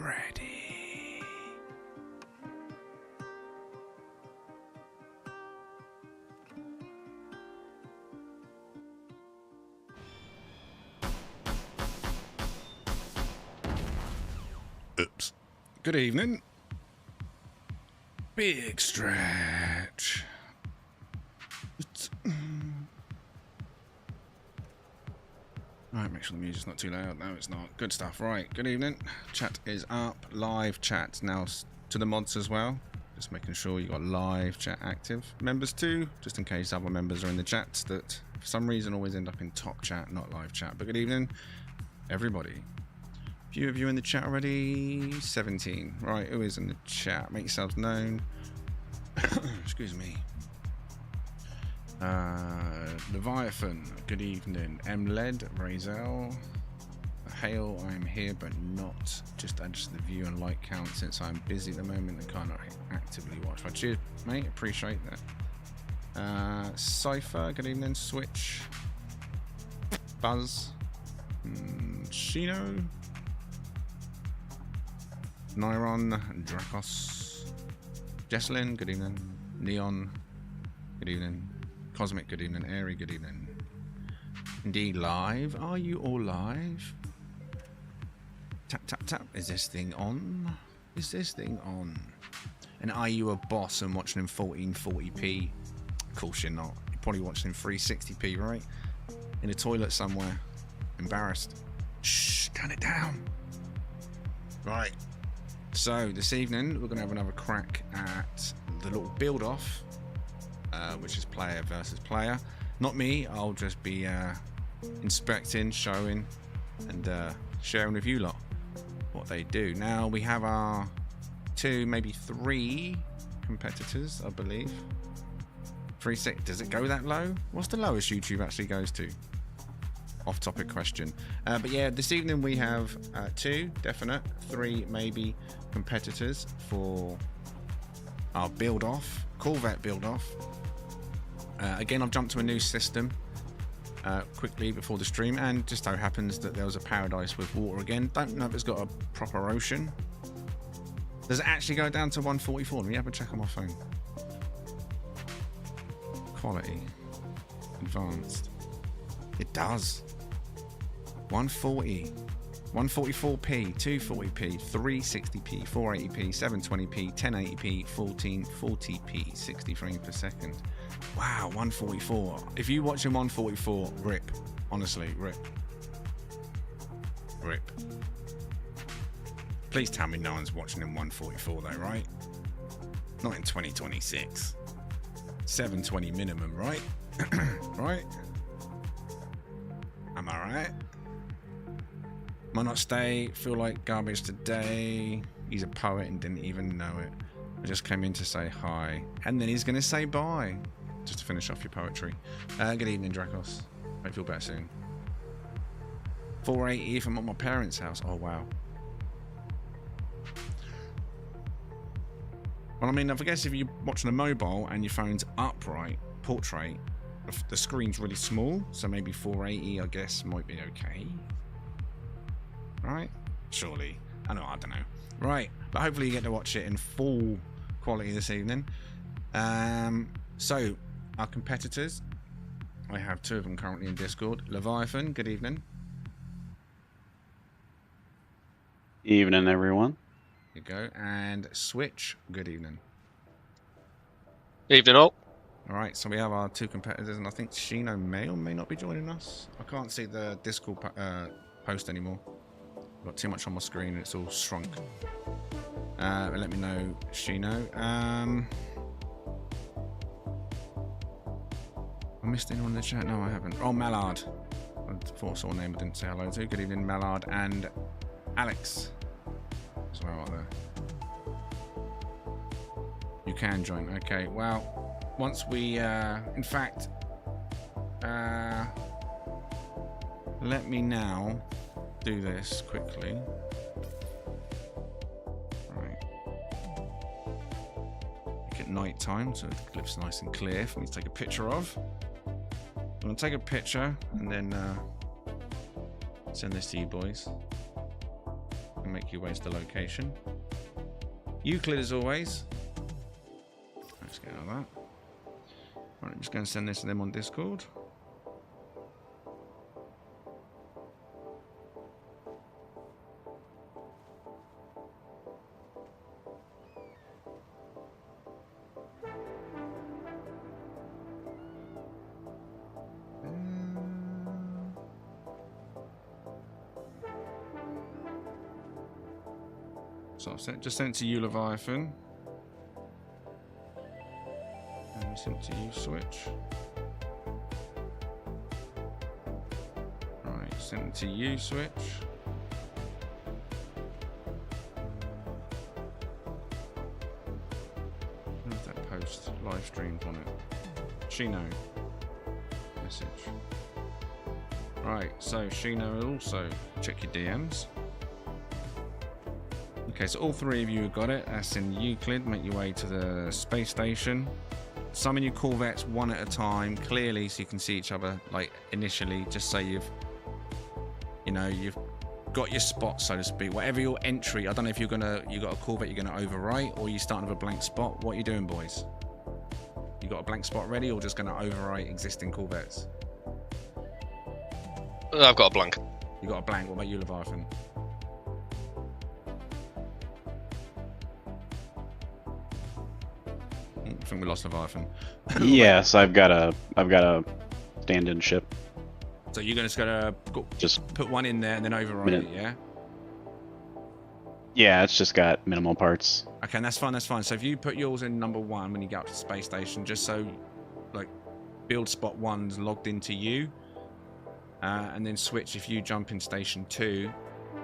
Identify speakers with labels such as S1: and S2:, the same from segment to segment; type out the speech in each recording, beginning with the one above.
S1: ready. Oops. Good evening. Big stretch. Right, make sure the music's not too loud. No, it's not. Good stuff. Right, good evening. Chat is up. Live chat now to the mods as well. Just making sure you got live chat active. Members too, just in case other members are in the chat that for some reason always end up in top chat, not live chat. But good evening, everybody. A few of you in the chat already. 17. Right, who is in the chat? Make yourselves known. Excuse me. Leviathan, good evening. M-Led, Razel, Hail, I'm here but not. Just add to the view and like count since I'm busy at the moment and can't actively watch. But cheers, mate, appreciate that. Cypher, good evening. Switch, Buzz, Shino, Nyron, Dracos, Jesslyn, good evening. Neon, good evening. Cosmic, good evening. Airy, good evening. Indeed, live. Are you all live? Tap, tap, tap. Is this thing on? Is this thing on? And are you a boss and watching in 1440p? Of course you're not. You're probably watching in 360p, right? In a toilet somewhere. Embarrassed. Shh, turn it down. Right. So, this evening, we're going to have another crack at the little build-off. Which is player versus player. Not me, I'll just be inspecting, showing, and sharing with you lot what they do. Now we have our 2, maybe 3 competitors, I believe. 3-6. Does it go that low? What's the lowest YouTube actually goes to? Off topic question. But yeah, this evening we have 2 definite, 3 maybe competitors for our build off, Corvette build off. Again, I've jumped to a new system quickly before the stream, and just so happens that there was a paradise with water again. Don't know if it's got a proper ocean. Does it actually go down to 144? Let me have a check on my phone. Quality. Advanced. It does. 140. 144p, 240p, 360p, 480p, 720p, 1080p, 1440p, 60 frames per second. Wow, 144. If you watching 144, rip. Honestly, rip. Rip. Please tell me no one's watching in 144 though, right? Not in 2026. 720 minimum, right? Right? Am I right? Might not stay, feel like garbage today. He's a poet and didn't even know it. I just came in to say hi. And then he's going to say bye. Just to finish off your poetry. Good evening, Dracos. Hope you feel better soon. 480 if I'm at my parents' house. Oh, wow. Well, I mean, I guess if you're watching a mobile and your phone's upright, portrait, the screen's really small. So maybe 480, I guess, might be okay. Right? Surely. I don't know. Right. But hopefully you get to watch it in full quality this evening. So, our competitors. I have 2 of them currently in Discord. Leviathan, good evening.
S2: Evening, everyone.
S1: There you go. And Switch, good evening.
S3: Evening all.
S1: Alright, so we have our 2 competitors, and I think Shino may or may not be joining us. I can't see the Discord post anymore. I've got too much on my screen and it's all shrunk. Let me know, Shino. I missed anyone in the chat? No, I haven't. Oh, Mallard. I thought I saw a name I didn't say hello to. Good evening, Mallard and Alex as well out there. You can join. Okay, well, once we, in fact, let me now do this quickly. Right. Make it night time so the clip's nice and clear for me to take a picture of. I'm gonna take a picture and then send this to you boys. make your way to the location. Euclid as always. Let's get out of that. Right, I'm just going to send this to them on Discord. So I've just sent to you, Leviathan. And sent to you, Switch. Right, sent to you, Switch. Where's that post? Live streamed on it. Shino. Message. Right, so Shino will also check your DMs. Okay, so all three of you have got it. That's in Euclid. Make your way to the space station. Summon your corvettes one at a time, clearly, so you can see each other. Like initially, just so you've got your spot, so to speak. Whatever your entry, I don't know if you got a corvette you're gonna overwrite, or you starting with a blank spot. What are you doing, boys? You got a blank spot ready, or just gonna overwrite existing corvettes?
S3: I've got a blank.
S1: You got a blank. What about you, Leviathan? I think we lost Leviathan.
S2: Yes, I've got a stand-in ship.
S1: So you're just gonna just put one in there and then override it, yeah?
S2: Yeah, it's just got minimal parts.
S1: Okay, and that's fine. That's fine. So if you put yours in number 1 when you get up to the space station, just so like build spot 1's logged into you, and then switch if you jump in station 2,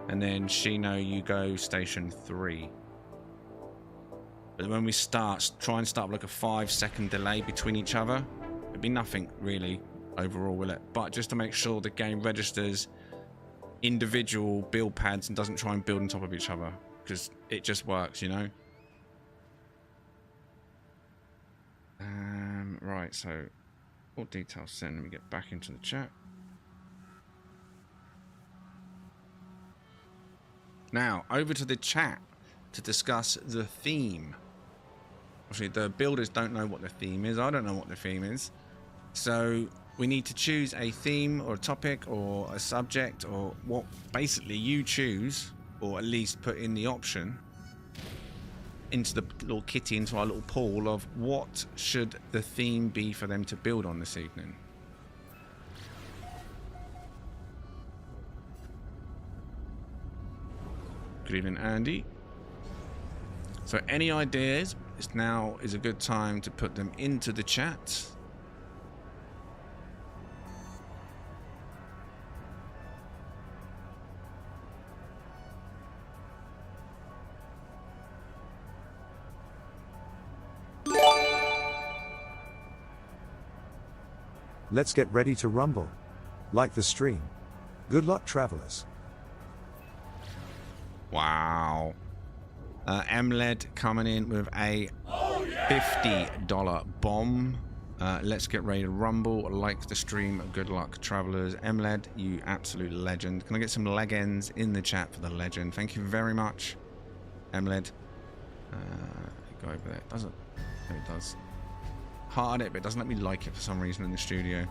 S1: and then Shino you go station 3. But when we start, try and start with like a 5-second delay between each other. It'd be nothing really overall, will it? But just to make sure the game registers individual build pads and doesn't try and build on top of each other, because it just works, you know. Right, so all details sent. Let me get back into the chat. Now over to the chat to discuss the theme. Obviously, the builders don't know what the theme is. I don't know what the theme is. So we need to choose a theme or a topic or a subject, or what basically you choose, or at least put in the option into the little kitty, into our little pool of what should the theme be for them to build on this evening. Good evening, Andy. So any ideas? Now is a good time to put them into the chat.
S4: Let's get ready to rumble. Like the stream. Good luck, travelers.
S1: Wow. MLED coming in with a $50 bomb. Let's get ready to rumble. Like the stream. Good luck, travelers. MLED, you absolute legend. Can I get some leg ends in the chat for the legend? Thank you very much, MLED. Go over there. Does it? No, it does. Heart it, but it doesn't let me like it for some reason in the studio.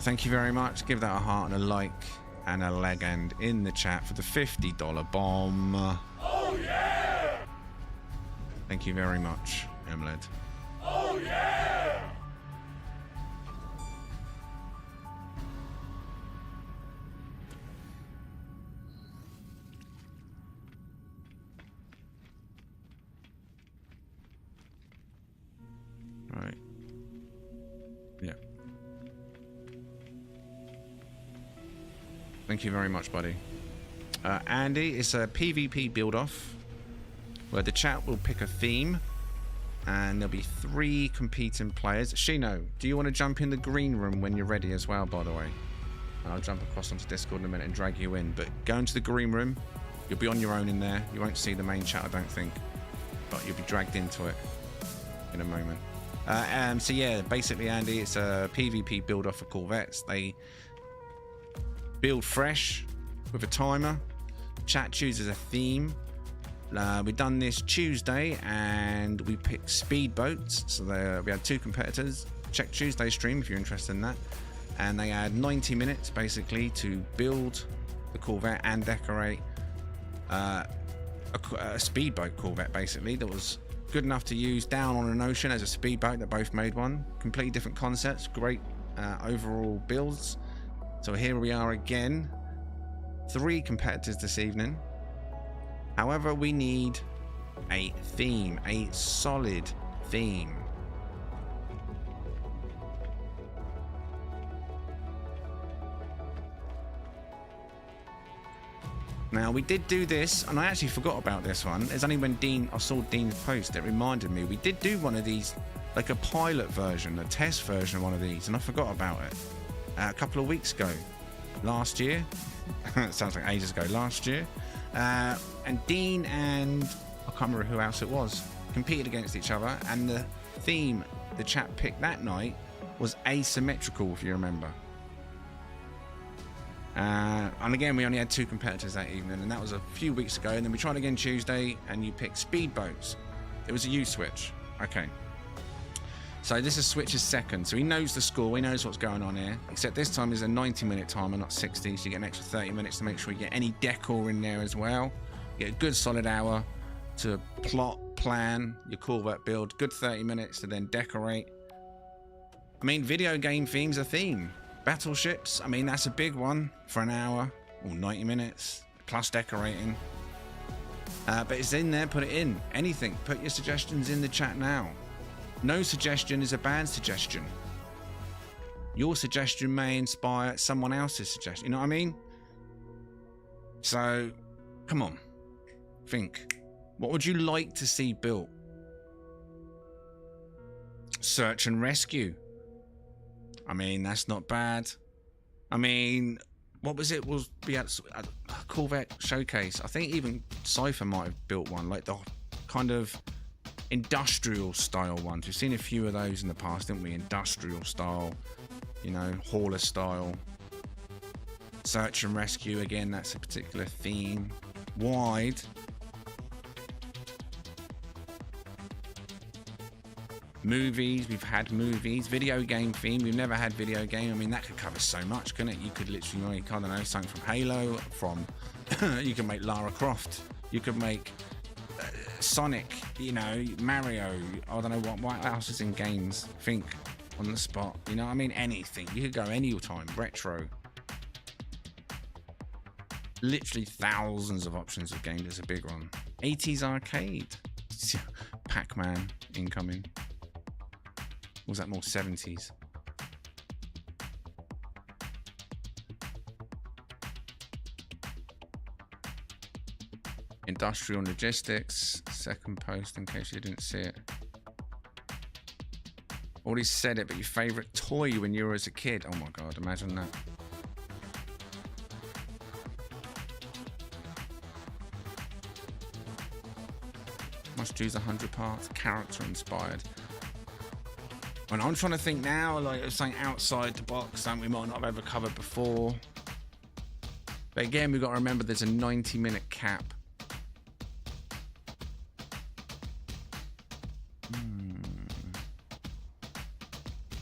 S1: Thank you very much. Give that a heart and a like and a leg end in the chat for the $50 bomb. Oh yeah! Thank you very much, MLED. Oh yeah! Right. Yeah. Thank you very much, buddy. Andy, it's a PvP build-off where the chat will pick a theme and there'll be 3 competing players. Shino, do you want to jump in the green room when you're ready as well, by the way? And I'll jump across onto Discord in a minute and drag you in. But go into the green room. You'll be on your own in there. You won't see the main chat, I don't think. But you'll be dragged into it in a moment. So yeah, basically, Andy, it's a PvP build-off for corvettes. They build fresh with a timer. Chat chooses a theme. We've done this Tuesday and we picked speedboats. So we had 2 competitors. Check Tuesday stream if you're interested in that. And they had 90 minutes basically to build the Corvette and decorate a speedboat Corvette basically that was good enough to use down on an ocean as a speedboat. They both made one. Completely different concepts, great overall builds. So here we are again, 3 competitors this evening. However, we need a theme, a solid theme. Now, we did do this, and I actually forgot about this one. It's only when I saw Dean's post that reminded me. We did do one of these, like a pilot version, a test version of one of these, and I forgot about it a couple of weeks ago. Last year. It sounds like ages ago. Last year. And Dean and I can't remember who else it was competed against each other, and the theme the chat picked that night was asymmetrical, if you remember. And again, we only had 2 competitors that evening, and that was a few weeks ago. And then we tried again Tuesday, and you picked speedboats. It was a U switch. Okay. So this is Switch's second, so he knows the score, he knows what's going on here. Except this time is a 90-minute timer, not 60, so you get an extra 30 minutes to make sure you get any decor in there as well. You get a good solid hour to plot, plan your Corvette build. Good 30 minutes to then decorate. I mean, video game theme's a theme. Battleships, I mean, that's a big one for an hour or 90 minutes, plus decorating. But it's in there, put it in. Anything, put your suggestions in the chat now. No suggestion is a bad suggestion. Your suggestion may inspire someone else's suggestion. You know what I mean? So, come on. Think. What would you like to see built? Search and rescue. I mean, that's not bad. I mean, what was it? Was be at a Corvette showcase. I think even Cypher might have built one, like the kind of industrial style ones. We've seen a few of those in the past, didn't we? Industrial style, you know, hauler style. Search and rescue, again, that's a particular theme. Wide. Movies, we've had movies. Video game theme, we've never had video game. I mean, that could cover so much, couldn't it? You could literally make, I don't know, something from Halo, from you can make Lara Croft, you could make Sonic, you know, Mario, I don't know what else is in games. Think on the spot, you know what I mean? Anything. You could go any time. Retro. Literally thousands of options of games. It's a big one. 80s arcade. Pac-Man incoming. Or was that more 70s? Industrial logistics, second post in case you didn't see it. Already said it, but your favorite toy when you were as a kid. Oh my god, imagine that. Must choose 100 parts, character inspired. And I'm trying to think now, like something outside the box, something we might not have ever covered before. But again, we've got to remember there's a 90-minute cap.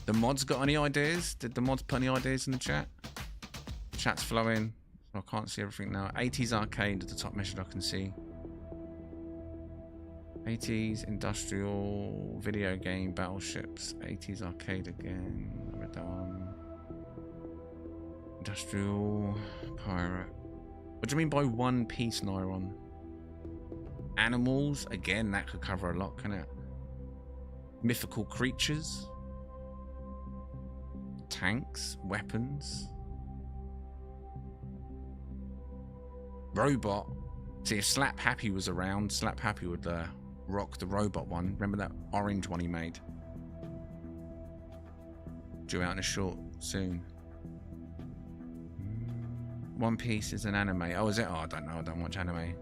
S1: The mods got any ideas? Did the mods put any ideas in the chat? Chat's flowing. I can't see everything now. 80s arcade at the top mission I can see. 80s industrial video game battleships. 80s arcade again. We're done. Industrial pirate. What do you mean by one piece, Nyron? Animals. Again, that could cover a lot, can it? Mythical creatures. Tanks. Weapons. Robot. See, if Slap Happy was around, Slap Happy would rock the robot one. Remember that orange one he made? Due out in a short soon. One Piece is an anime. Oh, is it? Oh, I don't know. I don't watch anime.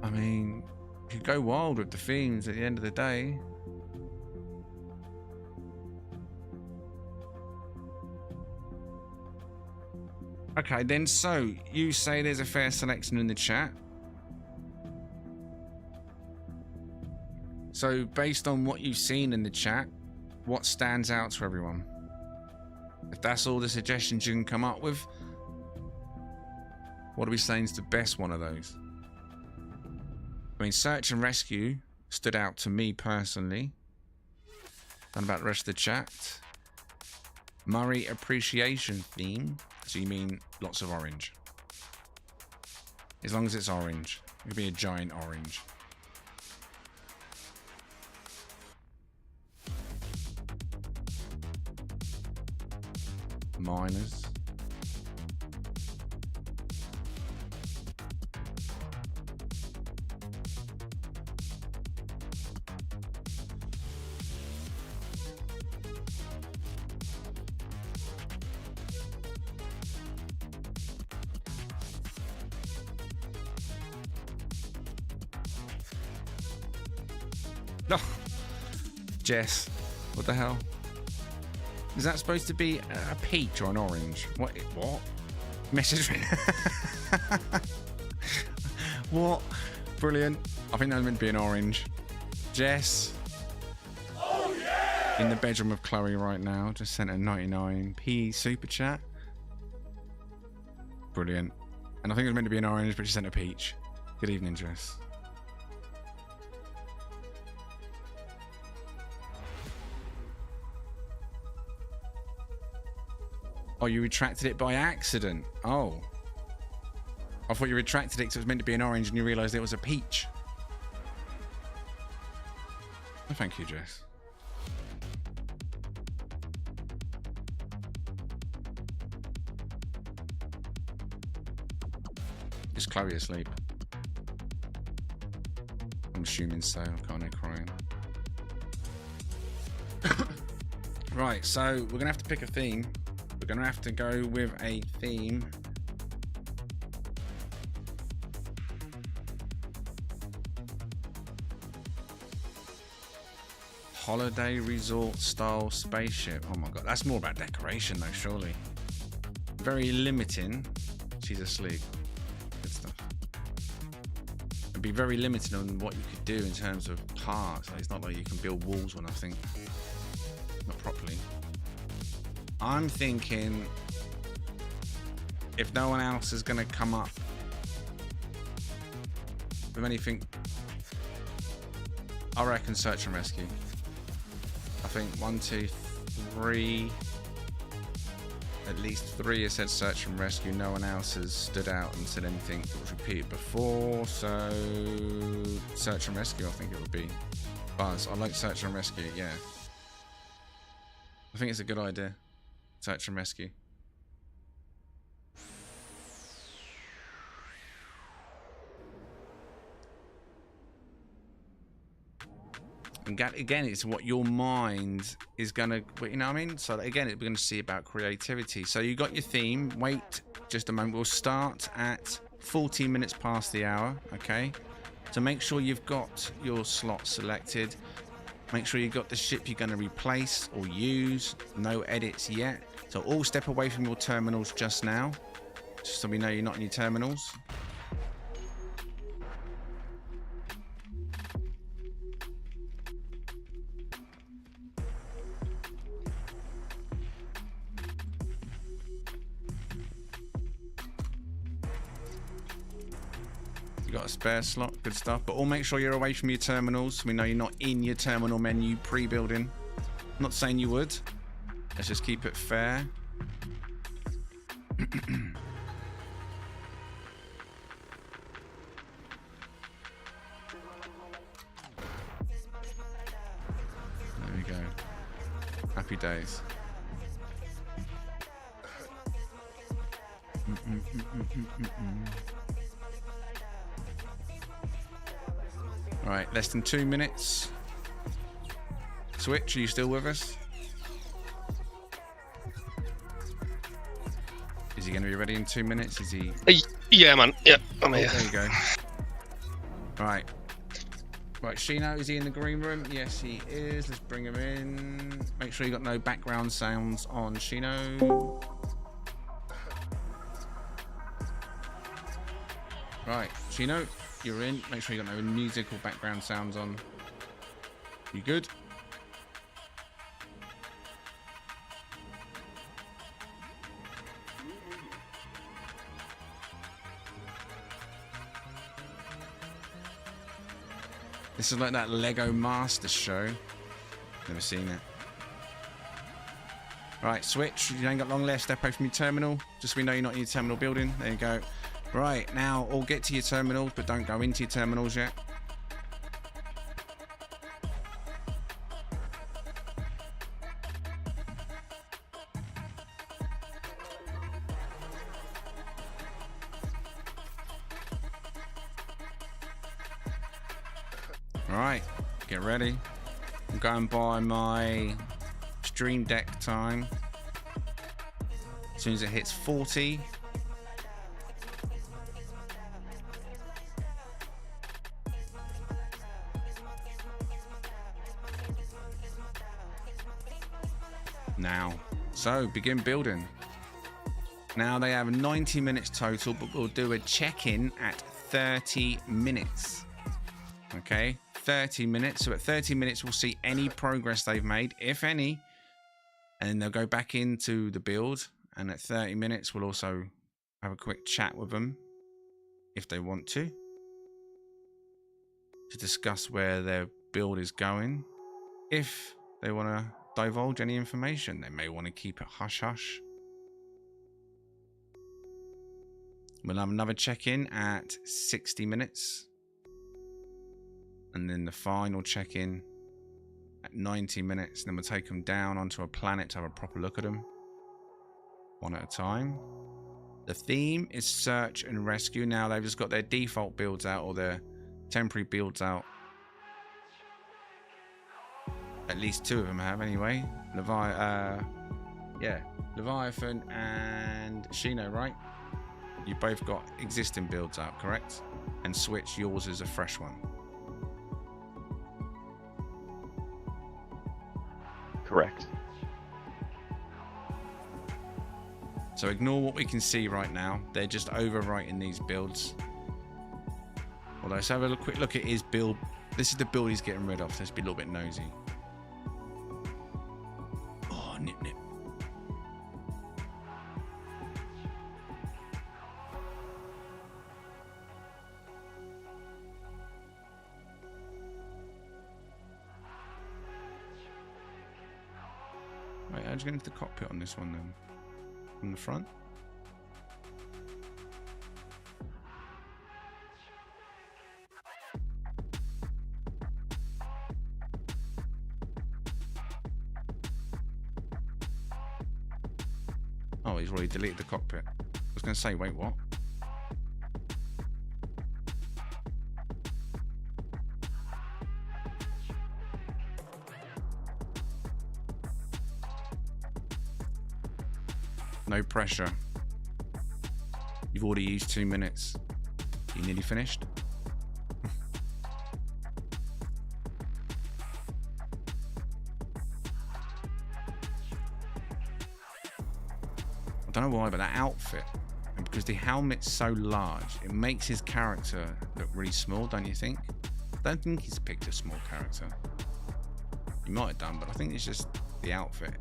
S1: I mean, You could go wild with the themes at the end of the day. Okay, then, so you say there's a fair selection in the chat. So, based on what you've seen in the chat, what stands out to everyone? If that's all the suggestions you can come up with, what are we saying is the best one of those? I mean, search and rescue stood out to me personally. What about the rest of the chat? Murray appreciation theme. So you mean lots of orange? As long as it's orange. It could be a giant orange. Miners. No, Jess, what the hell? Is that supposed to be a peach or an orange? What? Message me. What? Brilliant. I think that's meant to be an orange. Jess. Oh, yeah! In the bedroom of Chloe right now. Just sent a 99p super chat. Brilliant. And I think it was meant to be an orange, but she sent a peach. Good evening, Jess. Oh, you retracted it by accident. Oh. I thought you retracted it because it was meant to be an orange and you realised it was a peach. Oh, thank you, Jess. Is Chloe asleep? I'm assuming so. I can't hear crying. Right, so we're going to have to pick a theme. We're going to have to go with a theme. Holiday resort style spaceship. Oh my god, that's more about decoration though, surely. Very limiting. She's asleep. Good stuff. It'd be very limited on what you could do in terms of parts. Like, it's not like you can build walls or nothing. Not properly. I'm thinking if no one else is going to come up with anything, I reckon search and rescue. I think 1, 2, 3, at least 3 has said search and rescue. No one else has stood out and said anything that was repeated before. So search and rescue, I think it would be. Buzz, I like search and rescue, yeah. I think it's a good idea. Search and rescue. And again, it's what your mind is gonna, you know what I mean? So again, we're gonna see about creativity. So you got your theme. Wait just a moment. We'll start at 14 minutes past the hour, okay? So make sure you've got your slot selected. Make sure you've got the ship you're going to replace or use. No edits yet. So all step away from your terminals just now. Just so we know you're not in your terminals. You got a spare slot, good stuff. But all make sure you're away from your terminals. So we know you're not in your terminal menu pre-building. I'm not saying you would. Let's just keep it fair. There we go. Happy days. All right, less than 2 minutes. Switch, are you still with us? Is he going to be ready in 2 minutes? Is he?
S3: Yeah, man. Yeah, I'm here.
S1: There you go. All right. Right, Shino, is he in the green room? Yes, he is. Let's bring him in. Make sure you got no background sounds on Shino. Right, Shino, you're in. Make sure you got no musical background sounds on. You good? This is like that Lego Master Show. Never seen it. Right, switch. You ain't got long left. Step away from your terminal. Just so we know you're not in your terminal building. There you go. Right, now all get to your terminals, but don't go into your terminals yet. Alright, get ready. I'm going by my stream deck time. As soon as it hits 40. Now, so begin building. Now they have 90 minutes total, but we'll do a check-in at 30 minutes. Okay, 30 minutes. So at 30 minutes, we'll see any progress they've made, if any, and then they'll go back into the build. And at 30 minutes, we'll also have a quick chat with them, if they want to discuss where their build is going. If they want to divulge any information, they may want to keep it hush-hush. We'll have another check-in at 60 minutes. And then the final check-in at 90 minutes. Then we'll take them down onto a planet to have a proper look at them. One at a time. The theme is search and rescue. Now they've just got their default builds out, or their temporary builds out. At least two of them have anyway. Leviathan and Shino, right? You both got existing builds out, correct? And Switch, yours is a fresh one.
S2: Correct.
S1: So ignore what we can see right now. They're just overwriting these builds. Although, let's have a quick look at his build. This is the build he's getting rid of. Let's be a little bit nosy. Oh, nip. Right, how'd you get into the cockpit on this one then? From the front? Oh, he's already deleted the cockpit. I was going to say, wait, what? No pressure. You've already used 2 minutes. You nearly finished? I don't know why, but that outfit, and because the helmet's so large, it makes his character look really small, don't you think? I don't think he's picked a small character. He might have done, but I think it's just the outfit.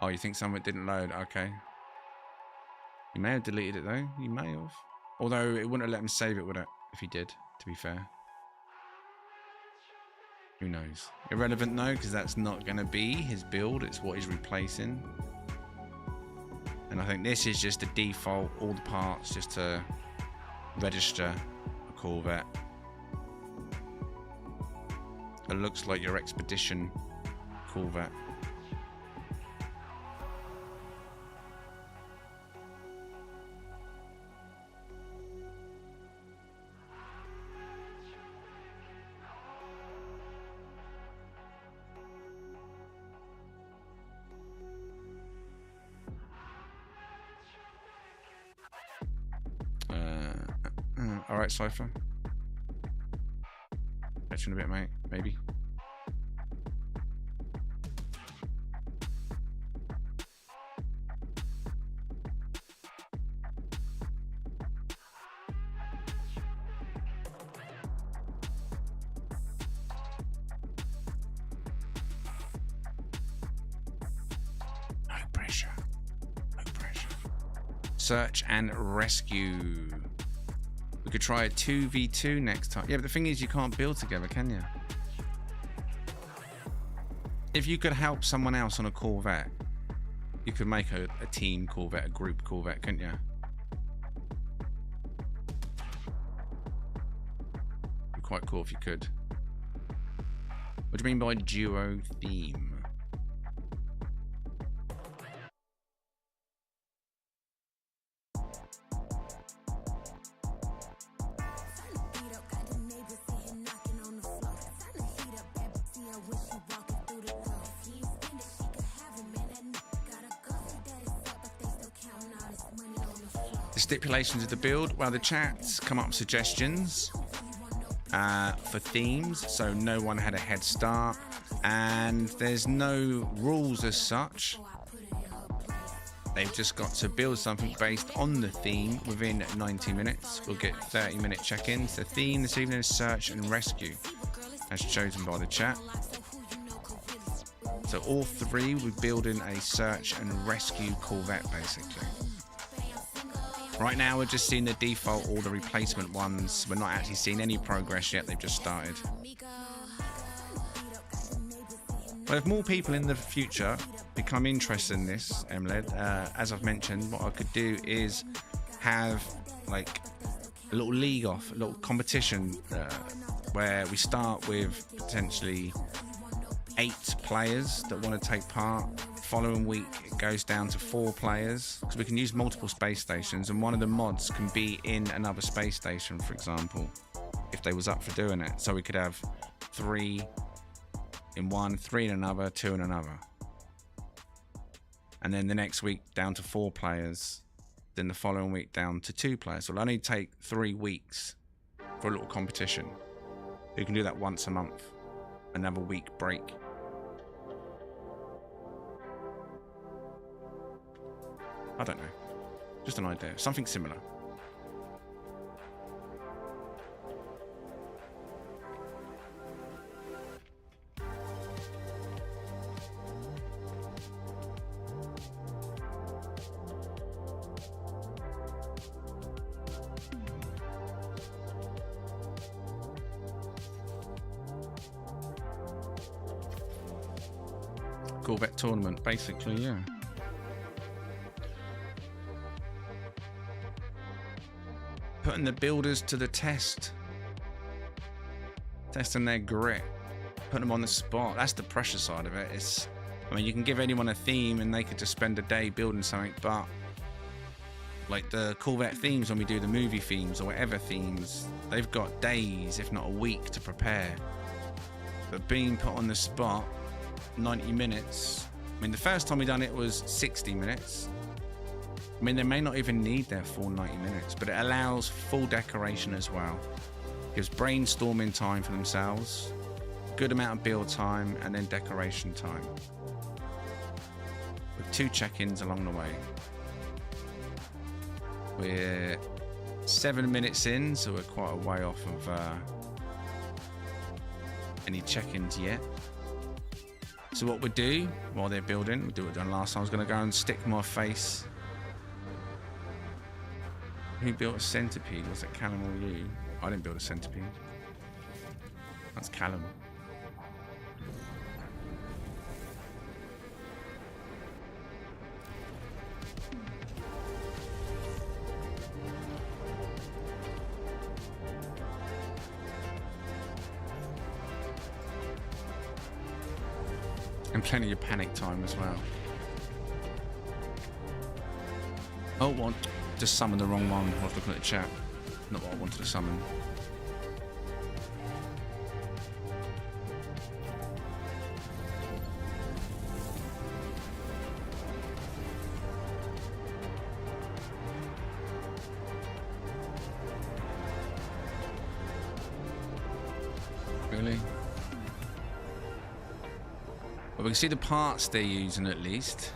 S1: Oh, you think something didn't load? Okay. You may have deleted it though. You may have. Although it wouldn't have let him save it, would it? If he did, to be fair. Who knows? Irrelevant though, because that's not going to be his build. It's what he's replacing. And I think this is just the default, all the parts, just to register a Corvette. It looks like your Expedition Corvette. Alright, Cypher. Catch you in a bit, mate. Maybe. No pressure. No pressure. Search and rescue. We could try a 2v2 next time. Yeah, but the thing is, you can't build together, can you? If you could help someone else on a Corvette, you could make a team Corvette, a group Corvette, couldn't you? Be quite cool if you could. What do you mean by duo theme? Stipulations of the build. Well, the chat's come up with suggestions for themes, so no one had a head start, and there's no rules as such. They've just got to build something based on the theme within 90 minutes. We'll get 30-minute check-ins. The theme this evening is search and rescue, as chosen by the chat. So all three will be building a search and rescue Corvette, basically. Right now, we're just seeing the default, all the replacement ones. We're not actually seeing any progress yet. They've just started. But if more people in the future become interested in this, MLED, as I've mentioned, what I could do is have like a little league off, a little competition where we start with potentially 8 players that want to take part. Following week it goes down to 4 players, because we can use multiple space stations, and one of the mods can be in another space station, for example, if they was up for doing it. So we could have 3 in one, 3 in another, 2 in another, and then the next week down to 4 players, then the following week down to 2 players. So it'll only take 3 weeks for a little competition. You can do that once a month, another week break. I don't know. Just an idea. Something similar. Corvette tournament, basically, yeah. Putting the builders to the test. Testing their grit. Putting them on the spot. That's the pressure side of it. It's, I mean, you can give anyone a theme and they could just spend a day building something, but like the Corvette themes, when we do the movie themes or whatever themes, they've got days, if not a week, to prepare. But being put on the spot, 90 minutes. I mean, the first time we done it was 60 minutes. I mean, they may not even need their full 90 minutes, but it allows full decoration as well. Gives brainstorming time for themselves, good amount of build time, and then decoration time. With 2 check-ins along the way. We're 7 minutes in, so we're quite a way off of any check-ins yet. So what we do while they're building, we do what we done last time. I was going to go and stick my face. Who built a centipede? Was it Callum or you? I didn't build a centipede. That's Callum. And plenty of panic time as well. Oh, one. Just summoned the wrong one. I was looking at the chat. Not what I wanted to summon. Really? Well, we can see the parts they're using at least.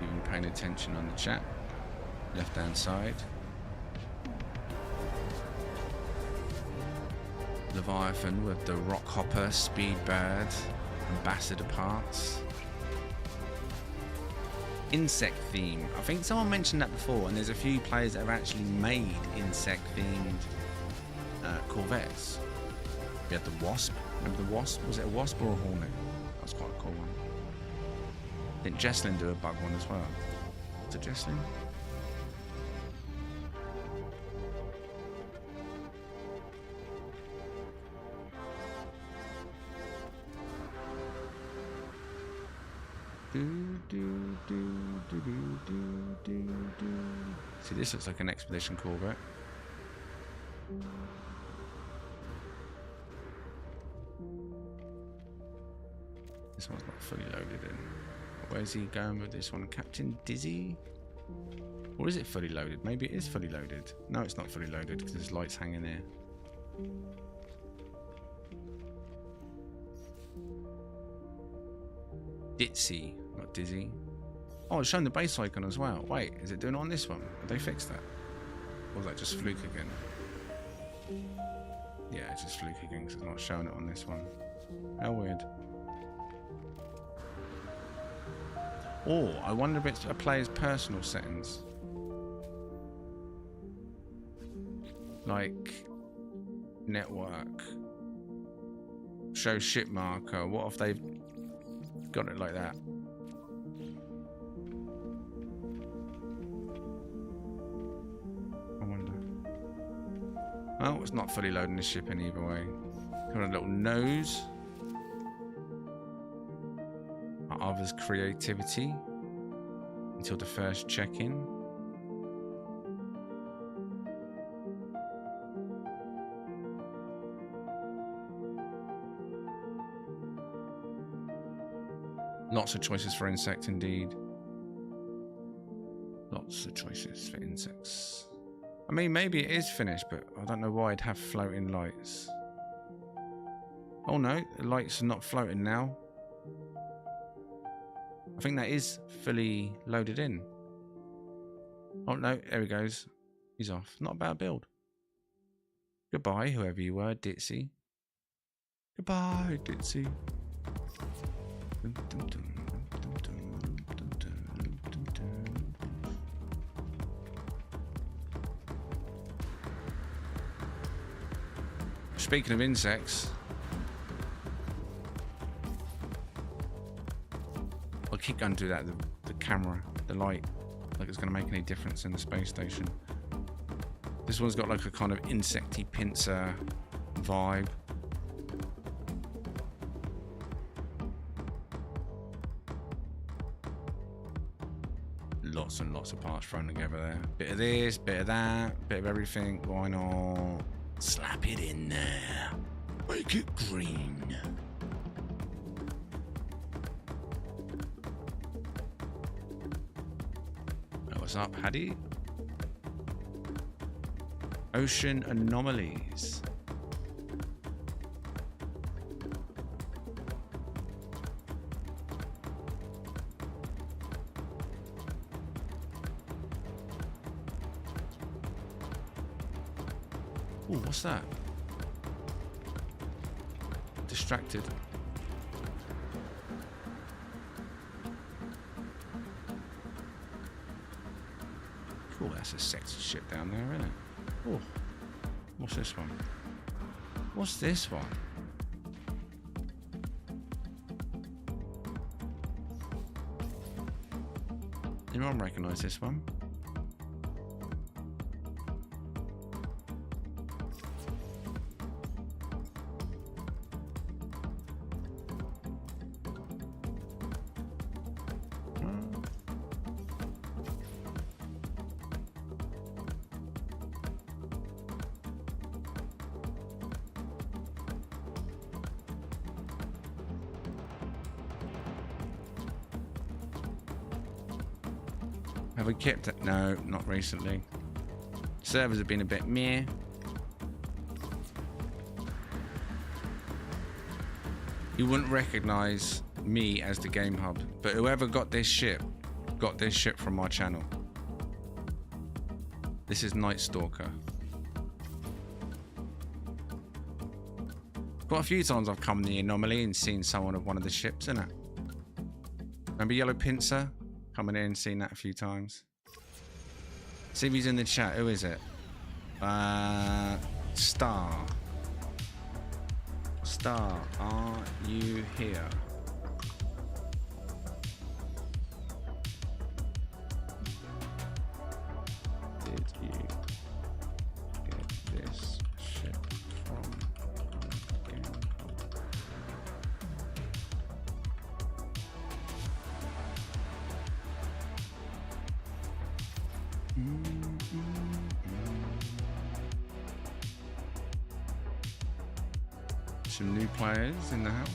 S1: You've been paying attention on the chat. Left hand side. Leviathan with the Rockhopper, Speedbird, Ambassador parts. Insect theme. I think someone mentioned that before, and there's a few players that have actually made insect themed Corvettes. We had the Wasp. Remember the Wasp? Was it a Wasp or a Hornet? That was quite a cool one. Didn't Jesslyn do a bug one as well? Was it Jesslyn? See, this looks like an Expedition Corvette. This one's not fully loaded in. Where's he going with this one? Captain Dizzy? Or is it fully loaded? Maybe it is fully loaded. No, it's not fully loaded because there's lights hanging there. Ditzy, not Dizzy. Oh, it's showing the base icon as well. Wait, is it doing it on this one? Have they fixed that? Or was that just fluke again? Yeah, it's just fluke again because it's not showing it on this one. How weird. Or, I wonder if it's a player's personal settings. Like, network. Show ship marker. What if they've got it like that? I wonder. Oh, it's not fully loading the ship in either way. Got a little nose. Others' creativity until the first check-in. Lots of choices for insect indeed. Lots of choices for insects. I mean, maybe it is finished, but I don't know why it'd have floating lights. Oh no, the lights are not floating now. I think that is fully loaded in. Oh no, there he goes. He's off. Not a bad build. Goodbye, whoever you were, Ditzy. Goodbye, Ditzy. Speaking of insects, I'll keep going to do that. The camera, the light, like it's going to make any difference in the space station. This one's got like a kind of insecty pincer vibe. Lots and lots of parts thrown together there. Bit of this, bit of that, bit of everything. Why not? Slap it in there. Make it green. What's up, Paddy? Ocean anomalies. Oh, what's that? Distracted. Oh, that's a sexy ship down there, isn't it? Oh, what's this one? What's this one? Anyone recognise this one? Have we kept it? No, not recently. Servers have been a bit meh. you wouldn't recognize me as the game hub. But whoever got this ship from my channel. This is Night Stalker. Quite a few times I've come in the anomaly and seen someone of one of the ships, innit? Remember Yellow Pincer? Coming in and seen that a few times. See if he's in the chat. Who is it? Star. Star, are you here? Did you get this ship from Game Hub? Some new players in the house.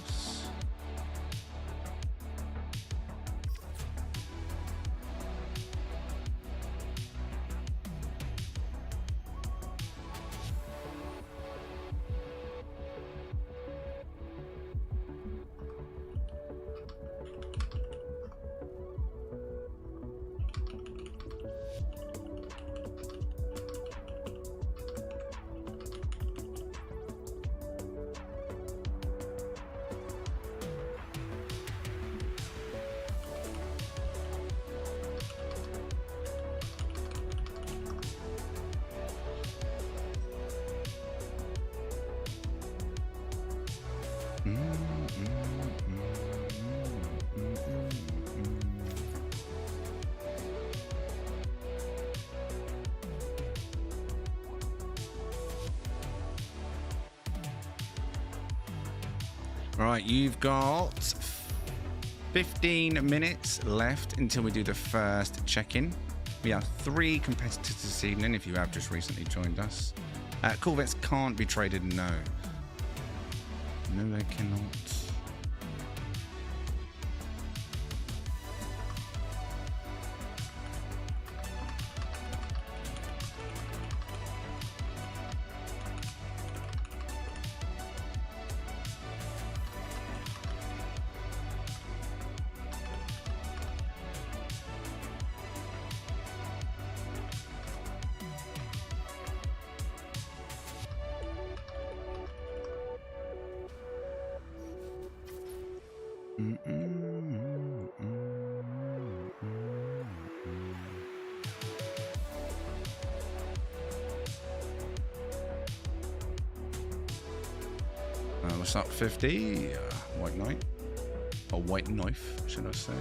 S1: Right, you've got 15 minutes left until we do the first check-in. We have 3 competitors this evening, if you have just recently joined us. Corvettes can't be traded, no. No, they cannot. What's up, 50? White Knight. Or White Knife, should I say.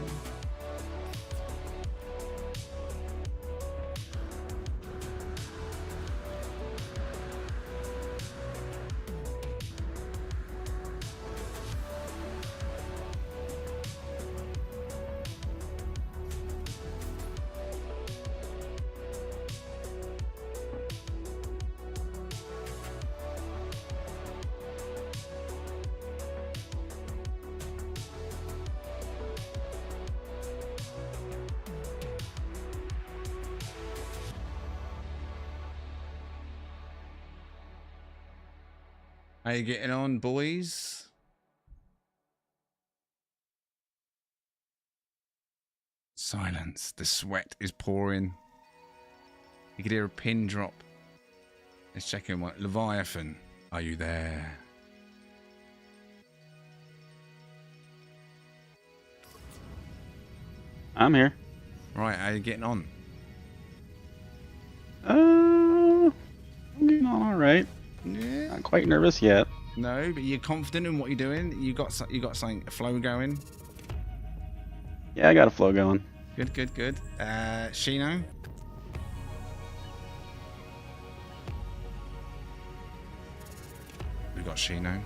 S1: How you getting on, boys? Silence. The sweat is pouring. You could hear a pin drop. Let's check in. What? Leviathan, are you there?
S2: I'm here.
S1: Right, how you getting on?
S2: I'm getting on all right.
S1: Yeah.
S2: Not quite nervous yet.
S1: No, but you're confident in what you're doing. You got something, a flow going.
S2: Yeah, I got a flow going.
S1: Good, good, good. Shino. We got Shino.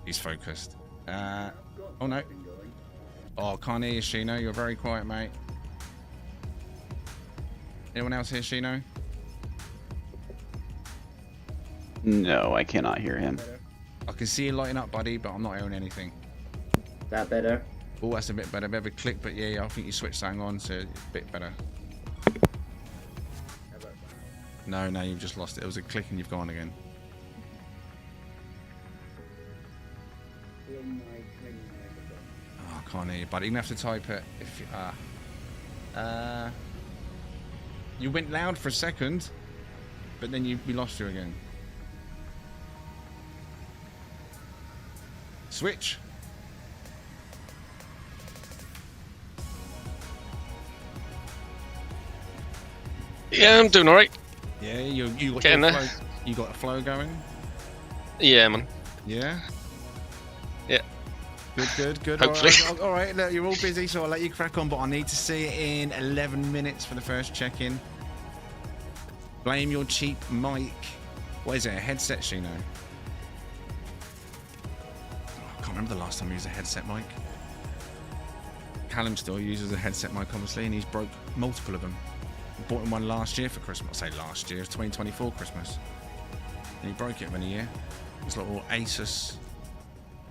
S1: He's focused. Oh no. Oh, can't hear you, Shino. You're very quiet, mate. Anyone else here, Shino?
S2: No, I cannot hear him.
S1: I can see you lighting up, buddy, but I'm not hearing anything.
S3: That better?
S1: Oh, that's a bit better. Bit of a click, but yeah, I think you switched something on, so it's a bit better.
S3: How about
S1: No, you've just lost it. It was a click and you've gone again.
S3: in my training microphone.
S1: Oh, I can't hear you, buddy. You're gonna have to type it if you. You went loud for a second, but then we lost you again. Switch.
S5: Yeah, I'm doing alright.
S1: Yeah, you got
S5: Getting
S1: your
S5: there.
S1: flow, you got a flow going.
S5: Yeah, man.
S1: Yeah.
S5: Yeah.
S1: Good.
S5: Hopefully.
S1: All right. Look, you're all busy, so I'll let you crack on. But I need to see it in 11 minutes for the first check-in. Blame your cheap mic. What is it? A headset, Shino? Oh, I can't remember the last time I used a headset mic. Callum still uses a headset mic, obviously, and he's broke multiple of them. Bought him one last year for Christmas. I say last year, it's 2024 Christmas. And he broke it within a year. It's like all Asus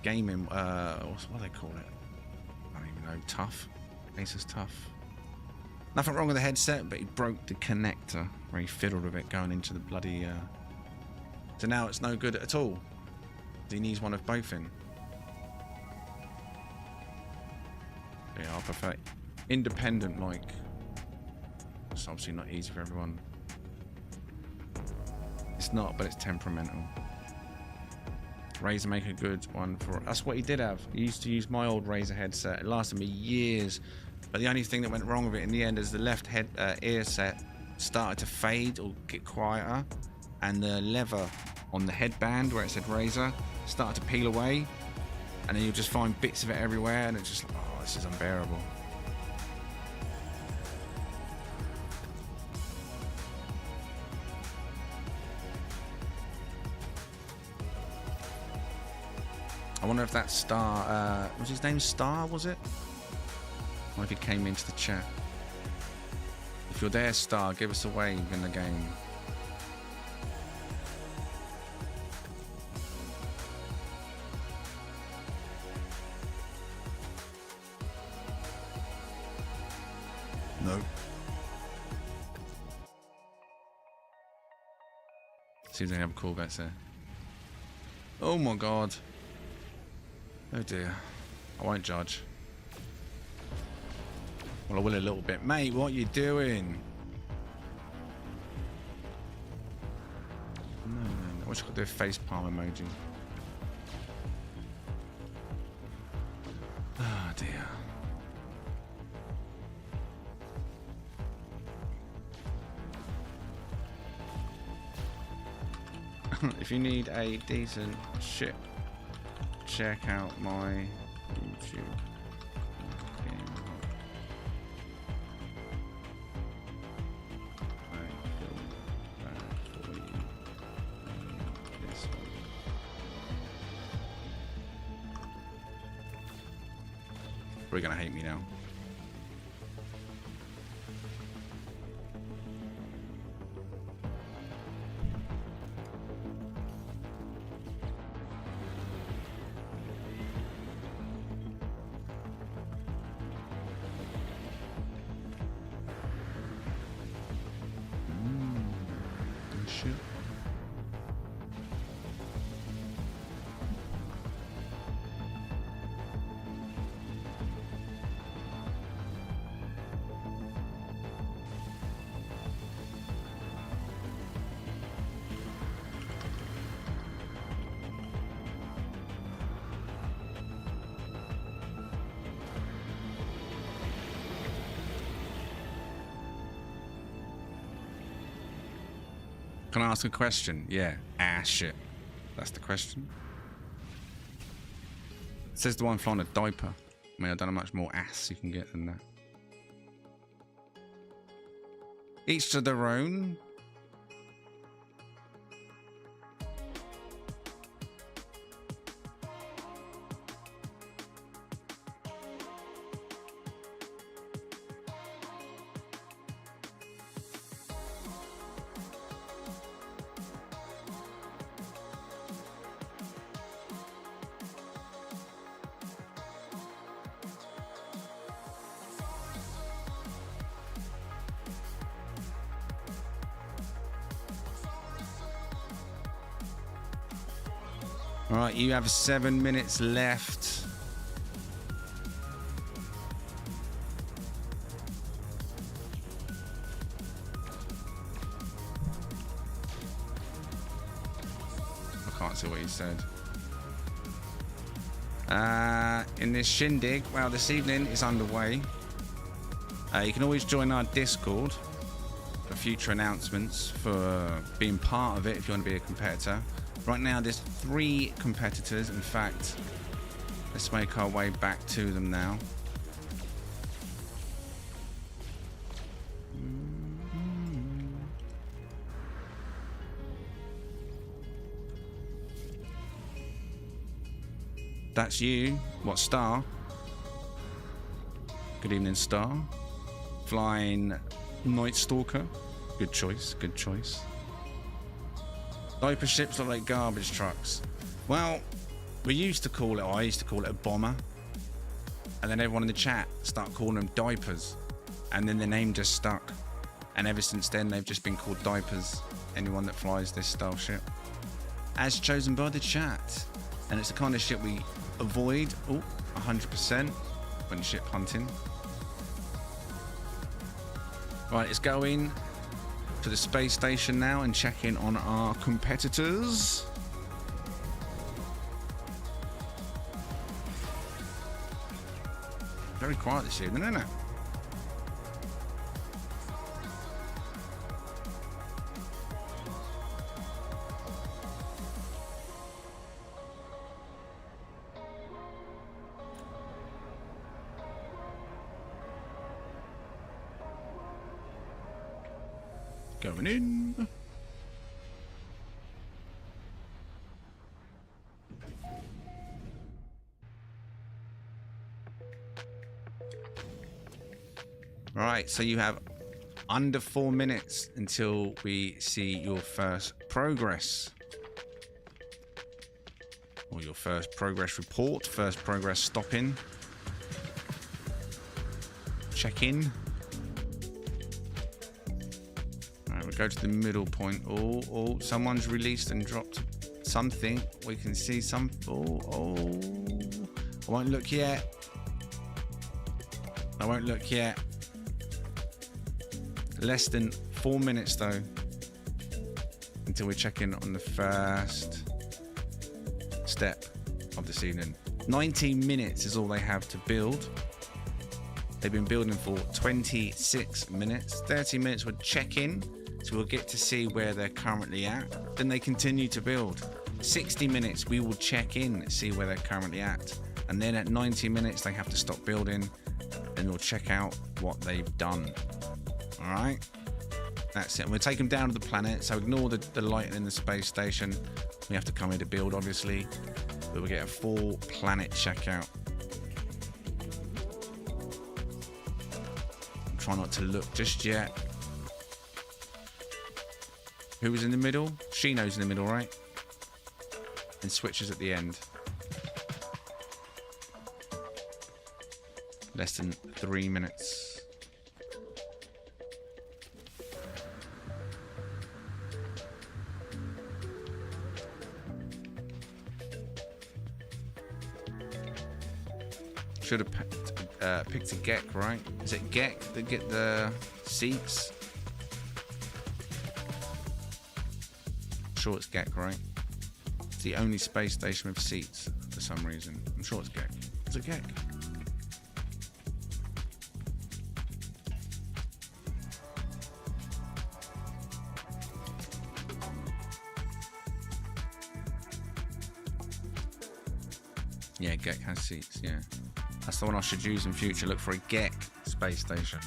S1: gaming, what do they call it? I don't even know. Tough. Asus Tough. Nothing wrong with the headset, but he broke the connector where he fiddled with it going into the bloody. So now it's no good at all. He needs one of both in. Yeah, I prefer independent mic. It's obviously not easy for everyone. It's not, but it's temperamental. Razer make a good one for. That's what he did have. He used to use my old Razer headset. It lasted me years, but the only thing that went wrong with it in the end is the left ear set started to fade or get quieter, and the lever on the headband where it said Razer started to peel away, and then you just find bits of it everywhere, and it's just like, oh, this is unbearable. I wonder if that Star, was his name Star, was it? Or if he came into the chat. If you're there, Star, give us a wave in the game. No. Seems they have Corvettes there. Oh my god. Oh dear. I won't judge. Well, I will a little bit. Mate, what are you doing? No. I wish I could do a face palm emoji. Oh dear. If you need a decent ship, check out my YouTube. We're gonna hate me now. Shit. Can I ask a question? Yeah. Shit. That's the question. It says the one flying a diaper. I mean, I don't know much more ass you can get than that. Each to their own. All right, you have 7 minutes left. I can't see what he said. In this shindig, well, this evening is underway. You can always join our Discord for future announcements for being part of it if you want to be a competitor. Right now, there's 3 competitors. In fact, let's make our way back to them now. That's you. What, Star? Good evening, Star. Flying Night Stalker. Good choice, good choice. Diaper ships look like garbage trucks. Well, we used to call it, or I used to call it a bomber. And then everyone in the chat started calling them diapers. And then the name just stuck. And ever since then, they've just been called diapers. Anyone that flies this style ship. As chosen by the chat. And it's the kind of ship we avoid, 100% when ship hunting. Right, it's going to the space station now and check in on our competitors. Very quiet this evening, isn't it? Going in. Right, so you have under 4 minutes until we see your first progress. Or your first progress report, first progress stopping. Check in. Alright, we'll go to the middle point. Oh, someone's released and dropped something. We can see some. Oh. I won't look yet. I won't look yet. Less than 4 minutes though until we check in on the first step of this evening. 19 minutes is all they have to build. They've been building for 26 minutes. 30 minutes would check in, so we'll get to see where they're currently at. Then they continue to build. 60 minutes we will check in, see where they're currently at. And then at 90 minutes they have to stop building and we'll check out what they've done. Alright, that's it. We'll take them down to the planet, so ignore the lighting in the space station. We have to come here to build, obviously, but we'll get a full planet checkout. Try not to look just yet. Who was in the middle? Shino's in the middle, right? And switches at the end. Less than 3 minutes. Should have picked a Gek, right? Is it Gek that get the seats? I'm sure it's Gek, right? It's the only space station with seats for some reason. I'm sure it's Gek. Is it Gek? Yeah, Gek has seats, yeah. That's the one I should use in future. Look for a Gek space station.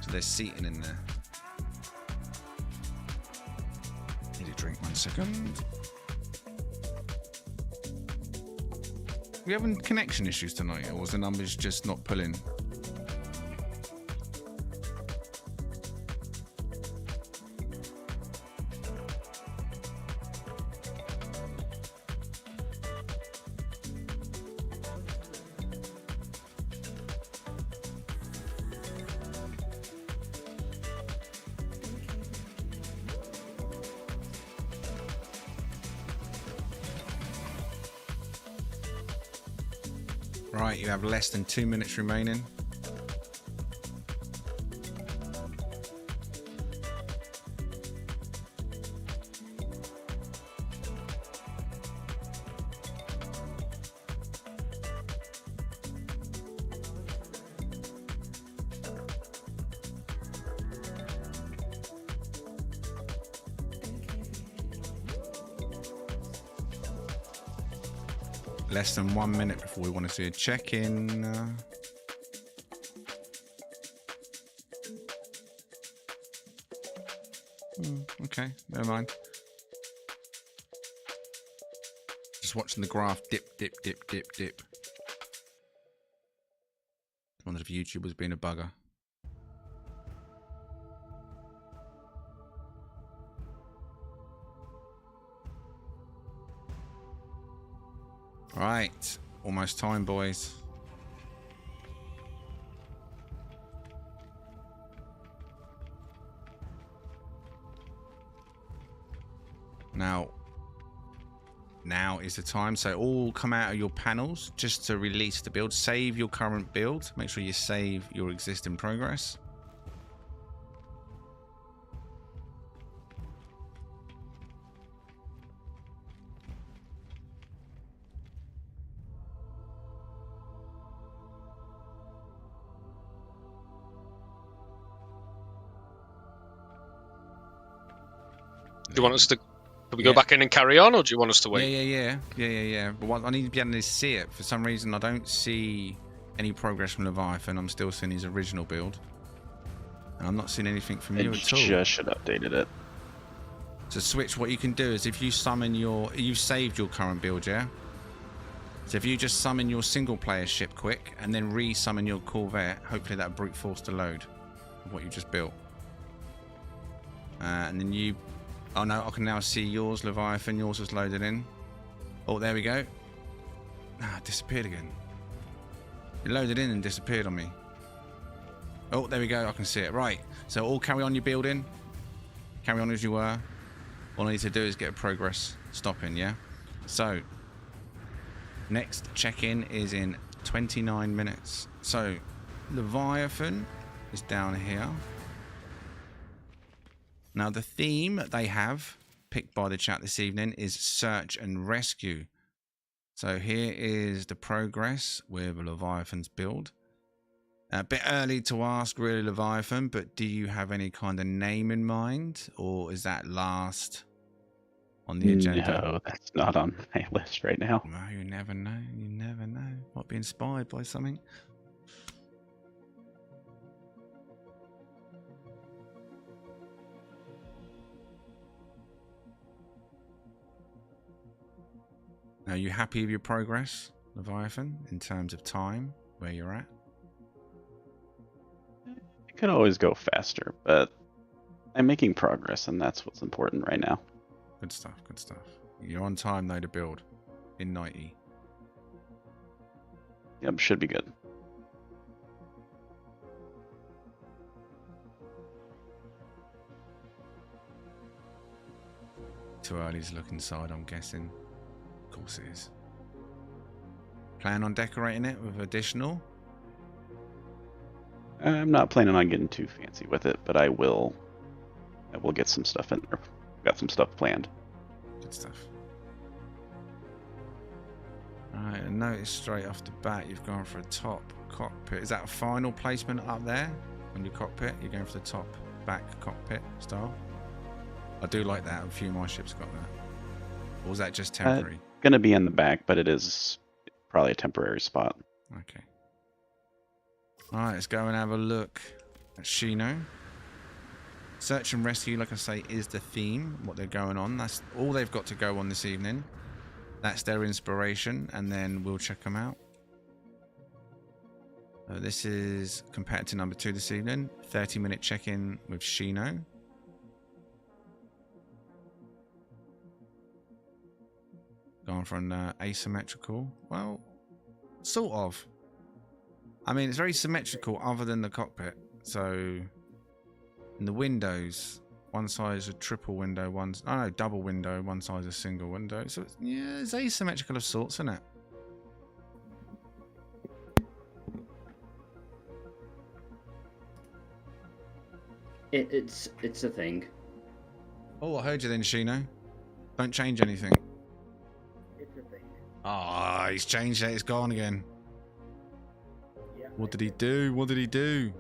S1: So there's seating in there. Need a drink 1 second. We having connection issues tonight, or was the numbers just not pulling? Right, you have less than 2 minutes remaining. Less than 1 minute before we want to see a check-in. Okay, never mind. Just watching the graph dip, dip, dip, dip, dip. Wondered if YouTube was being a bugger. Right, almost time, boys. Now is the time. So all come out of your panels just to release the build. Save your current build. Make sure you save your existing progress.
S5: Do you want us to? Can we go back in and carry on, or do you want us to wait?
S1: Yeah. But I need to be able to see it. For some reason, I don't see any progress from Leviathan. I'm still seeing his original build, and I'm not seeing anything from you at all.
S2: Just should have updated it.
S1: So Switch, what you can do is if you summon you've saved your current build, yeah? So if you just summon your single player ship quick and then re-summon your Corvette, hopefully that'll brute force the load of what you just built. And then you... Oh no, I can now see yours, Leviathan. Yours was loaded in. Oh, there we go. Ah, it disappeared again. It loaded in and disappeared on me. Oh, there we go. I can see it. Right. So all carry on your building. Carry on as you were. All I need to do is get a progress stopping, yeah? So, next check-in is in 29 minutes. So, Leviathan is down here. Now, the theme they have picked by the chat this evening is search and rescue. So here is the progress with Leviathan's build. A bit early to ask, really, Leviathan, but do you have any kind of name in mind? Or is that last on the agenda?
S2: No, that's not on my list right now.
S1: Well, you never know. You never know. Might be inspired by something. Are you happy with your progress, Leviathan, in terms of time, where you're at?
S2: It could always go faster, but I'm making progress, and that's what's important right now.
S1: Good stuff, good stuff. You're on time, though, to build in 90.
S2: Yep, should be good.
S1: Too early to look inside, I'm guessing. Of course it is. Plan on decorating it with additional?
S2: I'm not planning on getting too fancy with it, but I will get some stuff in there. Got some stuff planned.
S1: Good stuff. Alright, and notice straight off the bat you've gone for a top cockpit. Is that a final placement up there on your cockpit? You're going for the top back cockpit style? I do like that. A few of my ships got that. Or was that just temporary?
S2: Gonna be in the back, but it is probably a temporary spot.
S1: Okay. Alright, let's go and have a look at Shino. Search and rescue, like I say, is the theme, what they're going on. That's all they've got to go on this evening. That's their inspiration, and then we'll check them out. This is competitor number 2 this evening. 30-minute check-in with Shino. Going from asymmetrical. Well, sort of. I mean, it's very symmetrical other than the cockpit. So, in the windows, one side is a triple window, double window, one side is a single window. So, it's asymmetrical of sorts, isn't it?
S3: It's a thing.
S1: Oh, I heard you then, Shino. Don't change anything.
S3: It's a thing.
S1: Ah, he's changed it. It's gone again.
S3: Yeah.
S1: What did he do? What did he do?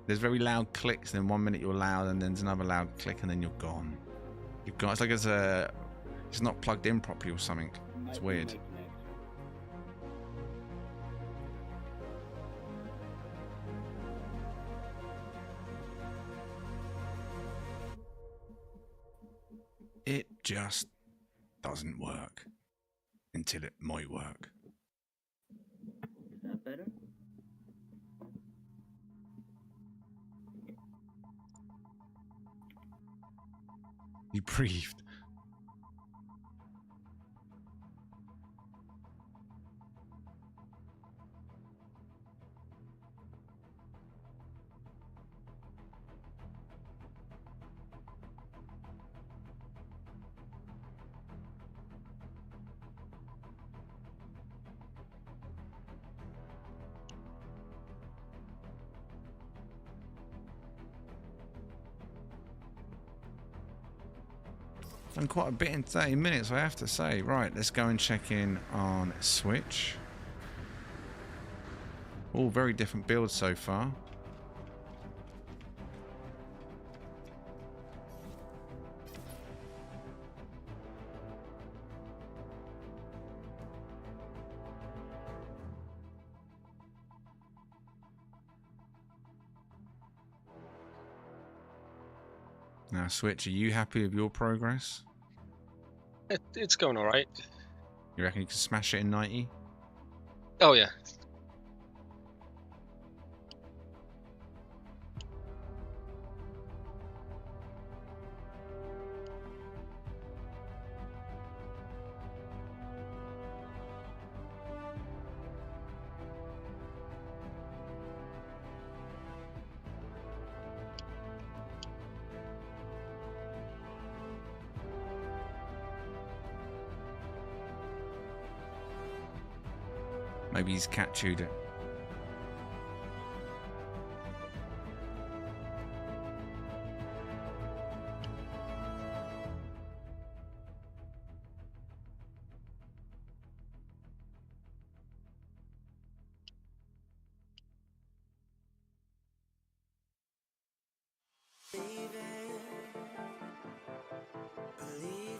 S1: There's very loud clicks, then 1 minute you're loud, and then there's another loud click, and then you're gone. You've got. It's like it's not plugged in properly or something. It's weird. It just doesn't work until it might work.
S3: Is that better?
S1: He breathed. Done quite a bit in 30 minutes, I have to say. Right, let's go and check in on Switch. All very different builds so far. Now, Switch, are you happy with your progress?
S5: It's going all right.
S1: You reckon you can smash it in 90?
S5: Oh yeah.
S1: Maybe he's cat chewed it.
S6: Believe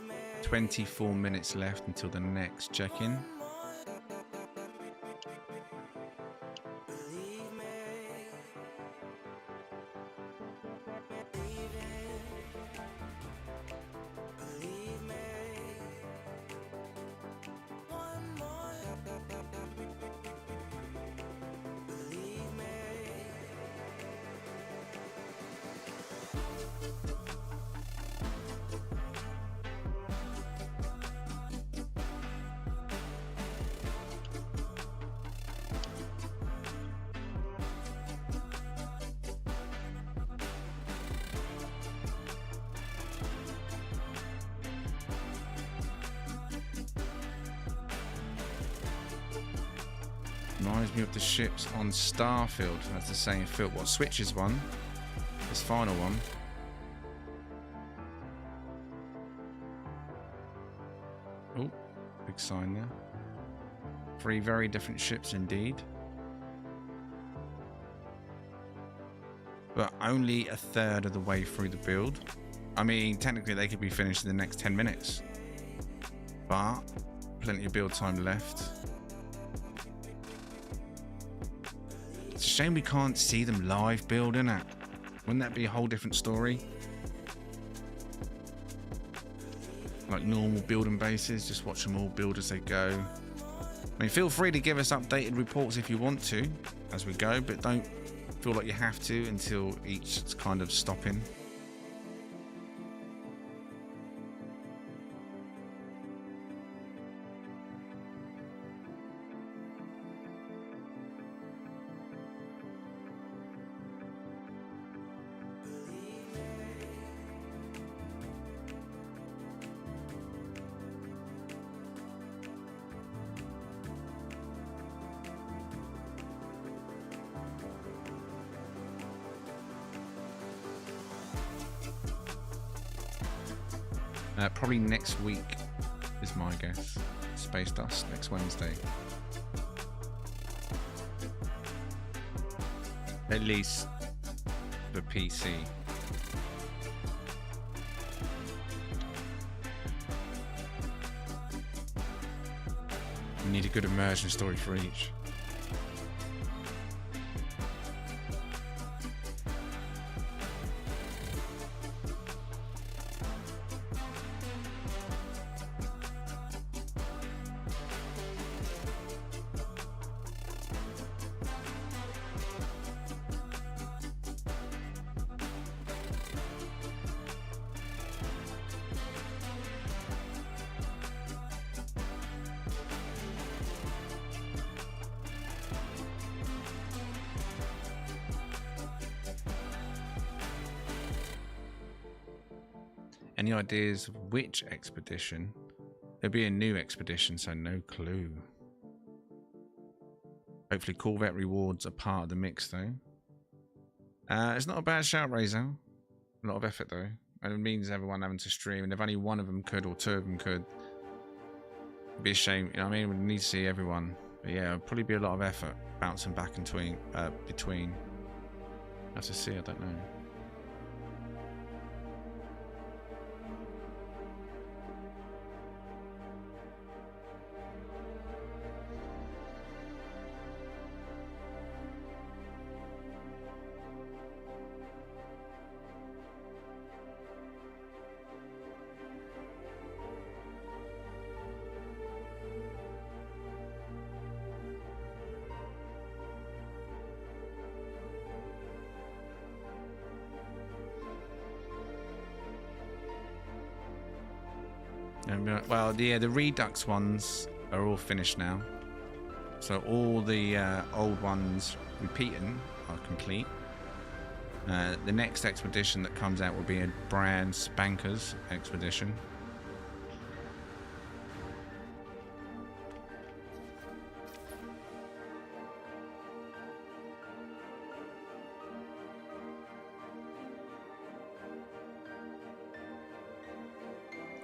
S6: me.
S1: 24 minutes left until the next check-in. Reminds me of the ships on Starfield. That's the same field. What, Switch's one? This final one. Oh, big sign there. 3 very different ships indeed. But only a third of the way through the build. I mean, technically they could be finished in the next 10 minutes. But plenty of build time left. It's a shame we can't see them live build, innit? Wouldn't that be a whole different story? Like normal building bases, just watch them all build as they go. I mean, feel free to give us updated reports if you want to as we go, but don't feel like you have to until each is kind of stopping. Probably next week is my guess. Space Dust next Wednesday. At least for PC. We need a good immersion story for each. Any ideas of which expedition? There'll be a new expedition, so no clue. Hopefully Corvette rewards are part of the mix though. It's not a bad shout, Razor. A lot of effort though. And it means everyone having to stream, and if only one of them could or two of them could, it'd be a shame. You know what I mean? We need to see everyone. But yeah, it'll probably be a lot of effort bouncing back and between. Have to see, I don't know. Well, yeah, the Redux ones are all finished now. So all the old ones repeating are complete. The next expedition that comes out will be a brand Spankers expedition.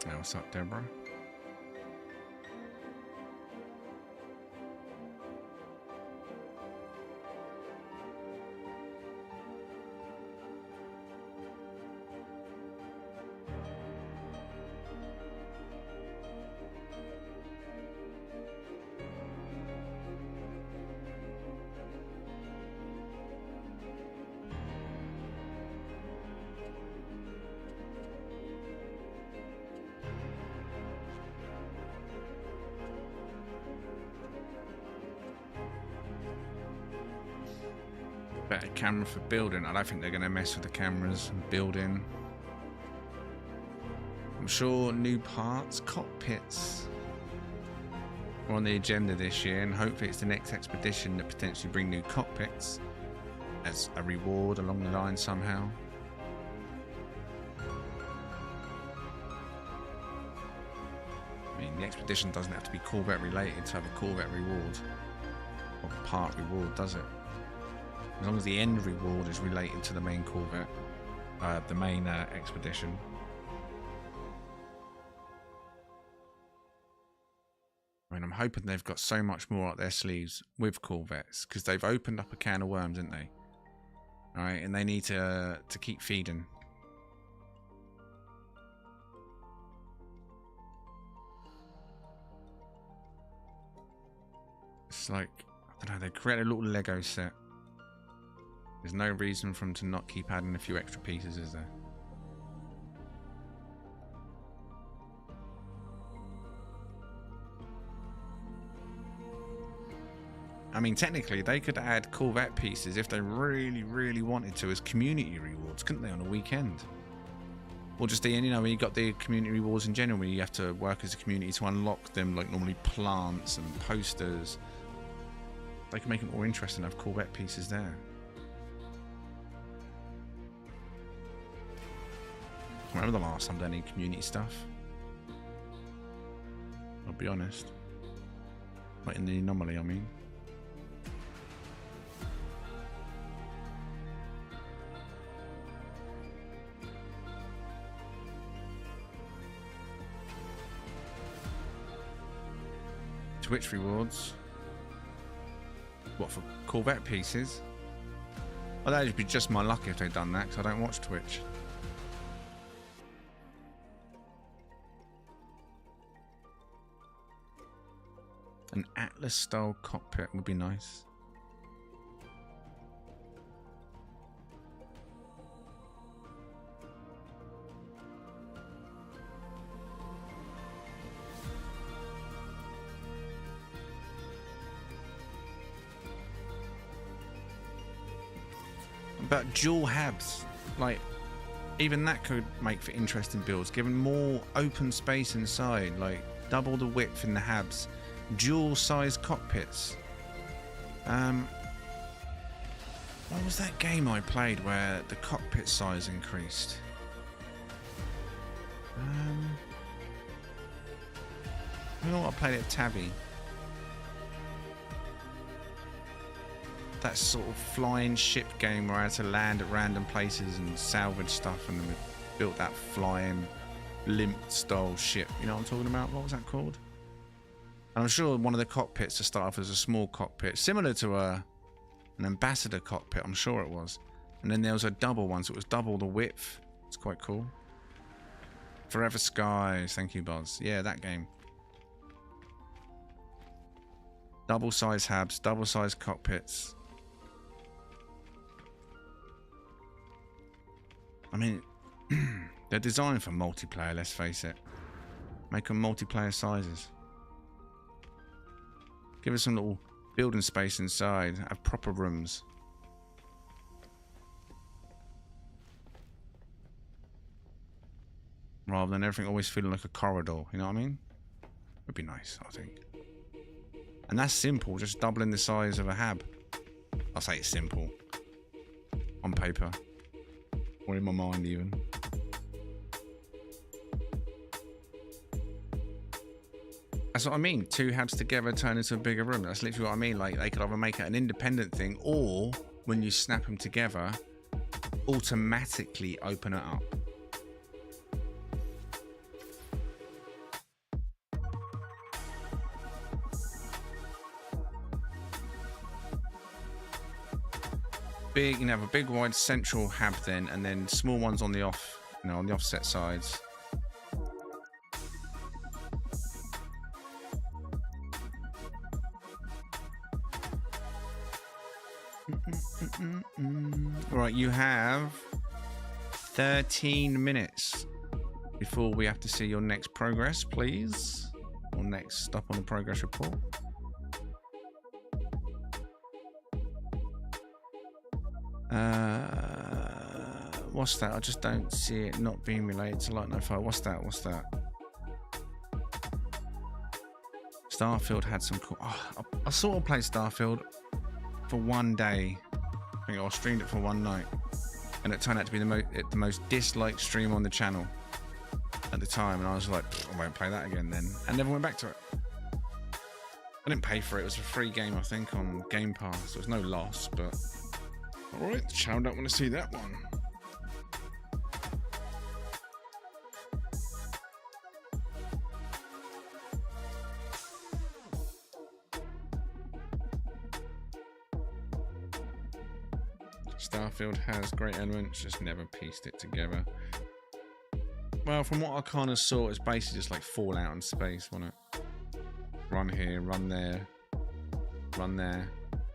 S1: Oh, what's up, Deborah? Better camera for building. I don't think they're going to mess with the cameras and building. I'm sure new parts, cockpits are on the agenda this year, and hopefully it's the next expedition that potentially bring new cockpits as a reward along the line somehow. I mean, the expedition doesn't have to be Corvette related to have a Corvette reward or part reward, does it? As long as the end reward is related to the main Corvette, the main expedition. I mean, I'm hoping they've got so much more up their sleeves with Corvettes, because they've opened up a can of worms, haven't they? All right, and they need to keep feeding. It's like, I don't know, they create a little Lego set. There's no reason for them to not keep adding a few extra pieces, is there? I mean, technically, they could add Corvette pieces if they really, really wanted to as community rewards, couldn't they, on a weekend? Or just, you know, when you got the community rewards in general, where you have to work as a community to unlock them, like normally plants and posters. They can make it more interesting to have Corvette pieces there. I remember the last time they did any community stuff. I'll be honest. Not in the anomaly, I mean. Twitch rewards. What, for Corvette pieces? Well, that'd be just my luck if they'd done that, because I don't watch Twitch. An Atlas-style cockpit would be nice. But dual habs, like, even that could make for interesting builds, given more open space inside, like double the width in the habs, dual size cockpits. What was that game I played where the cockpit size increased? I know what I played at Tabby. That sort of flying ship game where I had to land at random places and salvage stuff, and then we built that flying blimp style ship. You know what I'm talking about? What was that called? And I'm sure one of the cockpits to start off as a small cockpit, similar to an ambassador cockpit, I'm sure it was. And then there was a double one, so it was double the width. It's quite cool. Forever Skies, thank you, Buzz. Yeah, that game. Double size habs, double size cockpits. I mean, they're designed for multiplayer, let's face it. Make them multiplayer sizes. Give us some little building space inside, have proper rooms. Rather than everything always feeling like a corridor, you know what I mean? Would be nice, I think. And that's simple, just doubling the size of a hab. I'll say it's simple. On paper. Or in my mind even. That's what I mean. Two habs together turn into a bigger room. That's literally what I mean. Like, they could either make it an independent thing, or when you snap them together, automatically open it up. Big, you know, have a big wide central hab then, and then small ones on the off, you know, on the offset sides. Right, you have 13 minutes before we have to see your next progress, please, or next stop on the progress report. What's that? I just don't see it not being related to Light No Fire. What's that? What's that? Starfield had some cool... Oh, I sort of played Starfield for one day. I think I streamed it for one night. And it turned out to be the most disliked stream on the channel at the time. And I was like, I won't play that again then. And never went back to it. I didn't pay for it. It was a free game, I think, on Game Pass. So it was no loss, but... Alright, the channel don't want to see that one. Starfield has great elements, just never pieced it together. Well, from what I kind of saw, it's basically just like Fallout in space, wasn't it? Run here, run there, run there,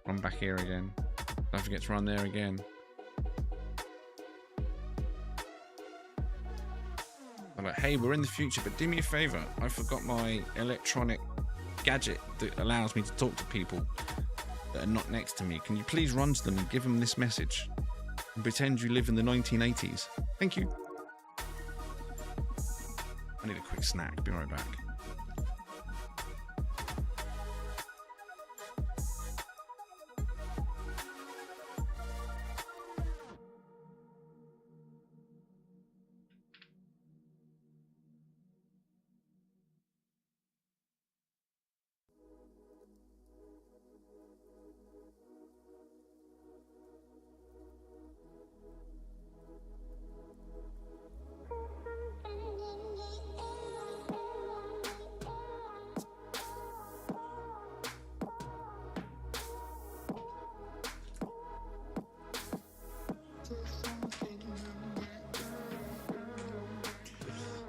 S1: run back here again. Don't forget to run there again. I'm like, hey, we're in the future, but do me a favor. I forgot my electronic gadget that allows me to talk to people that are not next to me. Can you please run to them and give them this message? And pretend you live in the 1980s. Thank you. I need a quick snack. Be right back.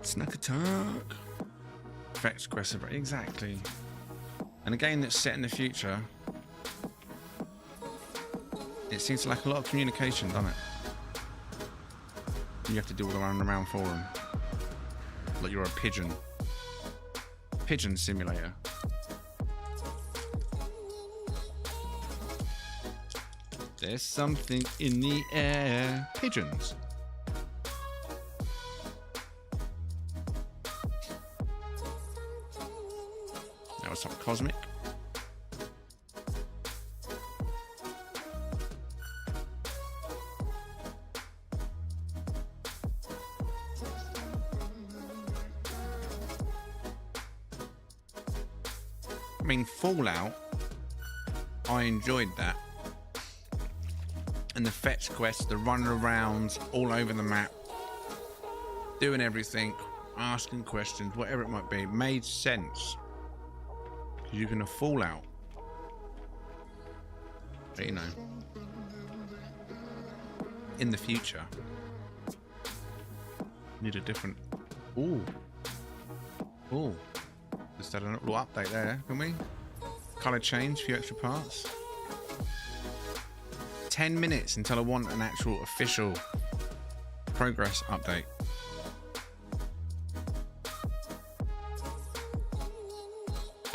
S1: Snack attack. Effects aggressive. Exactly. And a game that's set in the future. It seems like a lot of communication, doesn't it? You have to do all the around for them. Like you're a pigeon. Pigeon simulator. There's something in the air. Pigeons. Now it's up Cosmic. I mean, Fallout, I enjoyed that. And the fetch quests, the running around all over the map, doing everything, asking questions, whatever it might be, made sense. Because you can have Fallout. But you know, in the future, need a different. Ooh. Ooh. Just had a little update there, can we? Colour change, few extra parts. 10 minutes until I want an actual official progress update.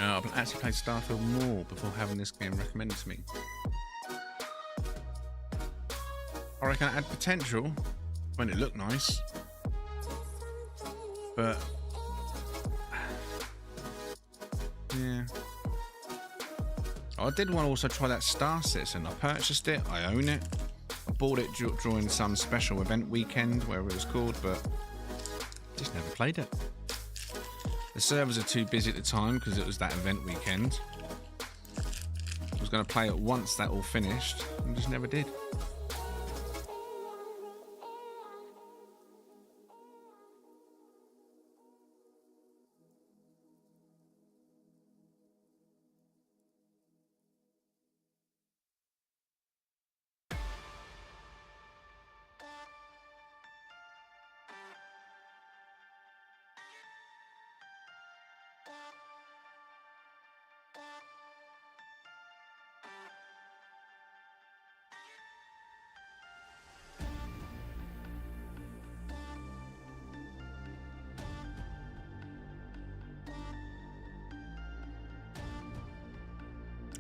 S1: I'll actually play Starfield more before having this game recommended to me. I reckon it had potential when it looked nice, but yeah. I did want to also try that Star Citizen. I purchased it, I own it. I bought it during some special event weekend, wherever it was called, but just never played it. The servers are too busy at the time because it was that event weekend. I was going to play it once that all finished, and just never did.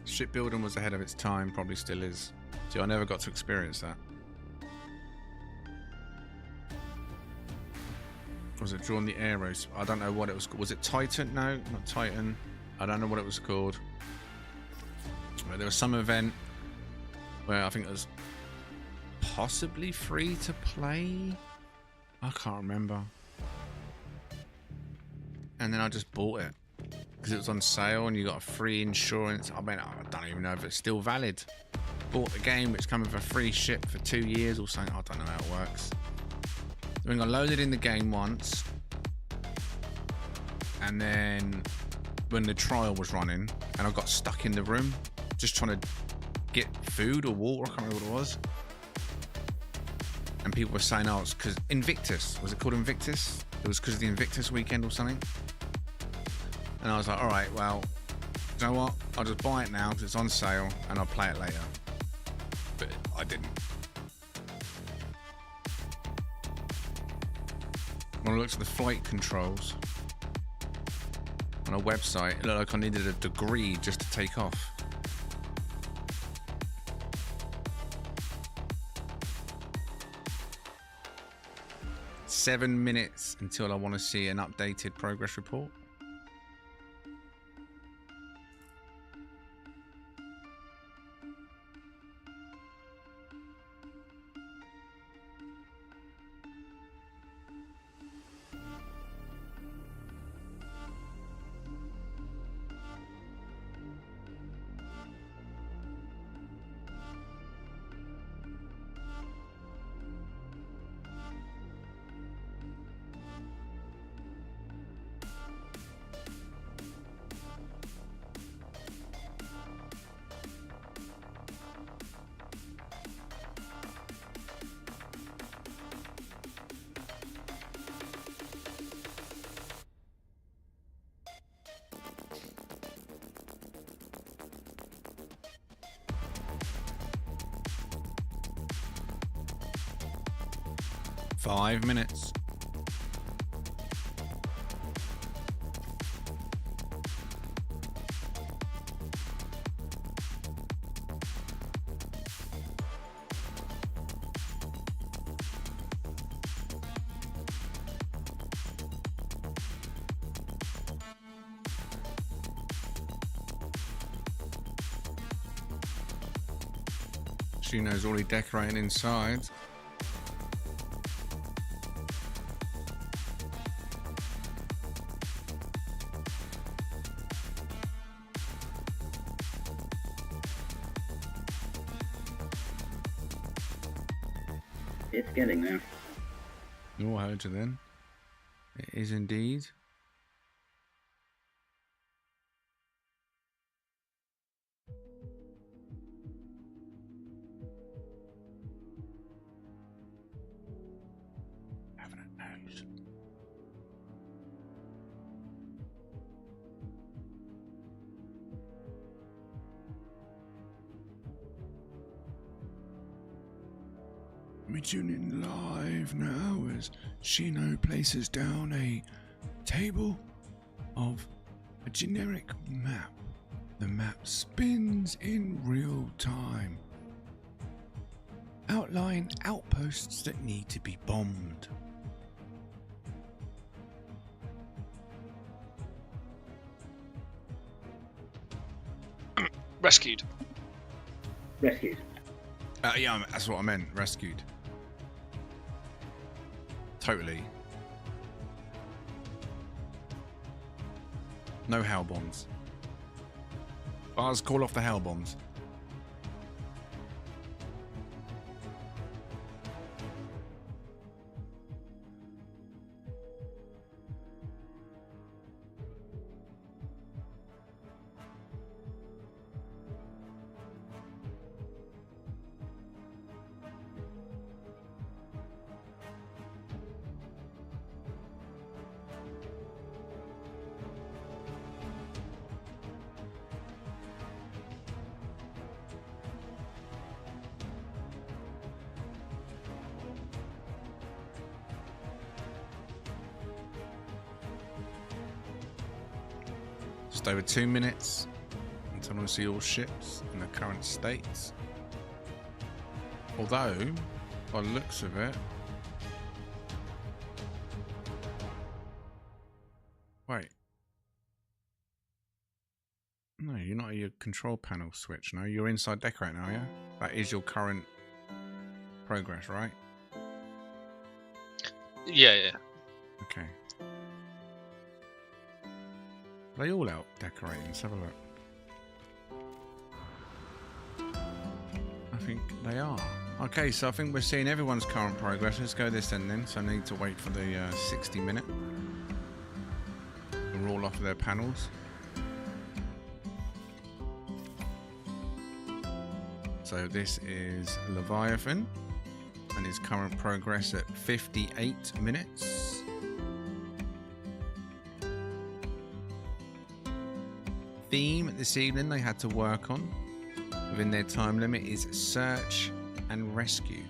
S1: Shipbuilding was ahead of its time, probably still is. See, I never got to experience that. Was it Drawn the Arrows? I don't know what it was called. Was it Titan? No, not Titan. I don't know what it was called. But there was some event where I think it was possibly free to play. I can't remember. And then I just bought it because it was on sale and you got a free insurance. I mean, I don't even know if it's still valid. Bought the game, which came with a free ship for 2 years or something. I don't know how it works. I think I loaded in the game once, and then when the trial was running, and I got stuck in the room, just trying to get food or water. I can't remember what it was. And people were saying, "Oh, it's because Invictus." Was it called Invictus? It was because of the Invictus weekend or something. And I was like, all right, well, you know what? I'll just buy it now because it's on sale and I'll play it later. But I didn't. When I looked at the flight controls on a website, it looked like I needed a degree just to take off. "7 minutes until I want to see an updated progress report." 5 minutes. Shino's already decorating inside.
S3: It's getting there.
S1: Oh, I heard you then. It is indeed. Having a nose. We tune in live now as Shino places down a table of a generic map. The map spins in real time, outline outposts that need to be bombed.
S5: Rescued.
S3: Rescued.
S1: Yeah, that's what I meant. Rescued. Totally. No hell bombs. Bars, call off the hell bombs. Just over 2 minutes until I see all ships in the current states. Although, by the looks of it... Wait. No, you're not at your control panel switch, no? You're inside decorate now, yeah? That is your current progress, right?
S5: Yeah, yeah.
S1: Okay. Are they all out decorating? Let's have a look. I think they are. Okay, so I think we're seeing everyone's current progress. Let's go this end then. So I need to wait for the 60 minute. And roll off their panels. So this is Leviathan and his current progress at 58 minutes. Theme this evening they had to work on within their time limit is search and rescue.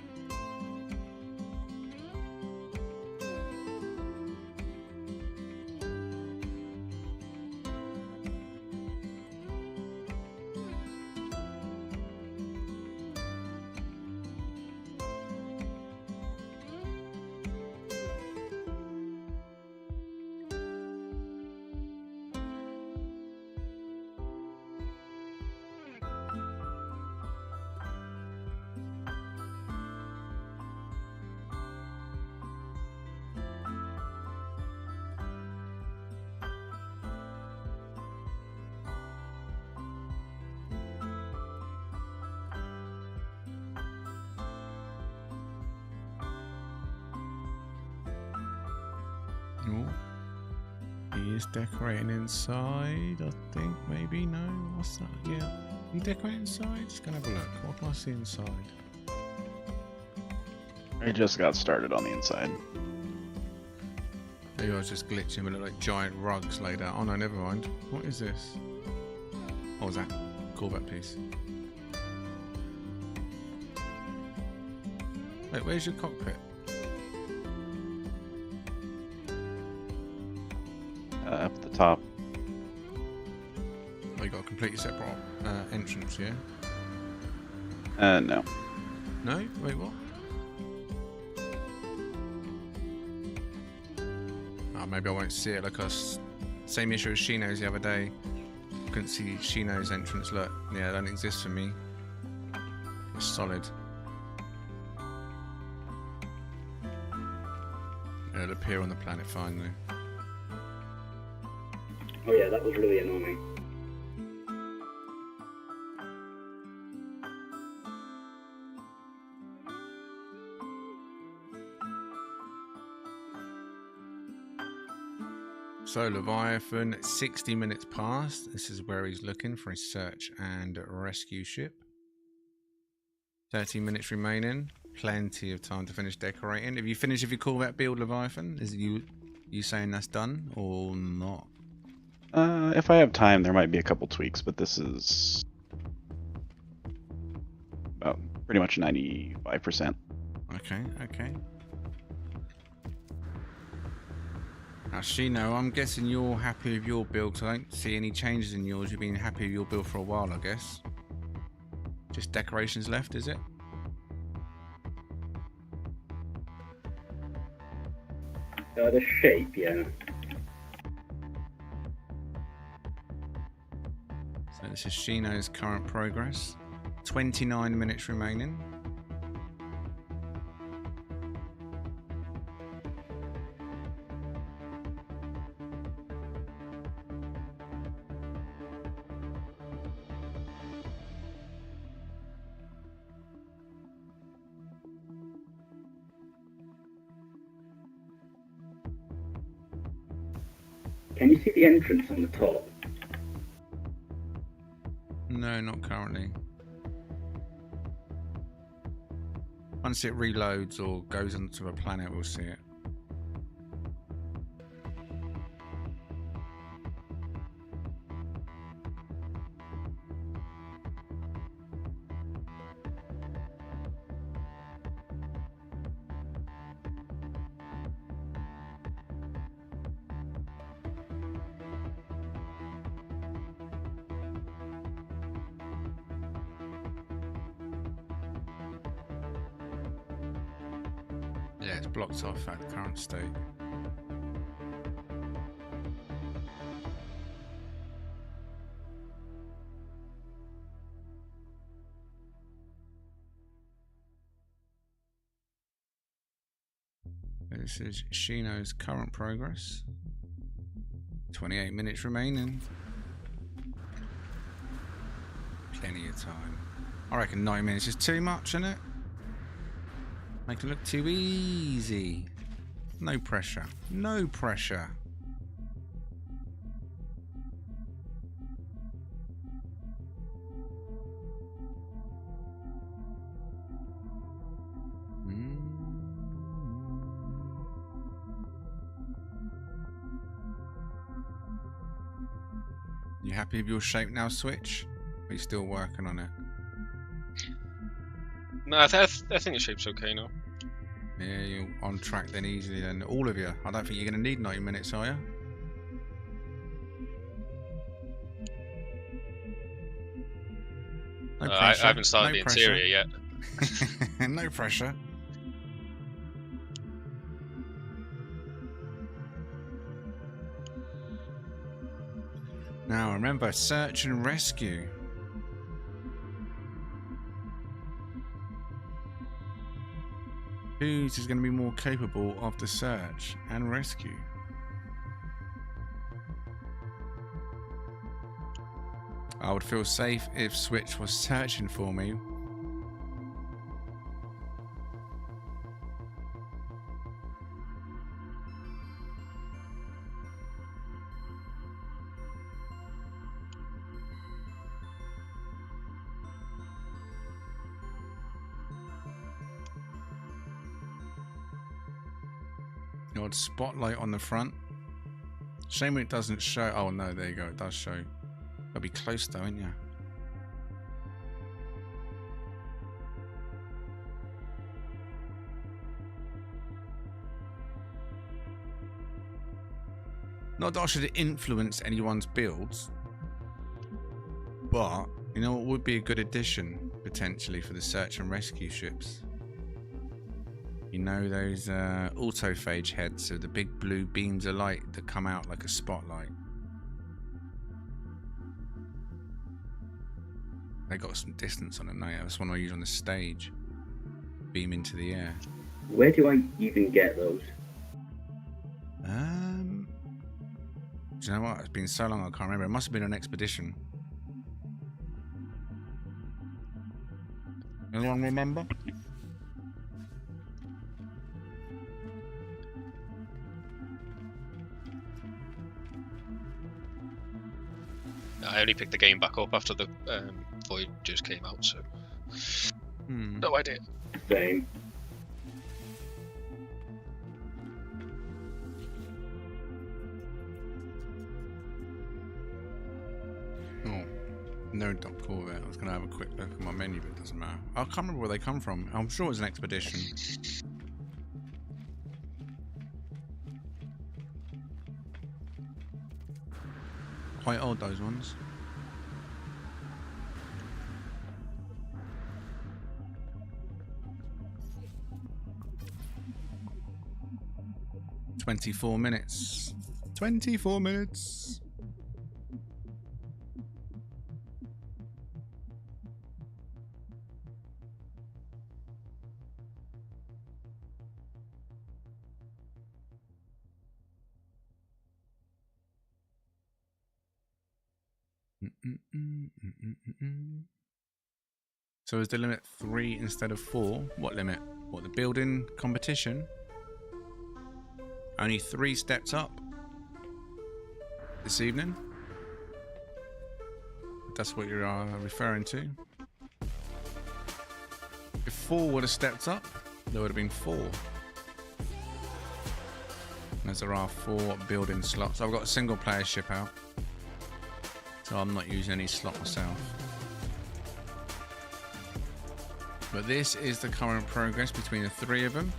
S1: Oh, he is decorating inside, I think. Maybe, no? What's that? Yeah. You decorating inside? Just gonna have a look. What can I see inside?
S2: I just got started on the inside.
S1: Maybe I was just glitching, but it looked like giant rugs laid out. Oh no, never mind. What is this? What was that? Corvette piece. Wait, where's your cockpit?
S2: top.
S1: Oh, you got a completely separate entrance, yeah?
S2: No.
S1: No? Wait, what? Oh, maybe I won't see it. Like same issue as Shino's the other day. Couldn't see Shino's entrance. Look, yeah, it don't exist for me. It's solid. It'll appear on the planet fine though.
S3: Oh yeah, that was really annoying.
S1: So Leviathan, 60 minutes past. This is where he's looking for his search and rescue ship. 30 minutes remaining. Plenty of time to finish decorating. Have you finished with your Corvette build, Leviathan? Is you saying that's done or not?
S2: If I have time, there might be a couple tweaks, but this is about pretty much 95%.
S1: Okay, okay. Now, Shino, I'm guessing you're happy with your build, because I don't see any changes in yours. You've been happy with your build for a while, I guess. Just decorations left, is it?
S3: The shape, yeah.
S1: So this is Shino's current progress. 29 minutes remaining.
S3: Can you see the entrance on the top?
S1: No, not currently. Once it reloads or goes onto a planet, we'll see it. Yeah, it's blocked off at the current state. This is Shino's current progress. 28 minutes remaining. Plenty of time. I reckon 9 minutes is too much, isn't it? Make it look too easy. No pressure. No pressure. You happy with your shape now, Switch? Or are you still working on it?
S5: No, I think the shape's okay now.
S1: Yeah, you're on track then easily then. All of you. I don't think you're going to need 90 minutes, are you? No
S5: I
S1: pressure.
S5: haven't started
S1: No
S5: the
S1: pressure.
S5: interior yet.
S1: No pressure. Now remember, search and rescue. Whose is going to be more capable of the search and rescue? I would feel safe if Switch was searching for me. The odd spotlight on the front. Shame when it doesn't show. Oh no, there you go. It does show. Gotta be close though, ain't ya? Not that I should influence anyone's builds, but you know what would be a good addition potentially for the search and rescue ships? You know those autophage heads, so the big blue beams of light that come out like a spotlight. They got some distance on them. No, that's one I use on the stage. Beam into the air.
S3: Where do I even get those?
S1: Do you know what? It's been so long I can't remember. It must have been an expedition. Anyone remember?
S5: I only picked the game back up after the void just came out, so no idea.
S3: Same.
S1: Oh, no Doc Corvette. I was going to have a quick look at my menu, but it doesn't matter. I can't remember where they come from. I'm sure it was an expedition. Quite old, those ones. "24 minutes. 24 minutes." So is the limit 3 instead of 4? What limit? What, the building competition? Only 3 steps up this evening? If that's what you're referring to. If 4 would have stepped up, there would have been 4. As there are 4 building slots. I've got a single player ship out, so I'm not using any slot myself. But this is the current progress between the 3 of them.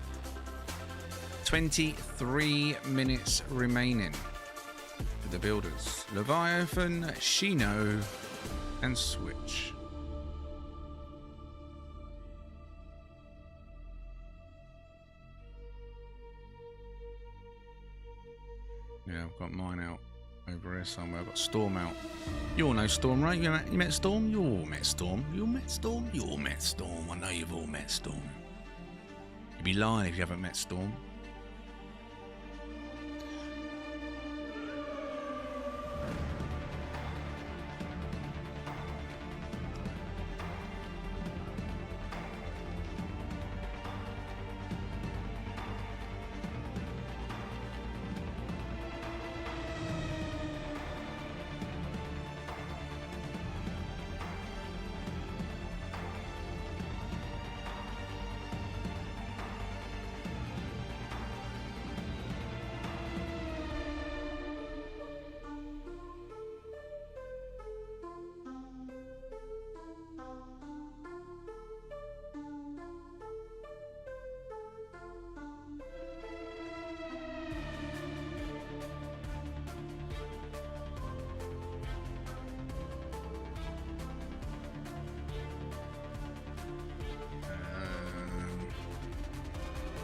S1: 23 minutes remaining for the builders. Leviathan, Shino, and Switch. Yeah, I've got mine out over here somewhere. I've got Storm out. You all know Storm, right? You met Storm? You all met Storm. You all met Storm? You all met Storm. I know you've all met Storm. You'd be lying if you haven't met Storm.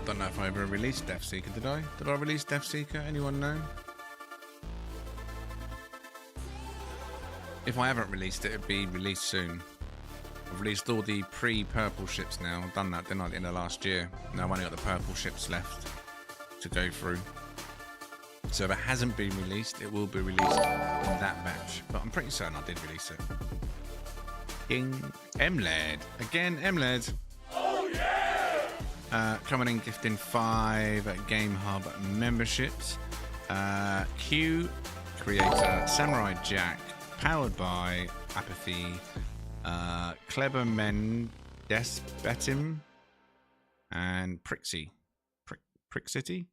S1: Don't know if I ever released Deathseeker, did I? Did I release Deathseeker? Anyone know? If I haven't released it, it'll be released soon. I've released all the pre-purple ships now. I've done that, didn't I, at the end of last year? Now I've only got the purple ships left to go through. So if it hasn't been released, it will be released in that batch. But I'm pretty certain I did release it. King MLED. Again, MLED. Coming in, gifting 5 Game Hub memberships. Q, creator, Samurai Jack, powered by Apathy, Clever Men, Despetim, and Prixie. Prixity?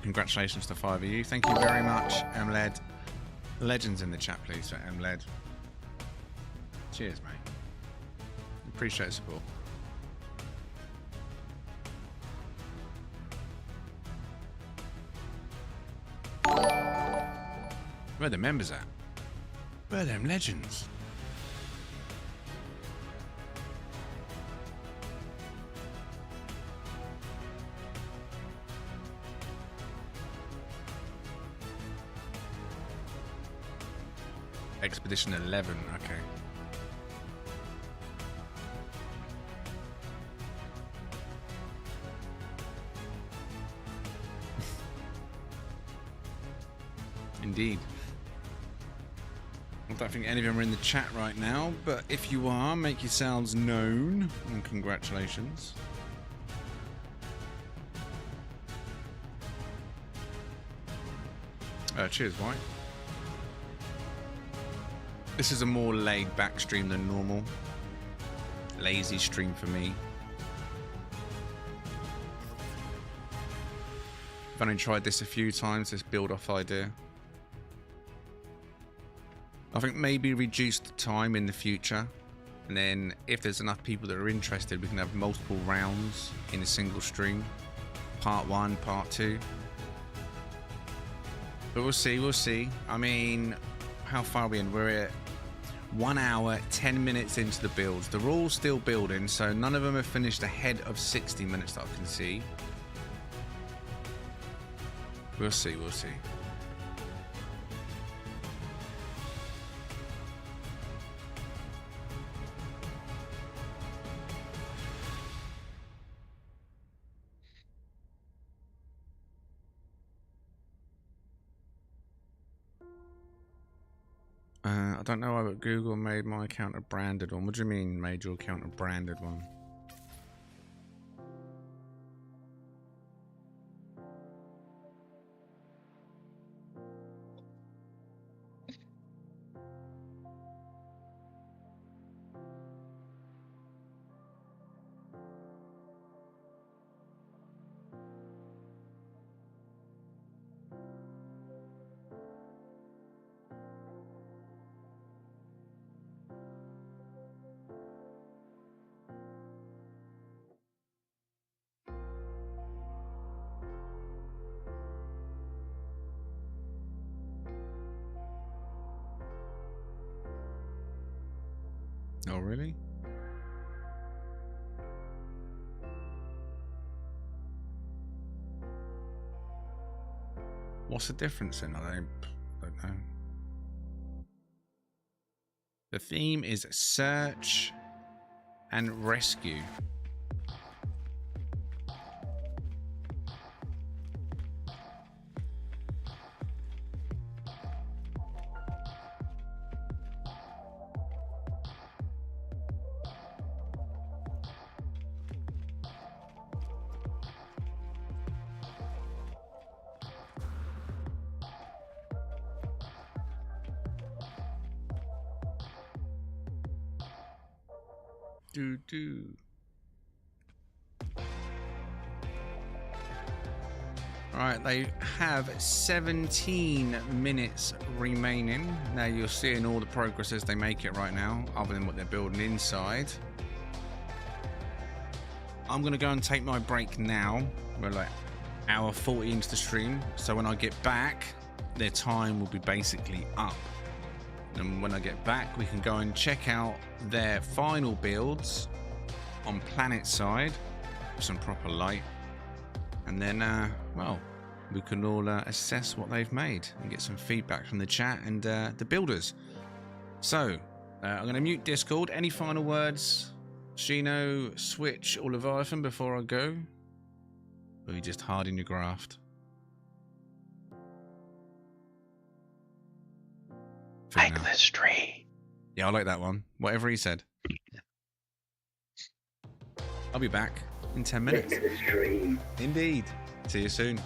S1: Congratulations to 5 of you. Thank you very much, MLED. Legends in the chat, please, for MLED. Cheers, mate. Appreciate the support. Where are the members at? Where are them legends? Expedition 11, okay. Indeed. I don't think any of them are in the chat right now, but if you are, make yourselves known, and congratulations. Cheers, White. This is a more laid-back stream than normal. Lazy stream for me. I've only tried this a few times, this build-off idea. I think maybe reduce the time in the future, and then if there's enough people that are interested, we can have multiple rounds in a single stream. Part 1, part 2. But we'll see, we'll see. I mean, how far are we in? We're at 1 hour, 10 minutes into the builds. They're all still building, so none of them have finished ahead of 60 minutes that I can see. We'll see, we'll see. I don't know why, but Google made my account a branded one. What do you mean, made your account a branded one? Oh, really? What's the difference then? I don't know. The theme is search and rescue. Do. Alright, they have 17 minutes remaining. Now you're seeing all the progress as they make it right now, other than what they're building inside. I'm going to go and take my break now. We're like hour 40 into the stream, so when I get back, their time will be basically up. And when I get back, we can go and check out their final builds on planet side with some proper light. And then, well, we can all assess what they've made and get some feedback from the chat and the builders. So, I'm going to mute Discord. Any final words, Shino, Switch, or Leviathan before I go? Or are you just hard in your graft?
S2: Like the stream.
S1: Yeah, I like that one. Whatever he said. I'll be back in 10 minutes.
S3: Make the stream.
S1: Indeed. See you soon.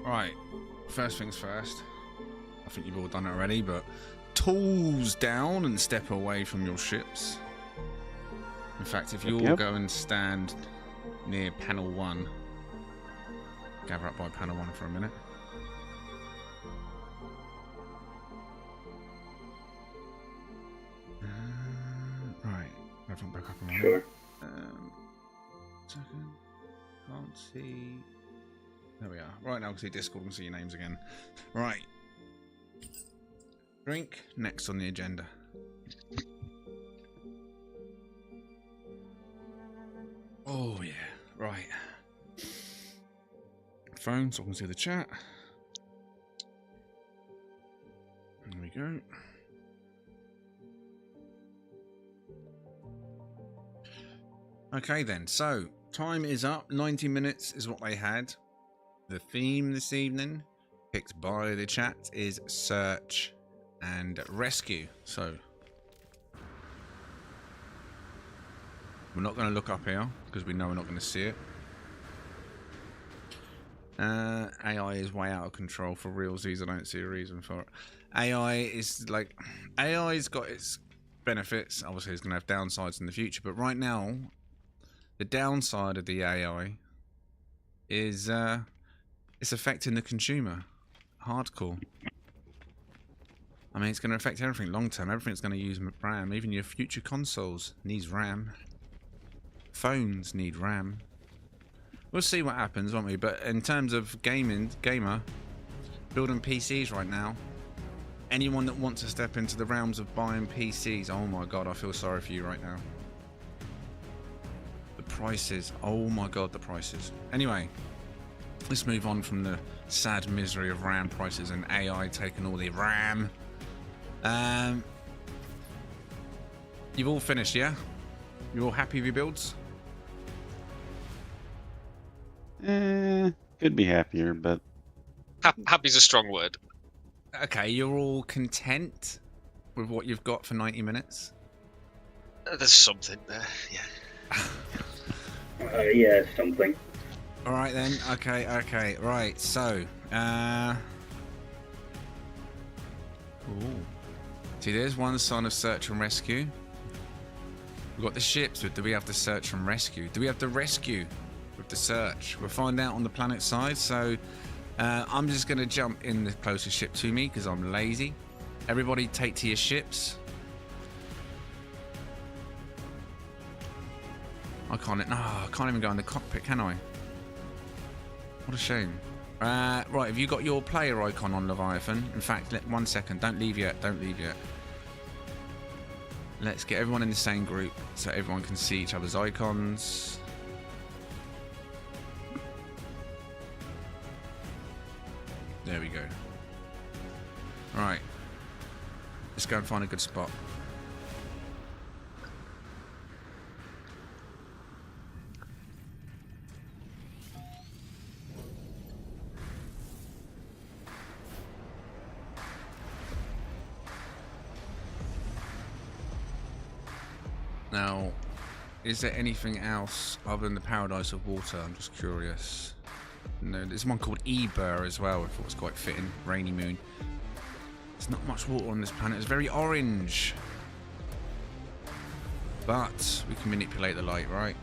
S1: Right. First things first. I think you've all done it already, but tools down and step away from your ships. In fact, if you all go and stand near panel 1, gather up by panel 1 for a minute. Right. Everyone back up and running.
S3: Sure.
S1: Second. Can't see. There we are. Right, now I can see Discord and see your names again. Right. Drink next on the agenda. Oh yeah, right. Phone so I can see the chat. There we go. Okay then, so time is up. 90 minutes is what they had. The theme this evening, picked by the chat, is search and rescue. So we're not going to look up here because we know we're not going to see it. AI is way out of control for realsies. I don't see a reason for it. AI's got its benefits. Obviously, it's going to have downsides in the future, but right now, the downside of the AI is it's affecting the consumer hardcore. I mean, it's going to affect everything long term. Everything's going to use RAM. Even your future consoles needs RAM. Phones need RAM. We'll see what happens, won't we? But in terms of gamer building PCs right now, anyone that wants to step into the realms of buying PCs, oh my god, I feel sorry for you right now. The prices, oh my god, the prices. Anyway, let's move on from the sad misery of RAM prices and AI taking all the RAM. You've all finished, yeah? You're all happy with your builds?
S2: Could be happier, but
S5: Happy's a strong word.
S1: Okay, you're all content with what you've got for 90 minutes?
S5: There's something there, yeah.
S3: Yeah, something.
S1: Alright then, okay, right, so, ooh. See, there's one sign of search and rescue. We've got the ships, but do we have the search and rescue? Do we have the rescue with the search? We'll find out on the planet side, so I'm just going to jump in the closest ship to me because I'm lazy. Everybody take to your ships. I can't even go in the cockpit, can I? What a shame. Right, have you got your player icon on Leviathan? In fact, 1 second, don't leave yet. Let's get everyone in the same group so everyone can see each other's icons. There we go. Right. Let's go and find a good spot. Now, is there anything else other than the Paradise of Water? I'm just curious. No, there's one called Eber as well. I thought it was quite fitting. Rainy Moon. There's not much water on this planet. It's very orange. But we can manipulate the light, right?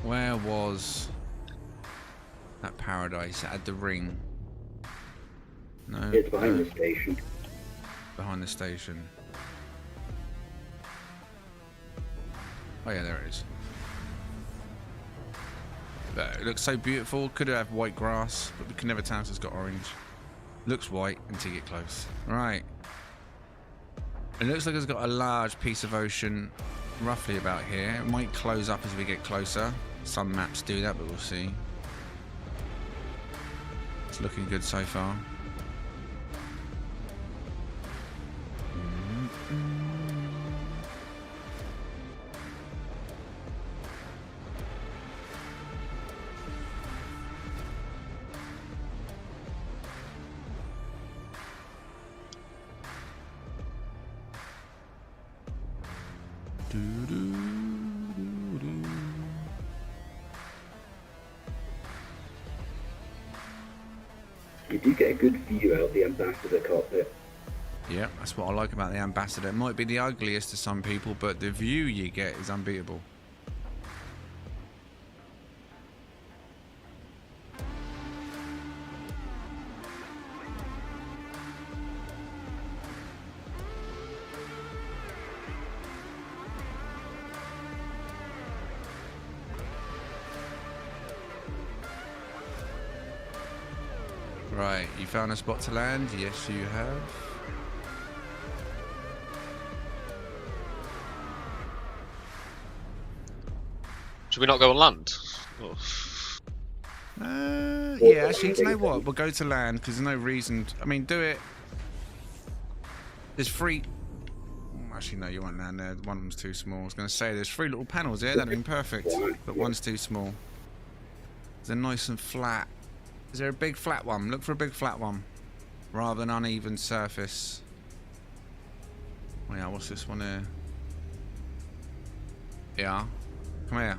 S1: Where was that paradise? It had the ring. No.
S3: It's behind the station.
S1: Behind the station. Oh yeah, there it is. But it looks so beautiful. Could have white grass, but we can never tell if it's got orange. Looks white until you get close. Right. It looks like it's got a large piece of ocean roughly about here. It might close up as we get closer. Some maps do that, but we'll see. It's looking good so far.
S3: do get a good view out the ambassador cockpit.
S1: Yeah, that's what I like about the Ambassador. It might be the ugliest to some people, but the view you get is unbeatable. Right, you found a spot to land? Yes, you have.
S5: Should we not go on land? Oh.
S1: Yeah, actually, do you know what? We'll go to land because there's no reason. I mean, do it. There's three. Actually, no, you won't land there. One of them's too small. I was going to say there's three little panels there. That'd have been perfect. But one's too small. They're nice and flat. Is there a big flat one? Look for a big flat one rather than uneven surface. Oh, yeah, what's this one here? Yeah. Come here.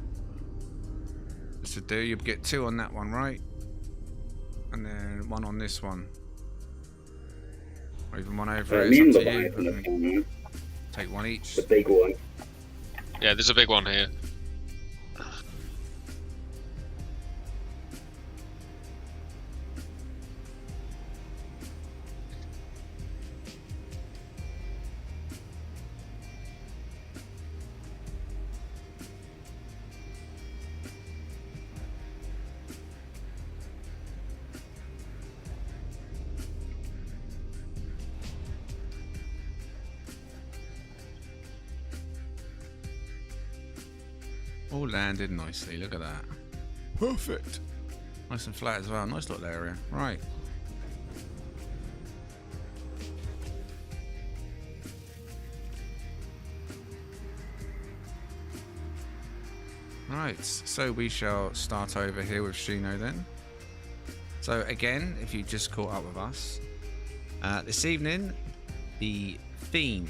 S1: This would do. You get two on that one, right? And then one on this one. Or even one over it. It's up to you. Take one each.
S3: The big one.
S5: Yeah, there's a big one here.
S1: All landed nicely, look at that. Perfect. Nice and flat as well. Nice little area. Right. Right, so we shall start over here with Shino then. So again, if you just caught up with us, this evening the theme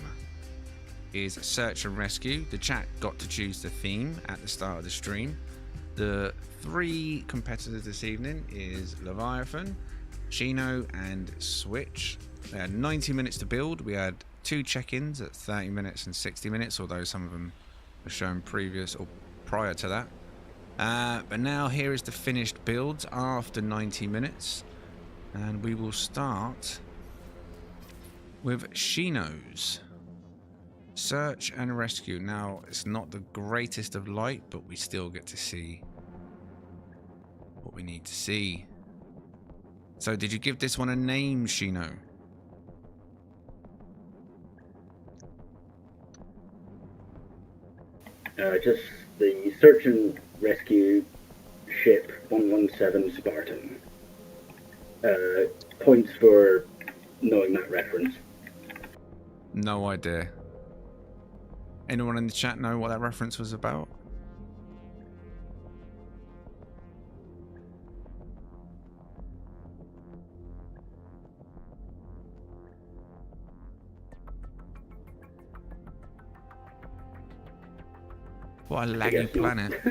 S1: is search and rescue. The chat got to choose the theme at the start of the stream. The three competitors this evening is Leviathan, Shino and Switch. They had 90 minutes to build. We had 2 check-ins at 30 minutes and 60 minutes, although some of them were shown previous or prior to that. But now here is the finished builds after 90 minutes. And we will start with Shino's. Search and rescue. Now, it's not the greatest of light, but we still get to see what we need to see. So, did you give this one a name, Shino?
S3: Just the search and rescue ship 117 Spartan. Points for knowing that reference.
S1: No idea. Anyone in the chat know what that reference was about? What a laggy planet.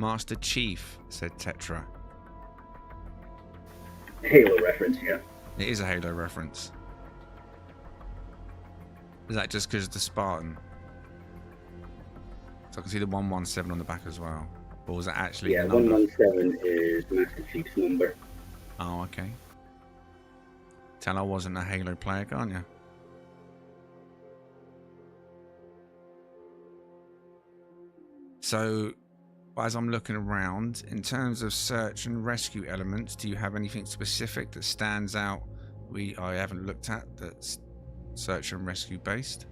S1: Master Chief, said Tetra.
S3: Halo reference, yeah.
S1: It is a Halo reference. Is that just because of the Spartan? So I can see the 117 on the back as well. Or was that actually
S3: Yeah,
S1: the number?
S3: 117 is Master Chief's number.
S1: Oh, okay. Tell I wasn't a Halo player, can't you? So, as I'm looking around, in terms of search and rescue elements, do you have anything specific that stands out I haven't looked at that's search and rescue based?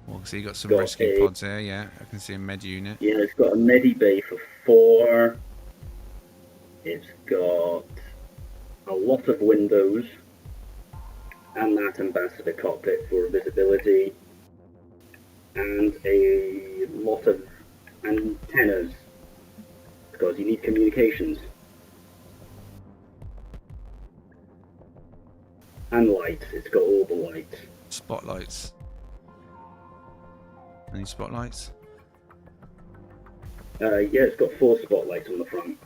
S1: Well, so you got some rescue pods there, yeah. I can see a med unit.
S3: Yeah, it's got a medi bay for 4. It's got a lot of windows and that ambassador cockpit for visibility, and a lot of antennas because you need communications. And lights. It's got all the lights.
S1: Spotlights. Any spotlights?
S3: Yeah, it's got 4 spotlights on the front.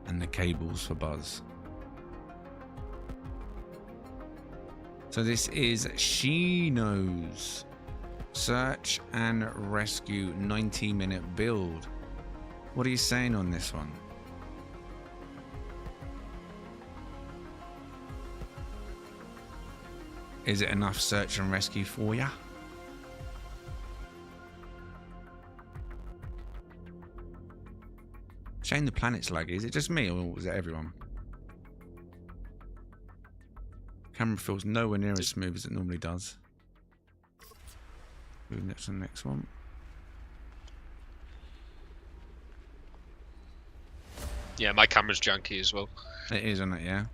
S1: And the cables for Buzz. So this is Shino's search and rescue 90-minute build. What are you saying on this one? Is it enough search and rescue for ya? Shame the planet's laggy. Is it just me or is it everyone? Camera feels nowhere near as smooth as it normally does. Moving next to the next one.
S5: Yeah, my camera's janky as well.
S1: It is, isn't it? Yeah.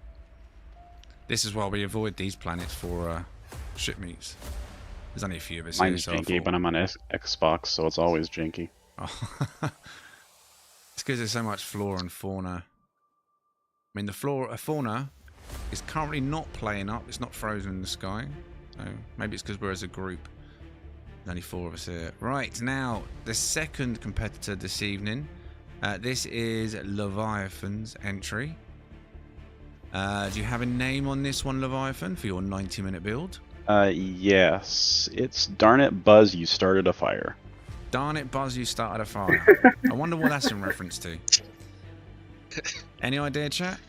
S1: This is why we avoid these planets for ship meets. There's only a few of us
S2: Mine's
S1: here, so
S2: janky, but I'm on Xbox, so it's always janky.
S1: Oh. It's because there's so much flora and fauna. I mean, the fauna is currently not playing up. It's not frozen in the sky. So maybe it's because we're as a group. There's only 4 of us here. Right, now, the second competitor this evening. This is Leviathan's entry. Do you have a name on this one, Leviathan, for your 90-minute build?
S2: Yes. It's Darn It Buzz, You Started a Fire.
S1: Darn it, Buzz, you started a fire. I wonder what that's in reference to. Any idea, chat?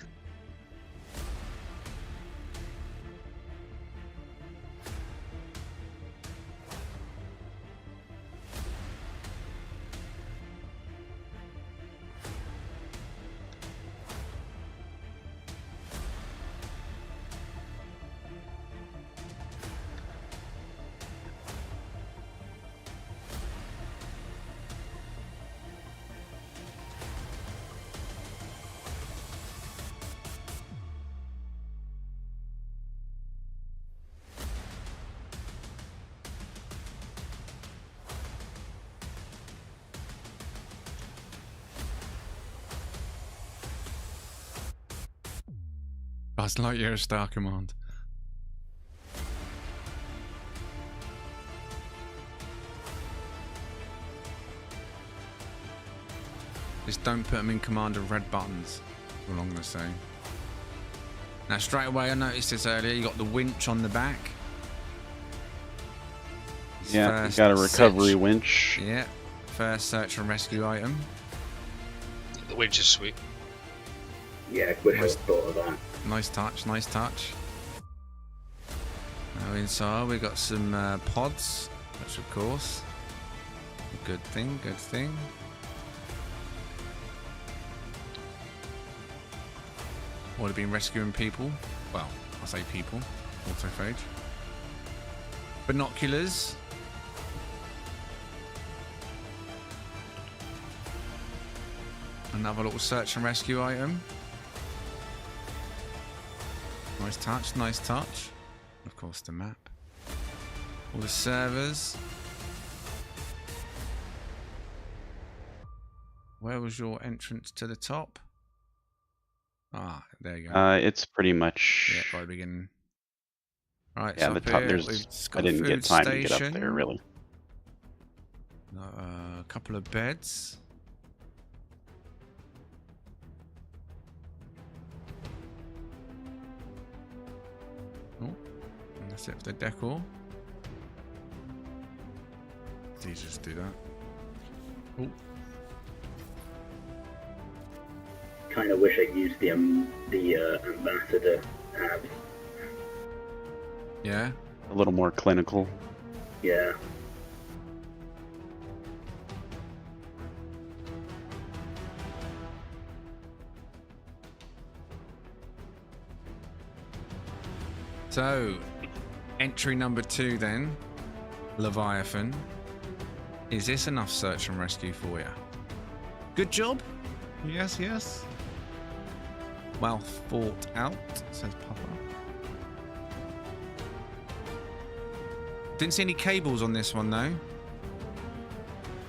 S1: Buzz Lightyear Star Command. Just don't put them in command of red buttons. That's all I'm going to say. Now, straight away, I noticed this earlier. You got the winch on the back. It's
S2: Yeah, you got a recovery winch.
S1: Yeah, first search and rescue item.
S5: The winch is sweet.
S3: Yeah, I wish I thought of that.
S1: Nice touch, nice touch. Now inside we got some pods, which of course, a good thing, good thing. Would have been rescuing people. Well, I say people, autophage. Binoculars. Another little search and rescue item. Nice touch, nice touch. Of course, the map. All the servers. Where was your entrance to the top? Ah, there you go.
S2: It's pretty much.
S1: Yeah, right at the beginning. Right,
S2: Yeah,
S1: so
S2: the
S1: up
S2: top.
S1: here,
S2: There's.
S1: we've
S2: I
S1: got a
S2: didn't get
S1: food
S2: time to get up
S1: station.
S2: there really.
S1: A couple of beds. Oh, and that's it for the decor. It's easy to just do that. Oh,
S3: Kind of wish I used the ambassador tab.
S1: yeah.
S2: A little more clinical.
S3: Yeah.
S1: So, entry number 2 then, Leviathan. Is this enough search and rescue for you? Good job. Yes, yes. Well thought out, says Papa. Didn't see any cables on this one though. I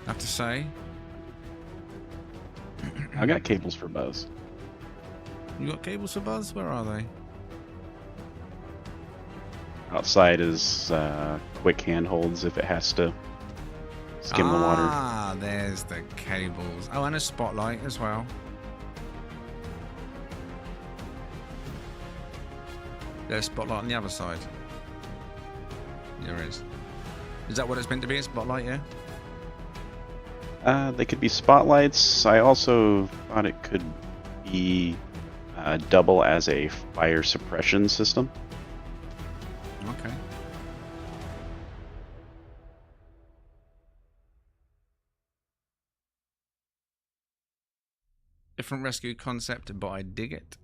S1: have to say.
S2: I got cables for Buzz.
S1: You got cables for Buzz? Where are they?
S2: Outside is quick handholds if it has to skim the water.
S1: Ah, there's the cables. Oh, and a spotlight as well. There's a spotlight on the other side. There is. Is that what it's meant to be? A spotlight, yeah?
S2: They could be spotlights. I also thought it could be double as a fire suppression system.
S1: Okay. Different rescue concept, but I dig it.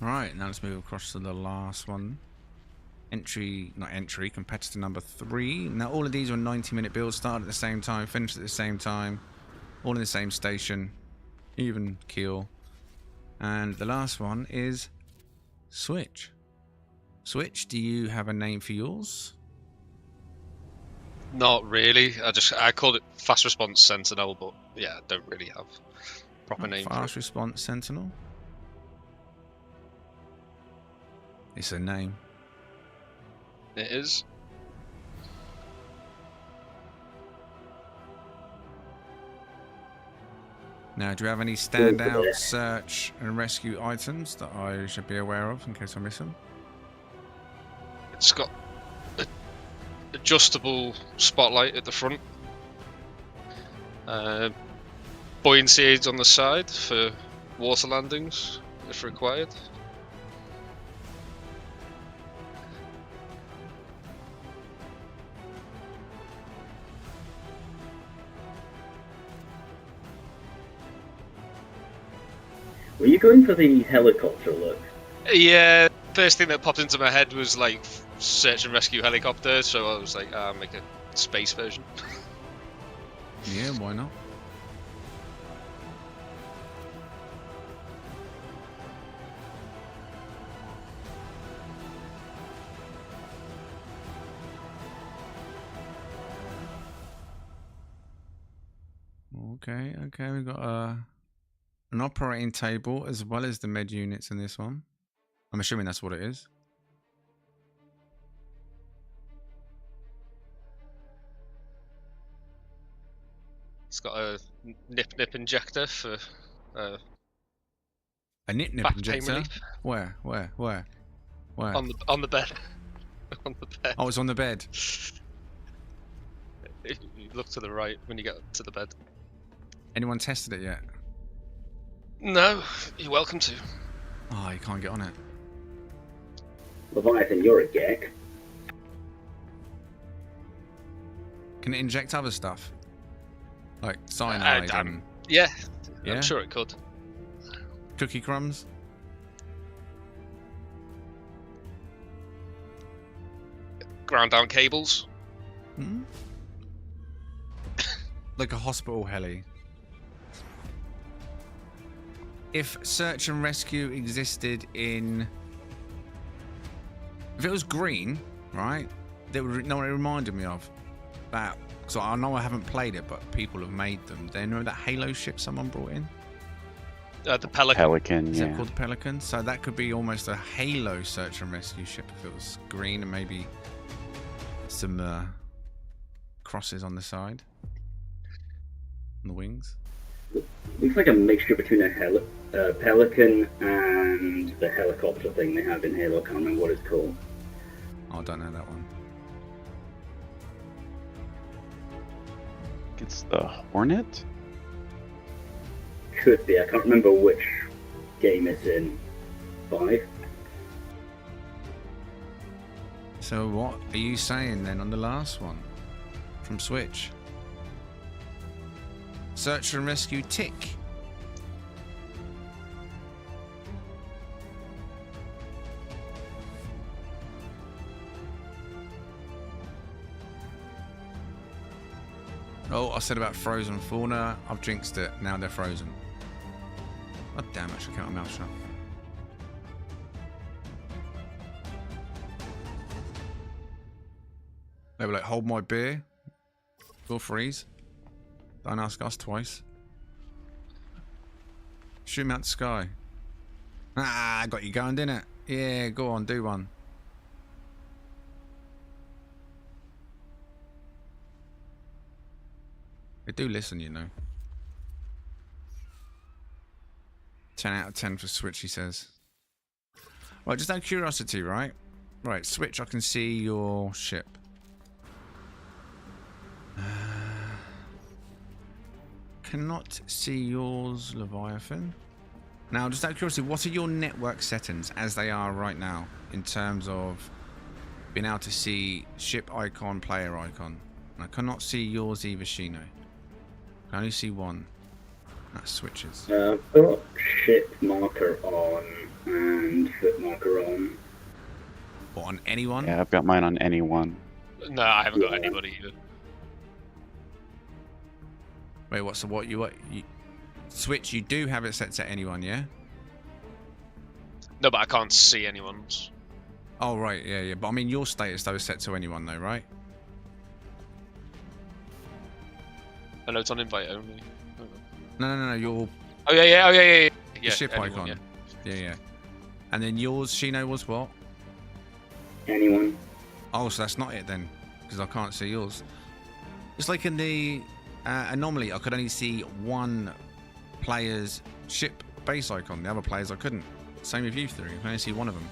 S1: Right, now let's move across to the last one. Competitor number 3. Now all of these are 90-minute builds, start at the same time, finish at the same time, all in the same station, even keel. And the last one is Switch. Switch, do you have a name for yours?
S5: Not really. I called it Fast Response Sentinel, but yeah, I don't really have a proper name for
S1: Fast
S5: it.
S1: Response Sentinel. It's a name.
S5: It is.
S1: Now, do you have any standout search and rescue items that I should be aware of in case I miss them?
S5: It's got an adjustable spotlight at the front. Buoyancy aids on the side for water landings if required.
S3: Were you going for the helicopter look?
S5: Yeah, first thing that popped into my head was like search and rescue helicopter, so I was like, I'll make a space version.
S1: Yeah, why not? Okay, we've got an operating table as well as the med units in this one. I'm assuming that's what it is.
S5: It's got a nip injector for
S1: A nip
S5: back pain
S1: injector?
S5: relief.
S1: Where?
S5: On the bed. On the bed.
S1: Oh, it's on the bed.
S5: You look to the right when you get to the bed.
S1: Anyone tested it yet?
S5: No, you're welcome to.
S1: Oh, you can't get on it.
S3: Leviathan, you're a geck.
S1: Can it inject other stuff? Like cyanide and
S5: Yeah,
S1: Yeah?
S5: I'm sure it could.
S1: cookie crumbs?
S5: Ground down cables.
S1: Hmm? Like a hospital heli. If search and rescue existed in... If it was green, right? That would know what it reminded me of. That... So I know I haven't played it, but people have made them. They know that Halo ship someone brought in?
S5: The Pelican.
S2: Pelican,
S1: Is
S2: yeah.
S1: that called the Pelican? So that could be almost a Halo search and rescue ship if it was green and maybe some crosses on the side. On the wings.
S3: Looks like a mixture between a Pelican and the helicopter thing they have in Halo. I can't remember what it's called.
S1: Oh, I don't know that one.
S2: It's the Hornet?
S3: Could be. I can't remember which game it's in. 5.
S1: So what are you saying then on the last one from Switch? Search and rescue tick. Oh, I said about frozen fauna. I've jinxed it. Now they're frozen. God damn it, I should keep my mouth shut. They were like, hold my beer. We'll freeze. Don't ask us twice. Shoot him out the sky. Ah, I got you going, didn't it? Yeah, go on, do one. They do listen, you know. 10 out of 10 for Switch, he says. Right, just out of curiosity, right? Right, Switch, I can see your ship. Cannot see yours, Leviathan. Now, just out of curiosity, what are your network settings as they are right now in terms of being able to see ship icon, player icon? I cannot see yours either, Shino. I can only see one. That's Switches.
S3: I've got ship marker on and foot marker on.
S1: What, on anyone?
S2: Yeah, I've got mine on anyone.
S5: No, I haven't got anybody either.
S1: Wait, what? So what you Switch? You do have it set to anyone, yeah?
S5: No, but I can't see anyone's.
S1: Oh right, yeah, yeah. But I mean, your status though is set to anyone though, right?
S5: I know it's on invite only.
S1: No. Your
S5: Oh yeah.
S1: the ship
S5: anyone,
S1: icon.
S5: yeah.
S1: Yeah. And then yours, Shino, was what?
S3: Anyone?
S1: Oh, so that's not it then, because I can't see yours. It's like in the anomaly, I could only see one player's ship base icon. The other players I couldn't. Same with you three. I can only see one of them.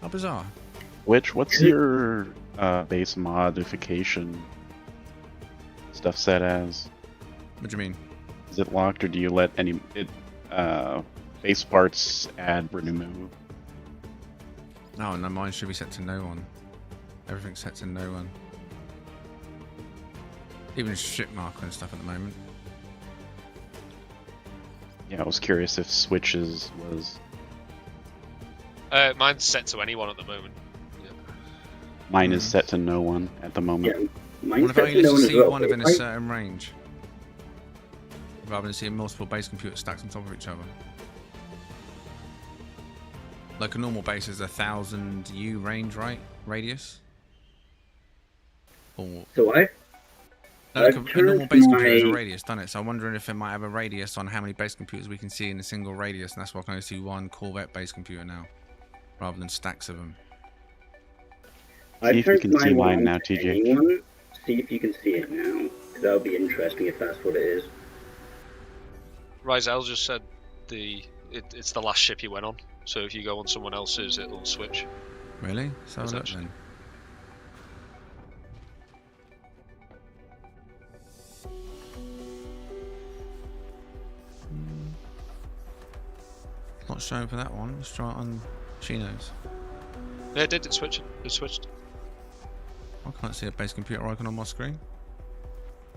S1: How bizarre.
S2: What's your base modification stuff set as?
S1: What do you mean?
S2: Is it locked, or do you let any base parts add or remove?
S1: No, mine should be set to no one. Everything's set to no one. Even ship marker and stuff at the moment.
S2: Yeah, I was curious if Switches was...
S5: Mine's set to anyone at the moment. Yeah.
S2: Mine is set to no one at the moment.
S3: Yeah,
S1: What
S3: mine's
S1: if I
S3: set to
S1: only
S3: no one as
S1: see
S3: well.
S1: one within a
S3: Right?
S1: certain range? Rather than seeing multiple base computers stacked on top of each other. Like a normal base is 1,000 U range, right? Radius? Or
S3: So
S1: no, like
S3: I've
S1: a normal
S3: turned
S1: base computer is a
S3: my-
S1: radius, doesn't it? So I'm wondering if it might have a radius on how many base computers we can see in a single radius, and that's why I can only see one Corvette base computer now, rather than stacks of them.
S2: See if you can see mine now,
S3: to
S2: TJ.
S3: anyone. See if you can see it now. 'Cause that would be interesting if that's what it is.
S5: Rizel just said it's the last ship he went on. So if you go on someone else's, it'll switch.
S1: Really? So have a look
S5: Essentially.
S1: then. Not showing for that one. Let's try it on Chino's.
S5: Yeah, it did. It switched. It switched.
S1: I can't see a base computer icon on my screen.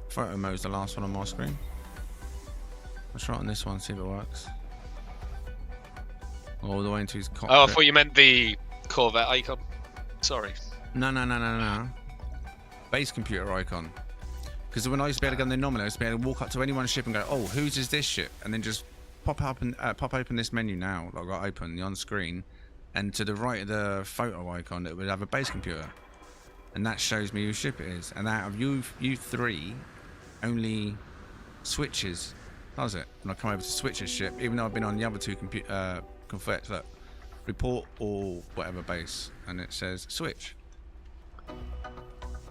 S1: Photo mode's the last one on my screen. I'll try it on this one, see if it works. All the way into his cockpit.
S5: Oh, I thought you meant the Corvette icon. Sorry.
S1: No. Base computer icon. Because when I used to be able to go on the anomaly, I used to be able to walk up to anyone's ship and go, oh, whose is this ship? And then just pop open this menu now, that I've got open the on screen, and to the right of the photo icon, it would have a base computer. And that shows me whose ship it is. And out of you three, only Switches does it. And I come over to Switch's ship, even though I've been on the other two Corvettes, look, report or whatever base, and it says Switch.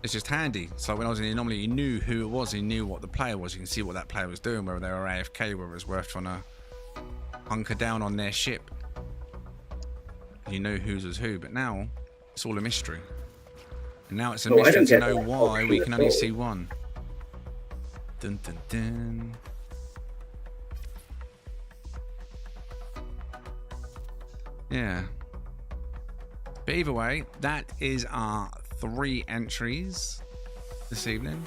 S1: It's just handy. So when I was in the anomaly, you knew who it was, you knew what the player was, you can see what that player was doing, whether they were AFK, whether it was worth trying to hunker down on their ship. You know whose was who, but now it's all a mystery. And now it's a
S3: Oh, I
S1: mystery
S3: don't
S1: to
S3: get
S1: know
S3: that
S1: why we
S3: option
S1: can
S3: at
S1: only
S3: all.
S1: see one. Dun dun dun. Yeah. But either way, that is our 3 entries this evening.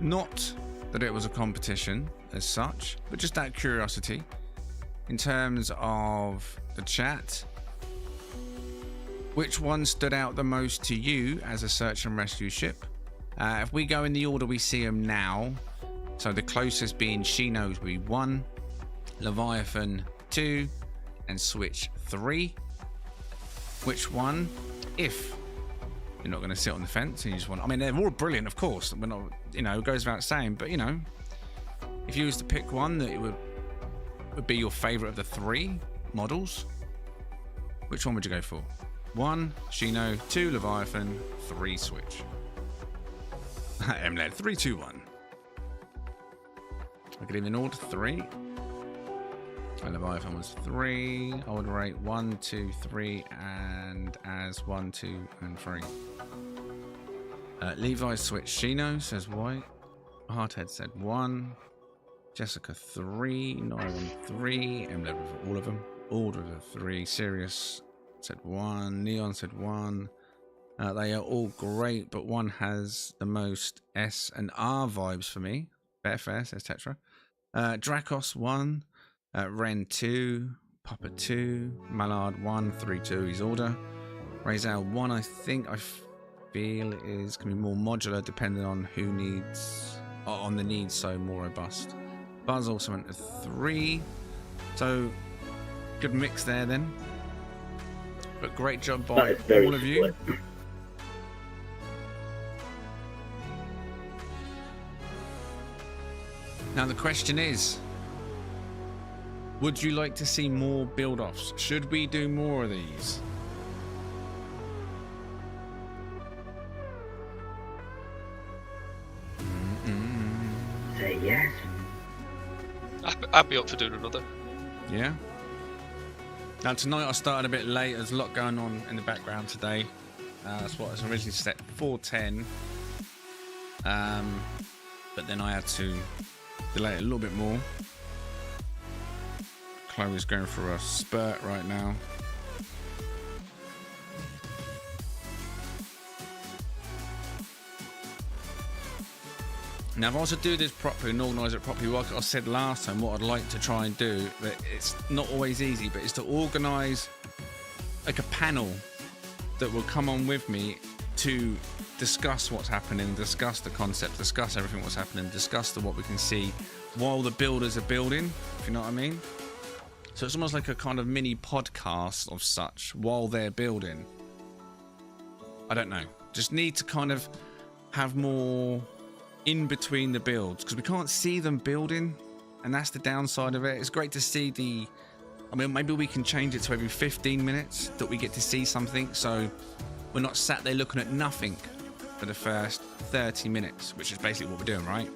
S1: Not that it was a competition as such, but just out of curiosity, in terms of the chat, Which one stood out the most to you as a search and rescue ship? If we go in the order we see them now, so the closest being Shino's will be 1, Leviathan 2, and Switch 3. Which one, if you're not going to sit on the fence and you just want, I mean, they're all brilliant, of course. We're not, you know, it goes without saying, but you know, if you was to pick one that it would be your favorite of the 3 models, which one would you go for? 1, Shino, 2, Leviathan, 3, Switch. MLED, 3, 2, 1. I could even order 3. Leviathan was 3. I would rate 1, 2, 3, and as 1, 2, and 3. Levi's Switch Shino says white. Hardhead said 1. Jessica 3. Nolan 3. MLED with all of them. Order 3. Sirius said 1. Neon said 1. They are all great, but one has the most S and R vibes for me. BFS, says Tetra. Dracos 1. Ren 2. Papa 2. Mallard 1. 3, 2. His order. Razel 1. I think I feel is can be more modular depending on who needs on the needs, so more robust. Buzz also went to 3. So good mix there then. But great job by all of you. Now the question is, would you like to see more build-offs? Should we do more of these?
S3: Say yes.
S5: I'd be up for doing another.
S1: Yeah. Now tonight I started a bit late. There's a lot going on in the background today. That's what I was originally set 4:10. But then I had to delay it a little bit more. Chloe's going for a spurt right now. Now, if I was to do this properly and organise it properly, like I said last time, what I'd like to try and do, but it's not always easy, but it's to organise like a panel that will come on with me to discuss what's happening, discuss the concept, discuss everything what's happening, discuss what we can see while the builders are building, if you know what I mean. So it's almost like a kind of mini podcast of such while they're building. I don't know. Just need to kind of have more in between the builds because we can't see them building, and that's the downside of it. It's great to see the, I mean, maybe we can change it to every 15 minutes that we get to see something, so we're not sat there looking at nothing for the first 30 minutes, which is basically what we're doing, right?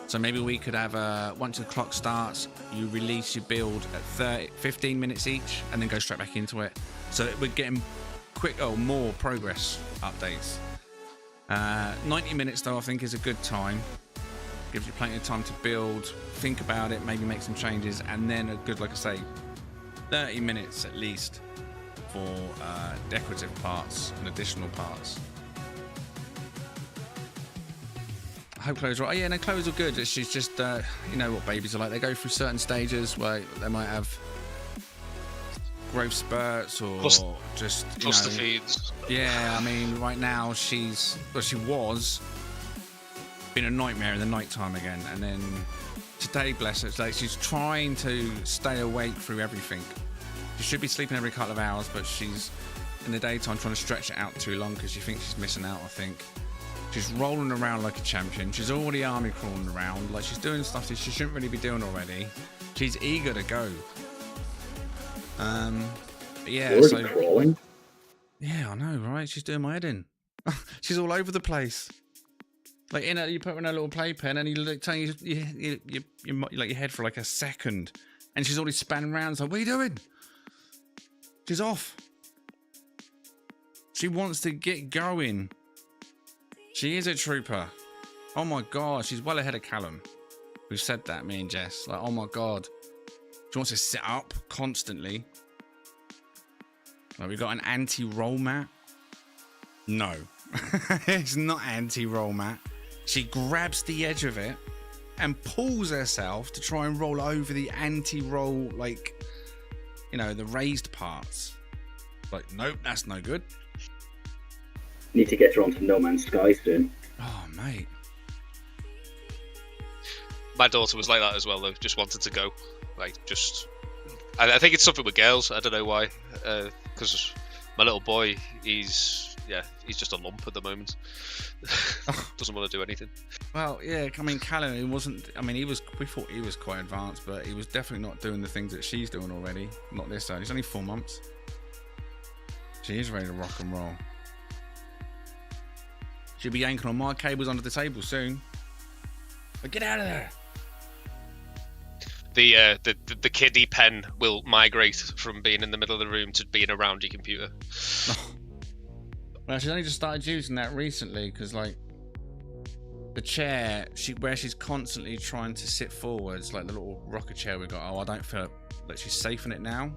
S1: So maybe we could have once the clock starts, you release your build at 15 minutes each and then go straight back into it, so that we're getting more progress updates. 90 minutes though I think is a good time. Gives you plenty of time to build, think about it, maybe make some changes, and then a good, like I say, 30 minutes at least for decorative parts and additional parts. I hope Chloe's right. Oh yeah, no, Chloe's all good. She's just, you know what babies are like. They go through certain stages where they might have growth spurts or just
S5: cluster feeds.
S1: Yeah, I mean, right now she was been a nightmare in the nighttime again, and then today, bless her, it's like she's trying to stay awake through everything. She should be sleeping every couple of hours, but she's in the daytime trying to stretch it out too long because she thinks she's missing out. I think she's rolling around like a champion. She's already army crawling around, like she's doing stuff that she shouldn't really be doing already. She's eager to go. Yeah,
S3: already
S1: so
S3: crawling.
S1: yeah, I know, right? She's doing my head in. She's all over the place. Like you put her in a little playpen, and you look, turn you like your head for like a second, and she's already spanning around. It's like, what are you doing? She's off. She wants to get going. She is a trooper. Oh my god, she's well ahead of Callum. We've said that, me and Jess. Like, oh my god, she wants to sit up constantly. Like, we've got an anti-roll mat. No, it's not anti-roll mat. She grabs the edge of it and pulls herself to try and roll over the anti-roll, like, you know, the raised parts. Like, nope, that's no good.
S3: Need to get her onto No Man's Sky soon.
S1: Oh, mate.
S5: My daughter was like that as well, though. Just wanted to go. Like, just... I think it's something with girls. I don't know why. Because my little boy, he's just a lump at the moment. Doesn't want to do anything.
S1: Well, yeah, I mean, Callum, he wasn't... I mean, we thought he was quite advanced, but he was definitely not doing the things that she's doing already. Not this early. He's only 4 months. She is ready to rock and roll. She'll be yanking on my cables under the table soon. But get out of there!
S5: The kiddie pen will migrate from being in the middle of the room to being around your computer.
S1: Well, she's only just started using that recently because, like, the chair, where she's constantly trying to sit forwards, like the little rocker chair we got. Oh, I don't feel like she's safe in it now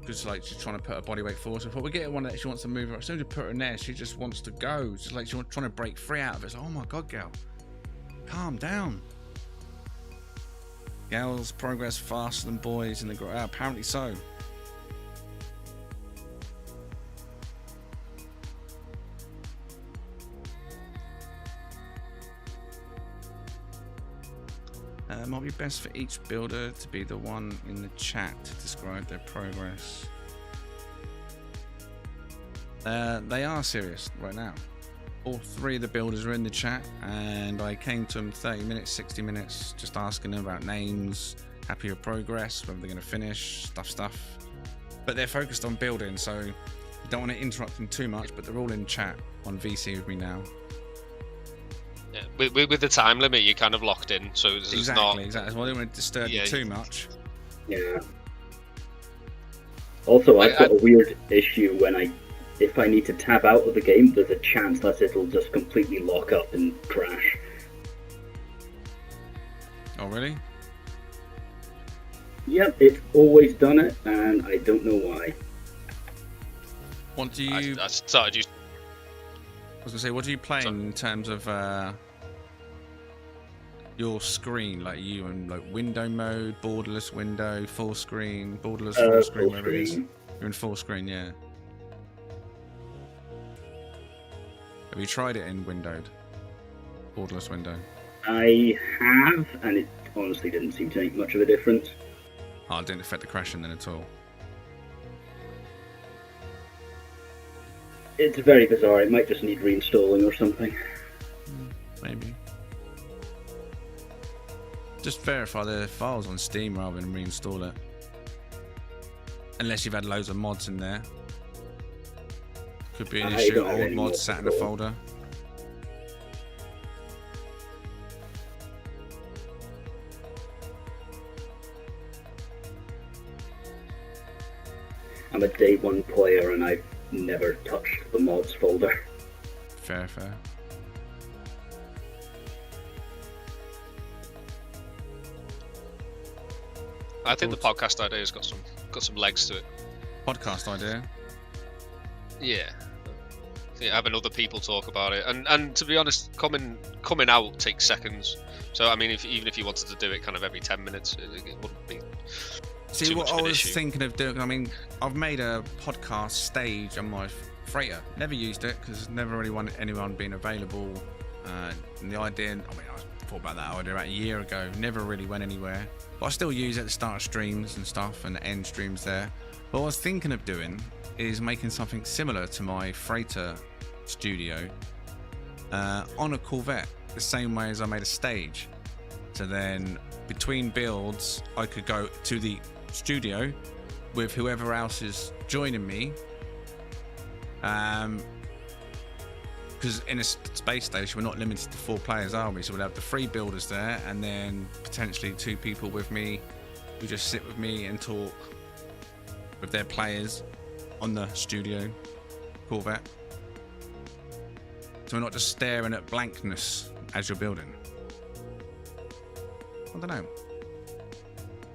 S1: because, like, she's trying to put her body weight forward. So, if we get her one that she wants to move her, as soon as we put her in there, she just wants to go. It's just like she's trying to break free out of it. It's like, oh my god, gal, calm down. Gals progress faster than boys in the group. Apparently so. Might be best for each builder to be the one in the chat to describe their progress. They are serious right now. All 3 of the builders are in the chat, and I came to them 30 minutes, 60 minutes, just asking them about names, happy with progress, whether they're going to finish, stuff. But they're focused on building, so you don't want to interrupt them too much, but they're all in chat on VC with me now.
S5: Yeah, with the time limit, you're kind of locked in, so there's
S1: Exactly. So I don't want to disturb you too much.
S3: Yeah. Also, I've got a weird issue when if I need to tab out of the game, there's a chance that it'll just completely lock up and crash.
S1: Oh, really?
S3: Yep, it's always done it, and I don't know why.
S1: What do you...
S5: I started using...
S1: I was going to say, what are you playing in terms of your screen? Like, you in like window mode, borderless window, full screen, borderless full screen, whatever it is. You're in full screen, yeah. Have you tried it in windowed? Borderless window?
S3: I have, and it honestly didn't seem to make much of a difference.
S1: Oh, it didn't affect the crashing then at all.
S3: It's very bizarre. It might just need reinstalling or something.
S1: Maybe. Just verify the files on Steam rather than reinstall it. Unless you've had loads of mods in there. Could be an issue. Old mods sat in a folder.
S3: I'm a day 1 player and I've never touched the mods folder.
S1: Fair.
S5: I think the podcast idea's got some legs to it.
S1: Podcast idea?
S5: Yeah. Having other people talk about it, and to be honest, coming out takes seconds. So I mean, even if you wanted to do it kind of every 10 minutes, it wouldn't be.
S1: See, what I was thinking of doing, I mean, I've made a podcast stage on my freighter. Never used it because there's never really anyone being available. And the idea, I mean, I thought about that idea about a year ago. Never really went anywhere. But I still use it to start streams and stuff and end streams there. But what I was thinking of doing is making something similar to my freighter studio on a Corvette, the same way as I made a stage. So then between builds, I could go to the studio with whoever else is joining me, because in a space station we're not limited to 4 players, are we? So we'll have the 3 builders there and then potentially 2 people with me who just sit with me and talk with their players on the studio Corvette, so we're not just staring at blankness as you're building. I don't know.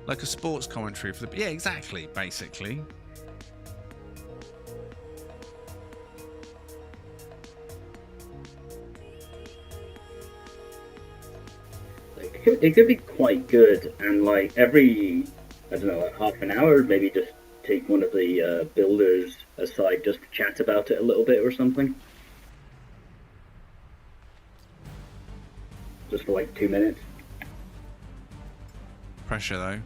S1: Like a sports commentary for the... Yeah, exactly, basically.
S3: It could be quite good, and like every, I don't know, like half an hour, maybe just take one of the builders aside just to chat about it a little bit or something? Just for like 2 minutes.
S1: Pressure though.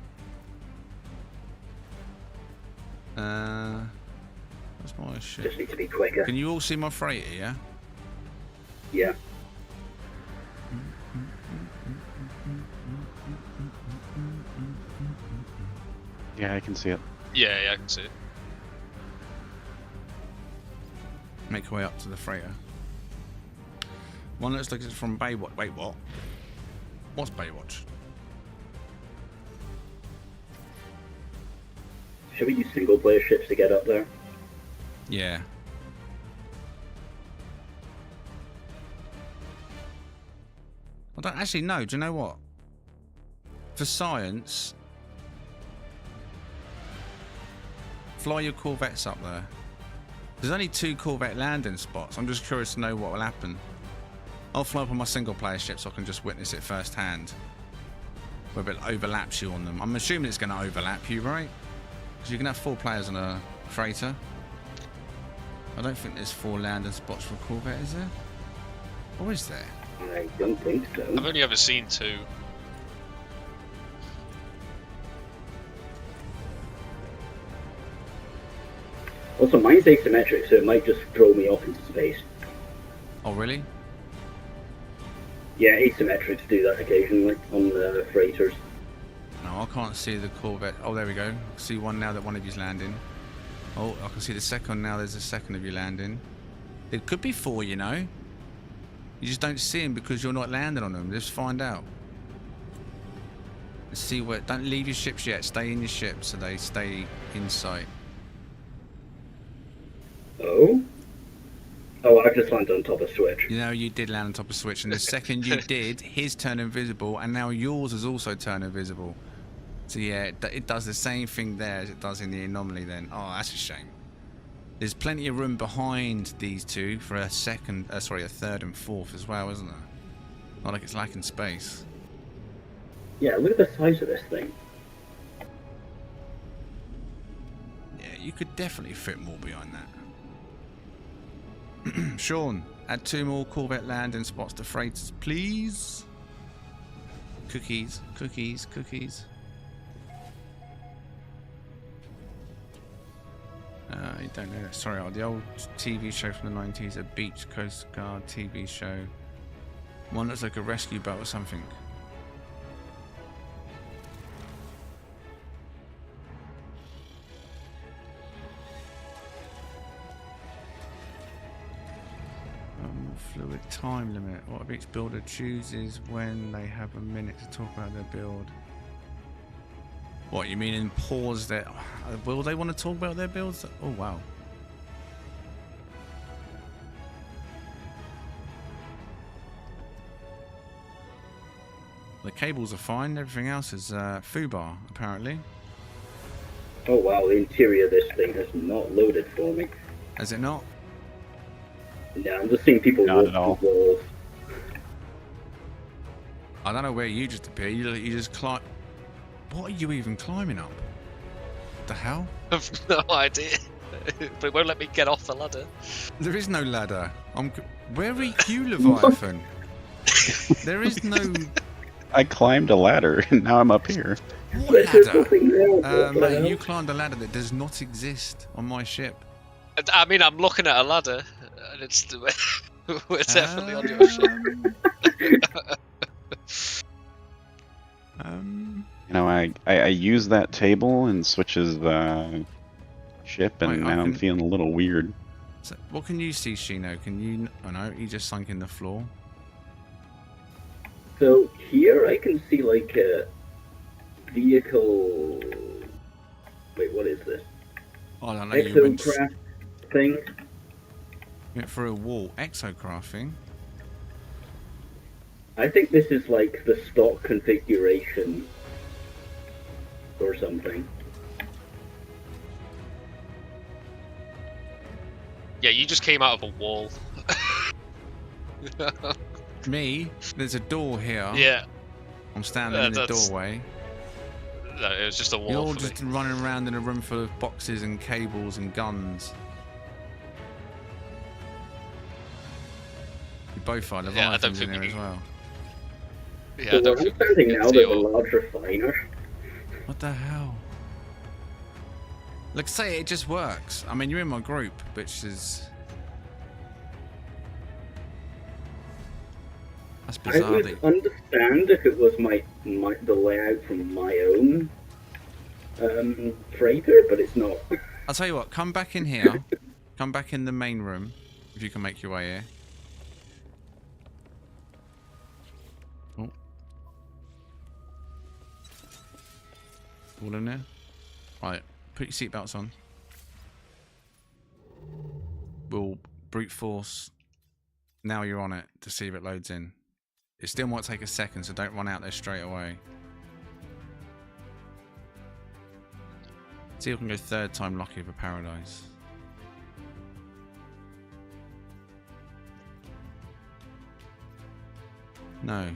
S1: What's my shit?
S3: Just need to be quicker.
S1: Can you all see my freighter, yeah?
S3: Yeah.
S2: Yeah, I can see it.
S5: Yeah, I can see it.
S1: Make your way up to the freighter. One looks like it's from Baywatch. Wait, what? What's Baywatch?
S3: Should we use single player ships to get up there?
S1: Yeah. I don't actually know. Do you know what? For science, fly your corvettes up there. There's only 2 corvette landing spots. I'm just curious to know what will happen. I'll fly up on my single player ship so I can just witness it firsthand. Whether it overlaps you on them. I'm assuming it's going to overlap you, right? Because you can have 4 players on a freighter. I don't think there's 4 landing spots for a corvette, is there? Or is there?
S3: I don't think so.
S5: I've only ever seen 2.
S3: Also, mine's asymmetric, so it might just throw me off into space.
S1: Oh, really?
S3: Yeah, asymmetrics do that occasionally on the freighters.
S1: No, I can't see the corvette. Oh, there we go. I see one now that one of you's landing. Oh, I can see the second now. There's a second of you landing. It could be 4, you know. You just don't see them because you're not landing on them. Just find out. Let's see where. Don't leave your ships yet. Stay in your ships so they stay in sight.
S3: Oh? Oh, I've just landed on top of Switch.
S1: You know, you did land on top of Switch, and the second you did, his turned invisible, and now yours has also turned invisible. So yeah, it does the same thing there as it does in the anomaly then. Oh, that's a shame. There's plenty of room behind these 2 for a second, a third and fourth as well, isn't there? Not like it's lacking space.
S3: Yeah, look at the size of this thing.
S1: Yeah, you could definitely fit more behind that. Sean, add 2 more Corvette landing spots to freighters, please. Cookies, cookies, cookies. You don't know that. Sorry, the old TV show from the 90s, a beach coast guard TV show. One looks like a rescue boat or something. Fluid time limit. What if each builder chooses when they have a minute to talk about their build? What, you mean in pause their... Will they want to talk about their builds? Oh, wow. The cables are fine. Everything else is foobar, apparently.
S3: Oh wow, the interior of this thing has not loaded for me.
S1: Has it not?
S3: Yeah, I'm just seeing people
S2: Not
S3: walk
S2: at all.
S3: through walls.
S1: I don't know where you just appear. You just climb... What are you even climbing up? The hell?
S5: I've no idea. But it won't let me get off the ladder.
S1: There is no ladder. Where are you, Leviathan? There is no...
S2: I climbed a ladder and now I'm up here.
S1: What
S3: There's
S1: ladder?
S3: nothing there. What the
S1: Mate,
S3: hell?
S1: you climbed a ladder that does not exist on my ship.
S5: I mean, I'm looking at a ladder, and it's we're definitely on your ship.
S2: You know, I use that table and switches ship, and
S1: Wait,
S2: now I'm feeling a little weird.
S1: So, what can you see, Shino? Can you... Oh no, he just sunk in the floor.
S3: So here I can see like a vehicle. Wait, what is this?
S1: Oh, I don't know. You went
S3: Exocraft thing.
S1: through a wall. Exocrafting.
S3: I think this is like the stock configuration or something.
S5: Yeah, you just came out of a wall.
S1: Me? There's a door here.
S5: Yeah,
S1: I'm standing in the
S5: that's-
S1: doorway.
S5: no, it was just a wall
S1: You're
S5: for
S1: just
S5: me.
S1: running around in a room full of boxes and cables and guns. both are.
S5: Yeah, I
S1: Leviathan's
S5: don't
S1: in
S5: think
S1: there
S5: we
S1: as
S5: can-
S1: well.
S5: Yeah, I
S3: So
S5: don't
S3: where I'm
S5: think we
S3: standing
S5: can
S3: now,
S5: get
S3: there's a
S5: your...
S3: large refiner.
S1: What the hell? Like, say it just works. I mean, you're in my group, which is... That's
S3: I
S1: bizarre.
S3: would understand if it was the layout from my own freighter, but it's not.
S1: I'll tell you what, come back in here. Come back in the main room, if you can make your way here. Oh. All in there? Right, put your seatbelts on. We'll brute force, now you're on it, to see if it loads in. It still might take a second, so don't run out there straight away. See if we can go third time lucky for paradise. No.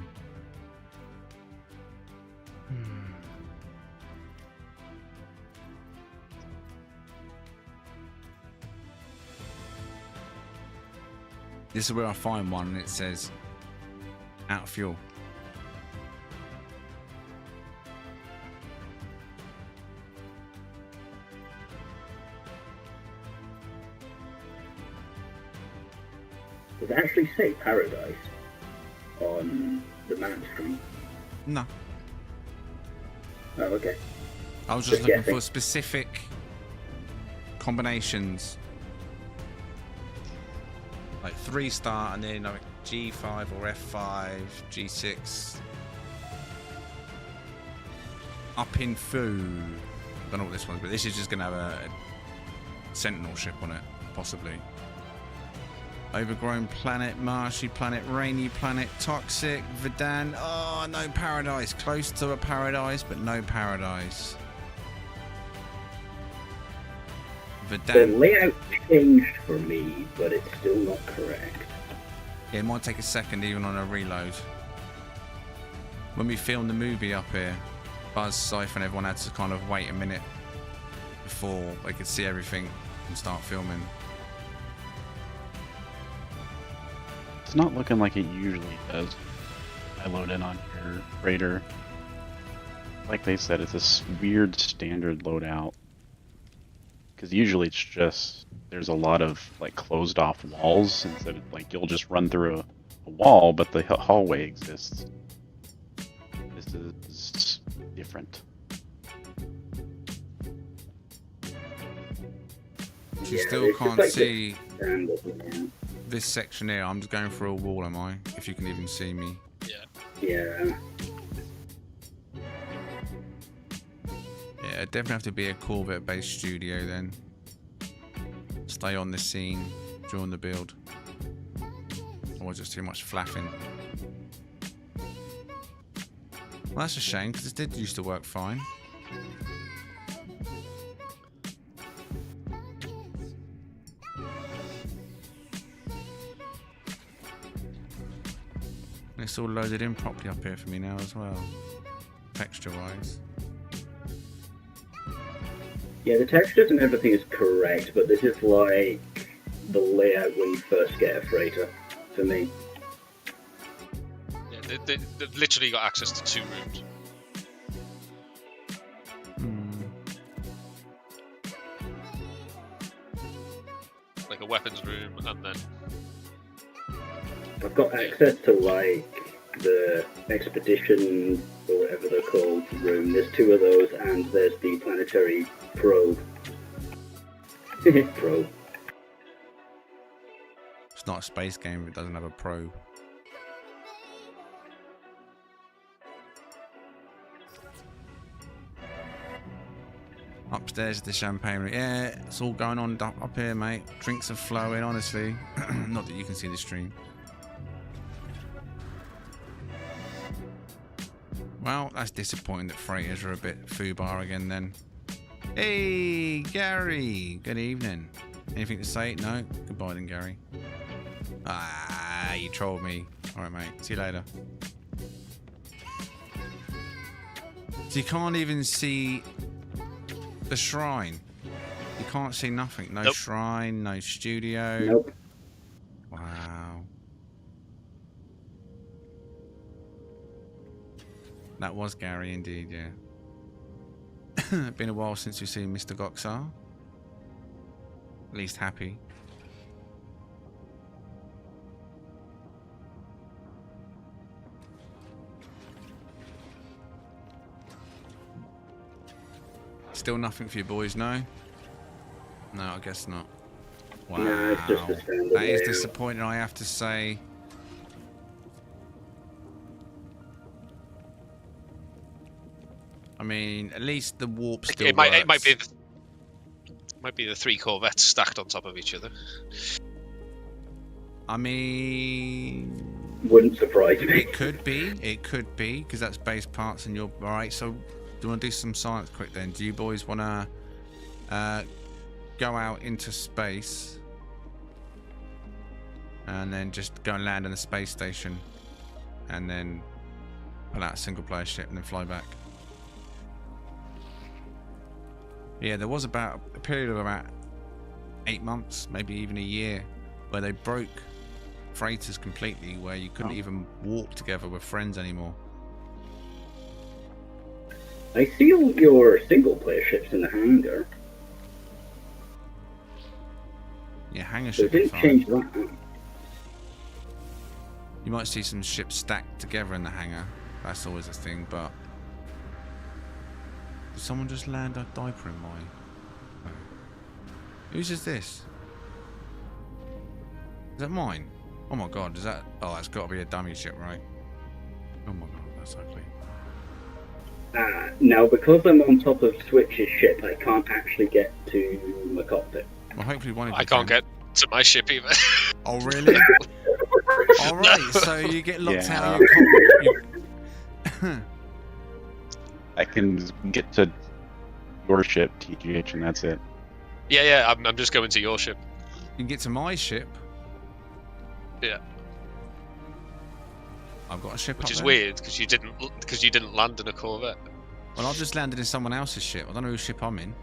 S1: This is where I find one and it says out of fuel.
S3: Does it actually say paradise on the map screen?
S1: No.
S3: Oh, okay.
S1: I was just
S3: Just
S1: looking
S3: guessing.
S1: for specific combinations. Like 3-star and then like G5 or F5, G6. Up in food. I don't know what this one's, but this is just going to have a Sentinel ship on it, possibly. Overgrown planet, marshy planet, rainy planet, toxic, Verdan. Oh, no paradise. Close to a paradise, but no paradise.
S3: The
S1: Verdan.
S3: layout changed for me, but it's still not correct.
S1: Yeah, it might take a second even on a reload. When we filmed the movie up here, Buzz, Siphon, everyone had to kind of wait a minute before they could see everything and start filming.
S2: It's not looking like it usually does. I load in on your freighter. Like they said, it's this weird standard loadout. Because usually it's just, there's a lot of like closed off walls instead of like you'll just run through a wall, but the hallway exists. This is different.
S1: You
S3: Yeah,
S1: still
S3: it's just
S1: can't
S3: like
S1: see
S3: Standard, yeah.
S1: this section here. I'm just going through a wall, am I? If you can even see me.
S3: Yeah.
S1: Yeah, it'd definitely have to be a Corvette-based studio then. Stay on the scene during the build. Or just too much flapping. Well, that's a shame, because it did used to work fine. And it's all loaded in properly up here for me now as well. Texture-wise.
S3: Yeah, the textures and everything is correct, but this is like the layout when you first get a freighter, for me.
S5: Yeah, they've literally got access to 2 rooms. Like a weapons room and then...
S3: I've got access to like the expedition or whatever they're called room. There's 2 of those, and there's the planetary probe. Probe.
S1: It's not a space game if it doesn't have a probe. Upstairs is the champagne room. Yeah, it's all going on up here, mate. Drinks are flowing, honestly. Not that you can see the stream. Well, that's disappointing that freighters are a bit foobar again then. Hey, Gary. Good evening. Anything to say? No? Goodbye then, Gary. Ah, you trolled me. Alright, mate. See you later. So you can't even see the shrine. You can't see nothing. No
S5: Nope.
S1: shrine, no studio.
S3: Nope.
S1: Wow. That was Gary, indeed, yeah. Been a while since we've seen Mr. Goxar. At least happy. Still nothing for you boys, no? No, I guess not. Wow.
S3: No, it's just the standard
S1: That is
S3: layout.
S1: disappointing, I have to say. I mean, at least the warp still
S5: It
S1: works.
S5: might be the 3 Corvettes stacked on top of each other.
S1: I mean,
S3: Wouldn't surprise me.
S1: it could be, because that's base parts and you're... Alright, so do you want to do some science quick then? Do you boys want to go out into space and then just go and land in a space station and then pull out a single player ship and then fly back? Yeah, there was about a period of about 8 months, maybe even a year, where they broke freighters completely, where you couldn't even walk together with friends anymore.
S3: I see all your single-player ships in the hangar.
S1: Yeah, hangar
S3: So
S1: should
S3: it
S1: be
S3: didn't
S1: fine.
S3: change that.
S1: You might see some ships stacked together in the hangar. That's always a thing, but... Did someone just land a diaper in my... Oh. Whose is this? Is that mine? Oh my god, is that... Oh, that's got to be a dummy ship, right? Oh my god, that's ugly.
S3: Now, because I'm on top of Switch's ship, I can't actually get to my cockpit.
S1: Well, hopefully one of you
S5: I can't
S1: can.
S5: get to my ship either.
S1: Oh, really? Alright, so you get locked
S2: Yeah.
S1: out of your cockpit.
S2: I can get to your ship, TGH, and that's it.
S5: Yeah, I'm just going to your ship.
S1: You can get to my ship.
S5: Yeah.
S1: I've got a ship
S5: Which
S1: up
S5: is
S1: there.
S5: weird because you didn't land in a Corvette.
S1: Well, I've just landed in someone else's ship. I don't know whose ship I'm in.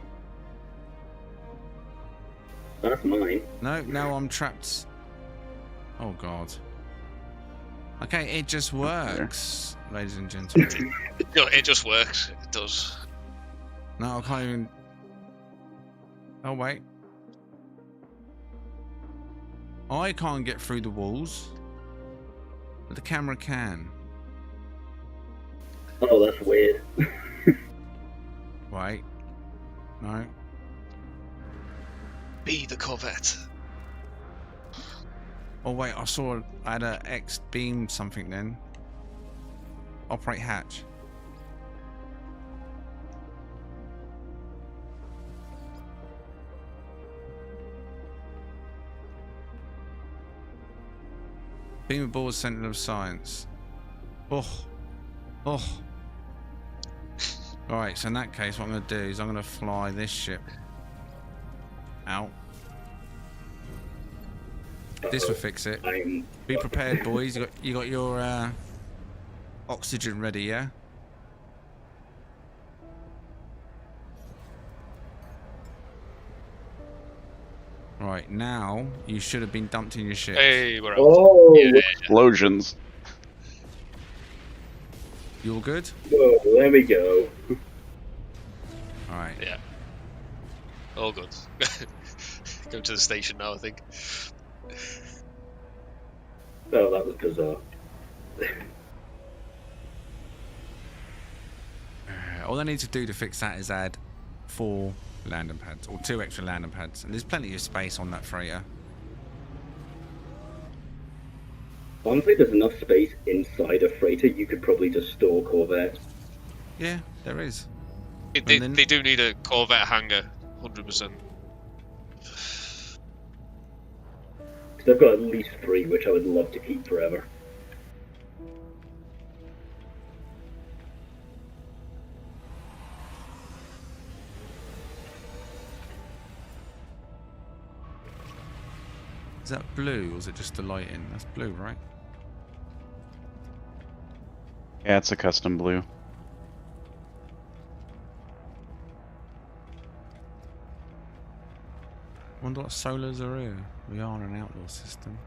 S3: That's mine.
S1: No, now I'm trapped. Oh god. Okay, it just works, ladies and gentlemen.
S5: No, it just works. It does.
S1: No, I can't even. Oh wait. I can't get through the walls, but the camera can.
S3: Oh, that's weird.
S1: Wait. No.
S5: Be the Corvette.
S1: Oh wait, I had a X beam something then. Operate hatch. Beam aboard Center of Science. Oh. Alright, so in that case what I'm going to do is I'm going to fly this ship out. This will fix it.
S3: I'm...
S1: Be prepared, boys. You got your oxygen ready, yeah? Right, now you should have been dumped in your ship.
S5: Hey, we're out.
S3: Oh,
S5: Yeah.
S2: Explosions.
S1: You all good?
S3: whoa, there we go.
S1: Alright.
S5: Yeah. All good. Go to the station now, I think.
S3: Oh, that was bizarre.
S1: All I need to do to fix that is add 4 landing pads, or 2 extra landing pads. And there's plenty of space on that freighter.
S3: Honestly, there's enough space inside a freighter, you could probably just store Corvettes.
S1: Yeah, there is.
S5: They
S1: then-
S5: do need a Corvette hangar, 100%.
S3: Because I've got at least 3, which I would love to keep forever.
S1: Is that blue, or is it just the lighting? That's blue, right?
S2: Yeah, it's a custom blue.
S1: Wonder what solars are here. We are an outdoor system.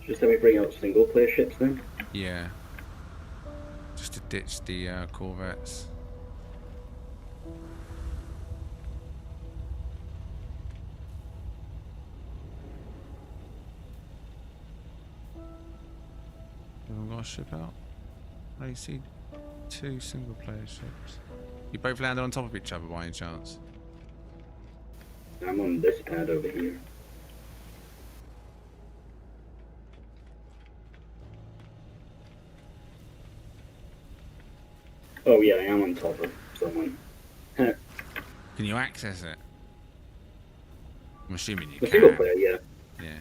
S3: Just let me bring out single player ships then.
S1: Yeah. Just to ditch the corvettes. Haven't got a ship out. I see 2 single player ships. You both landed on top of each other by any chance?
S3: I'm on this pad over here. Oh yeah, I am on top of someone.
S1: Can you access it? I'm assuming you
S3: The
S1: can.
S3: single player, yeah.
S1: Yeah.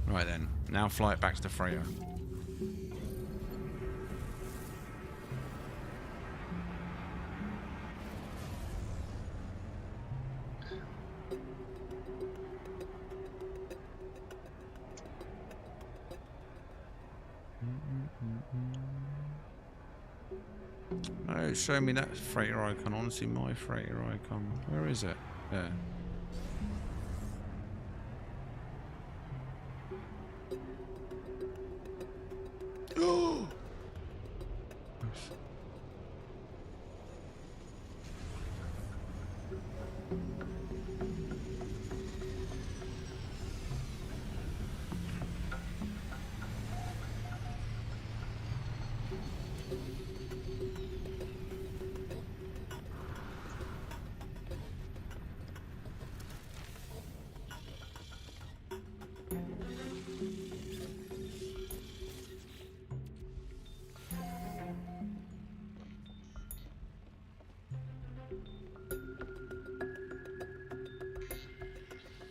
S1: Right then, now fly it back to the freighter. Oh, it's showing me that freighter icon. I want to see my freighter icon. Where is it? There. Oh!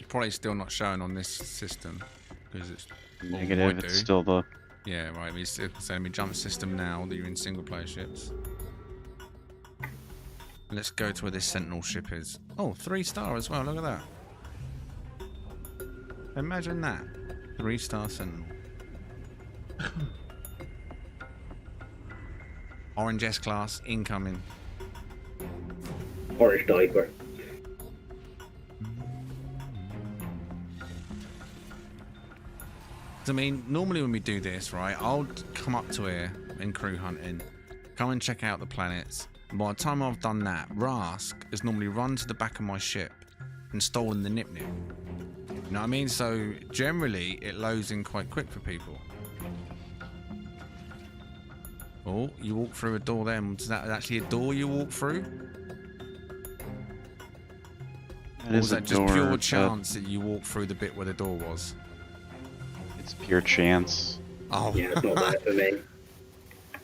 S1: Probably still not showing on this system because it's
S2: Negative. It's still the.
S1: yeah, right. It's saying me jump system now that you're in single player ships. Let's go to where this Sentinel ship is. Oh, 3-star as well. Look at that. Imagine that. 3-star Sentinel. Orange S class incoming.
S3: Orange diaper.
S1: I mean, normally when we do this, right, I'll come up to here in crew hunting, come and check out the planets. And by the time I've done that, Rask has normally run to the back of my ship and stolen the nip-nip. You know what I mean? So generally, it loads in quite quick for people. Oh, you walk through a door then. Is that actually a door you walk through? Or was that just pure chance that you walk through the bit where the door was?
S2: It's pure chance.
S1: Oh.
S3: Yeah, it's not there for me.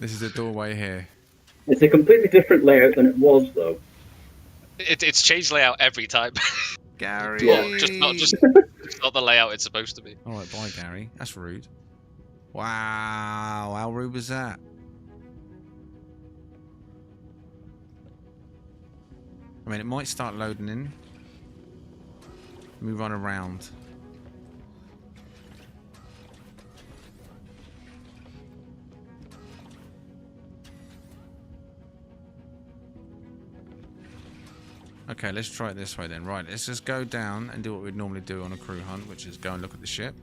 S1: This is a doorway here.
S3: It's a completely different layout than it was, though.
S5: It's changed layout every time.
S1: Gary!
S5: Well, just not the layout it's supposed to be.
S1: Alright, bye Gary. That's rude. Wow, how rude was that? I mean, it might start loading in. Let me run around. Okay, let's try it this way then. Right, let's just go down and do what we'd normally do on a crew hunt, which is go and look at the ship.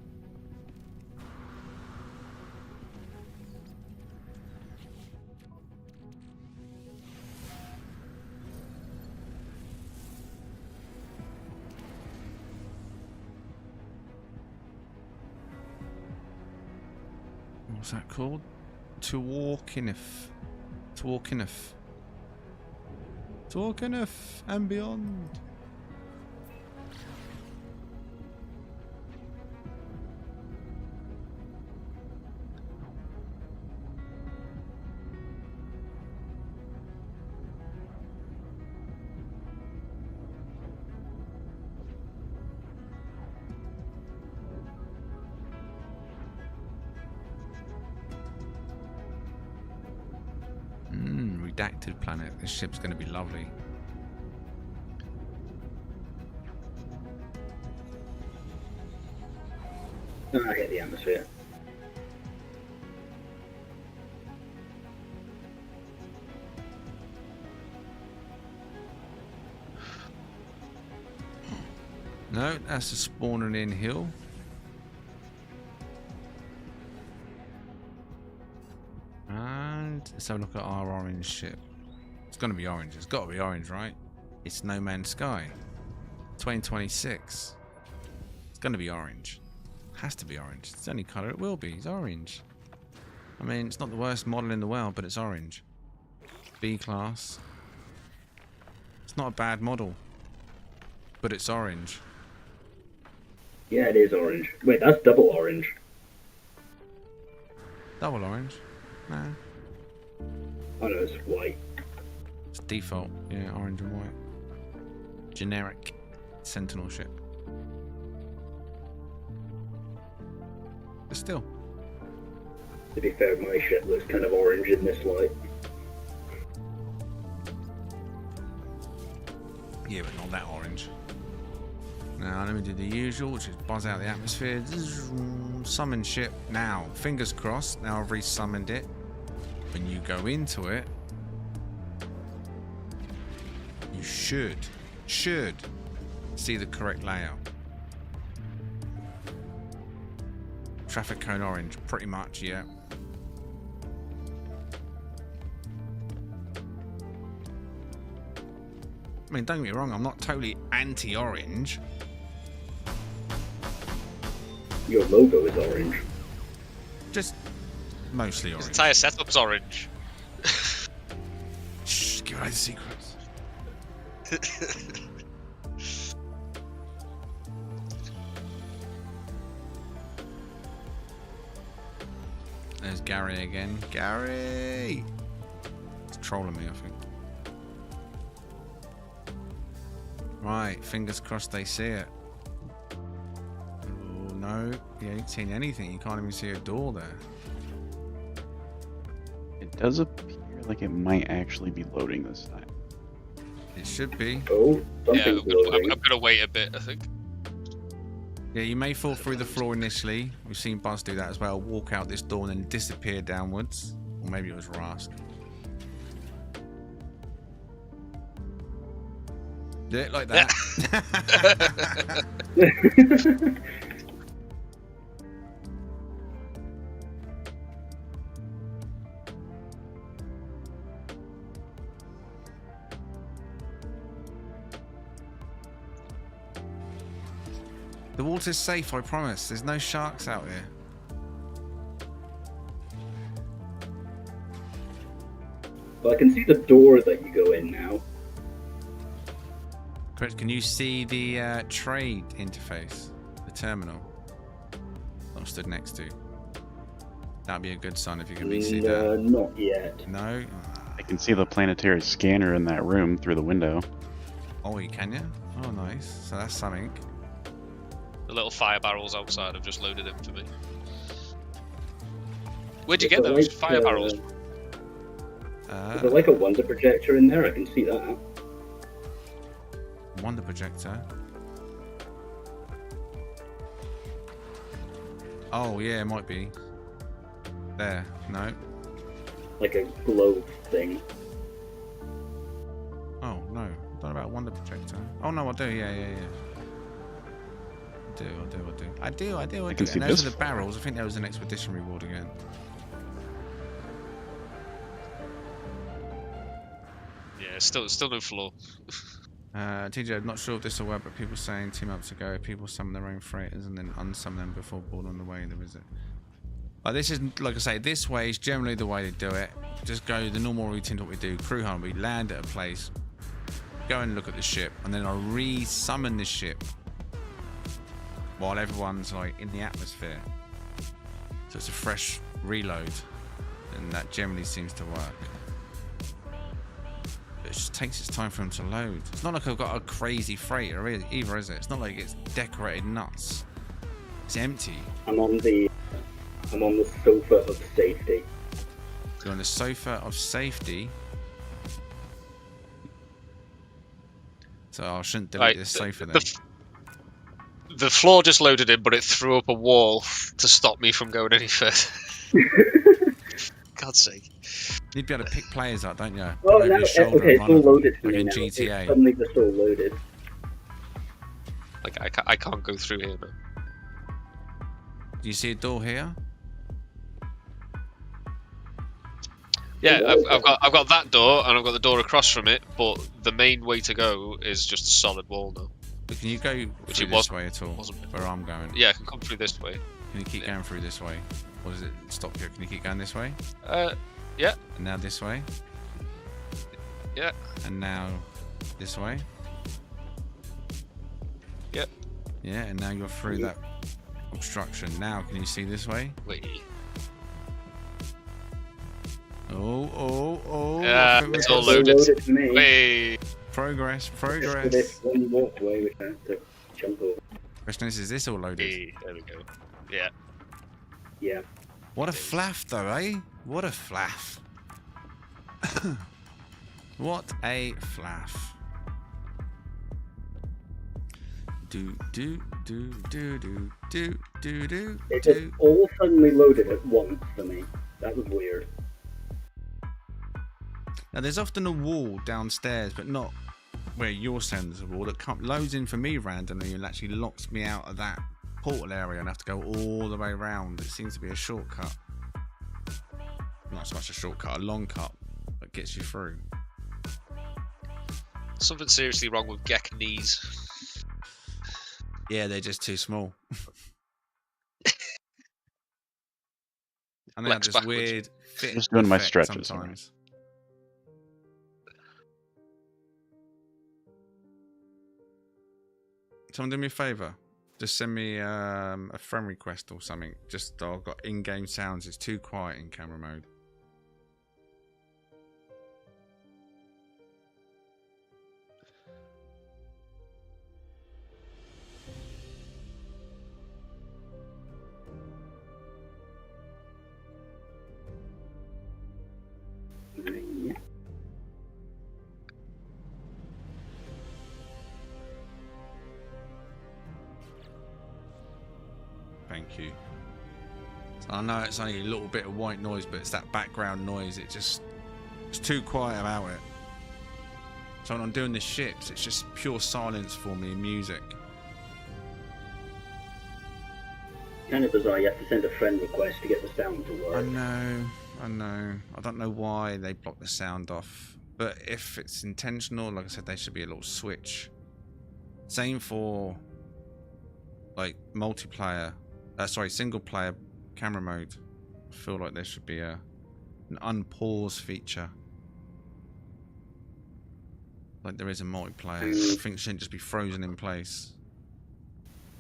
S1: What's that called? Tuorkinif. And beyond. Redacted planet. This ship's going to be lovely.
S3: Oh, I hit the atmosphere.
S1: No, that's a spawning in hill. Let's have a look at our orange ship. It's gonna be orange. It's gotta be orange, right? It's No Man's Sky. 2026. It's gonna be orange. Has to be orange. It's the only colour it will be. It's orange. I mean, it's not the worst model in the world, but it's orange. B class. It's not a bad model, but it's orange.
S3: Yeah, it is orange. Wait, that's double orange.
S1: Double orange? Nah.
S3: Oh no, it's white.
S1: It's default. Yeah, orange and white. Generic Sentinel ship. But still.
S3: To be fair, my ship looks kind of orange in this light.
S1: Yeah, but not that orange. Now, let me do the usual, which is buzz out the atmosphere. Summon ship. Now, fingers crossed. Now I've re-summoned it. When you go into it, you should see the correct layout. Traffic cone orange, pretty much, yeah. I mean, don't get me wrong, I'm not totally anti-orange.
S3: Your logo is orange.
S1: Just mostly
S5: His
S1: orange.
S5: entire setup's orange.
S1: Shh, give away the secrets. There's Gary again. Gary! He's trolling me, I think. Right, fingers crossed they see it. Oh, no, you ain't seen anything. You can't even see a door there.
S2: It does appear like it might actually be loading this time.
S1: It should be.
S3: Oh,
S5: Yeah,
S3: something's
S5: I'm
S3: loading.
S5: gonna wait a bit, I think.
S1: Yeah, you may fall through the floor initially. We've seen Buzz do that as well. Walk out this door and then disappear downwards. Or maybe it was Rask. Do it like that. The water's safe, I promise. There's no sharks out here.
S3: Well, I can see the door that you go in now.
S1: Chris, can you see the trade interface? The terminal? That I'm stood next to. That'd be a good sign if you can see that.
S3: Not yet.
S1: No?
S2: I can see the planetary scanner in that room through the window.
S1: Oh, you can, yeah? Oh, nice. So that's something.
S5: The little fire barrels outside have just loaded in for me. Where'd you
S3: Is
S5: get
S3: it
S5: those
S3: like,
S5: fire barrels?
S3: Is there like a wonder projector in there? I can see that.
S1: Wonder projector. Oh, yeah, it might be. There. No.
S3: Like a globe thing.
S1: Oh, no. I don't know about wonder projector. Oh, no, I do. Yeah. I do.
S2: I can
S1: And
S2: see
S1: those
S2: this
S1: are the barrels. I think there was an expedition reward again.
S5: Yeah, still no floor.
S1: TJ, I'm not sure if this will work, but people saying 2 months ago, people summon their own freighters and then unsummon them before board on the way to visit. This is, like I say, this way is generally the way to do it. Just go the normal routine to what we do. Crew hunt, we land at a place, go and look at the ship, and then I re-summon the ship while everyone's like in the atmosphere. So it's a fresh reload, and that generally seems to work. But it just takes its time for them to load. It's not like I've got a crazy freighter either, is it? It's not like it's decorated nuts. It's empty.
S3: I'm on the sofa of safety.
S1: You're on the sofa of safety. So I shouldn't delete
S5: Right,
S1: this sofa then.
S5: The floor just loaded in, but it threw up a wall to stop me from going any further. God's sake.
S1: You'd be able to pick players up, don't you?
S3: Oh,
S1: Put over
S3: now,
S1: your shoulder
S3: okay,
S1: and
S3: it's
S1: run
S3: all
S1: them,
S3: loaded for
S1: like
S3: me
S1: in
S3: now.
S1: GTA.
S3: It's suddenly just all loaded.
S5: Like, I can't go through here now.
S1: Do you see a door here?
S5: Yeah, I've got that door, and I've got the door across from it. But the main way to go is just a solid wall now.
S1: But can you go
S5: Which
S1: through
S5: it
S1: this way at all?
S5: wasn't
S1: Where I'm going?
S5: Yeah, I can come through this way.
S1: Can you keep
S5: Yeah.
S1: going through this way? Or does it stop here? Can you keep going this way?
S5: Yeah.
S1: And now this way?
S5: Yeah.
S1: And now this way?
S5: Yep.
S1: Yeah, and now you're through that obstruction. Now, can you see this way?
S5: Wait.
S1: Oh.
S5: Yeah,
S1: I think
S5: it's
S1: we've
S5: all
S1: got
S5: loaded.
S3: Loaded for me.
S5: Wait.
S1: Progress.
S3: Just for this one walkway, which I have to jump over.
S1: Question is this all loaded?
S5: Hey, there we go. Yeah.
S3: Yeah.
S1: What a flaff, though, eh? What a flaff. What a flaff. Do.
S3: It just all suddenly loaded at once for me. That was weird.
S1: Now, there's often a wall downstairs, but not where you're saying there's a wall that loads in for me randomly and actually locks me out of that portal area and I have to go all the way around. It seems to be a shortcut. Not so much a shortcut, a long cut that gets you through.
S5: Something seriously wrong with Gek knees.
S1: Yeah, they're just too small. I think
S5: Flex
S1: just
S5: backwards.
S1: weird fit
S2: Just doing my
S1: effect
S2: stretches,
S1: sometimes. Someone do me a favour. Just send me a friend request or something. Just I've got in-game sounds. It's too quiet in camera mode.
S3: Yeah.
S1: Thank you. I know it's only a little bit of white noise, but it's that background noise. It's too quiet about it. So when I'm doing the ships, it's just pure silence for me and music.
S3: Kind of bizarre. You have to send a friend request to get the sound to work.
S1: I know. I don't know why they block the sound off. But if it's intentional, like I said, there should be a little switch. Same for like multiplayer. Single player camera mode. I feel like there should be an unpause feature. Like there is a multiplayer. I think it shouldn't just be frozen in place.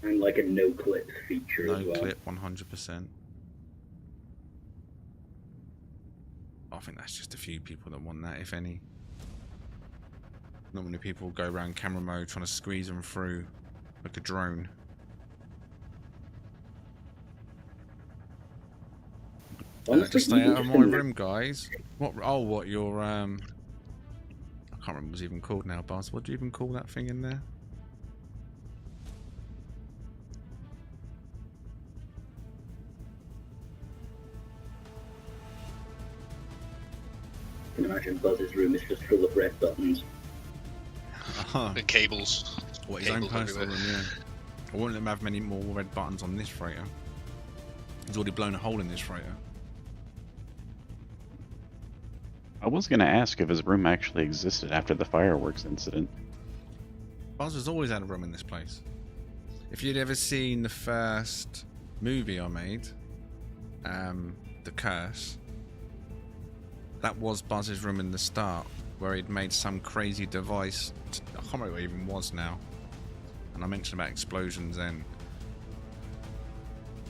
S3: And like a no clip feature as
S1: No
S3: well.
S1: clip, 100%. I think that's just a few people that want that, if any. Not many people go around camera mode trying to squeeze them through like a drone.
S3: Honestly,
S1: Just stay
S3: even
S1: out of
S3: just
S1: my
S3: in that-
S1: room, guys. What? Oh, what your I can't remember what it's even called now, Buzz. What do you even call that thing in there?
S3: I can imagine Buzz's room is just full of red buttons.
S5: And cables.
S1: What, his own
S5: Cables
S1: personal room,
S5: everywhere.
S1: yeah. I won't let him have many more red buttons on this freighter. He's already blown a hole in this freighter.
S2: I was going to ask if his room actually existed after the fireworks incident.
S1: Buzz has always had a room in this place. If you'd ever seen the first movie I made, The Curse, that was Buzz's room in the start, where he'd made some crazy device. I can't remember what it even was now. And I mentioned about explosions then.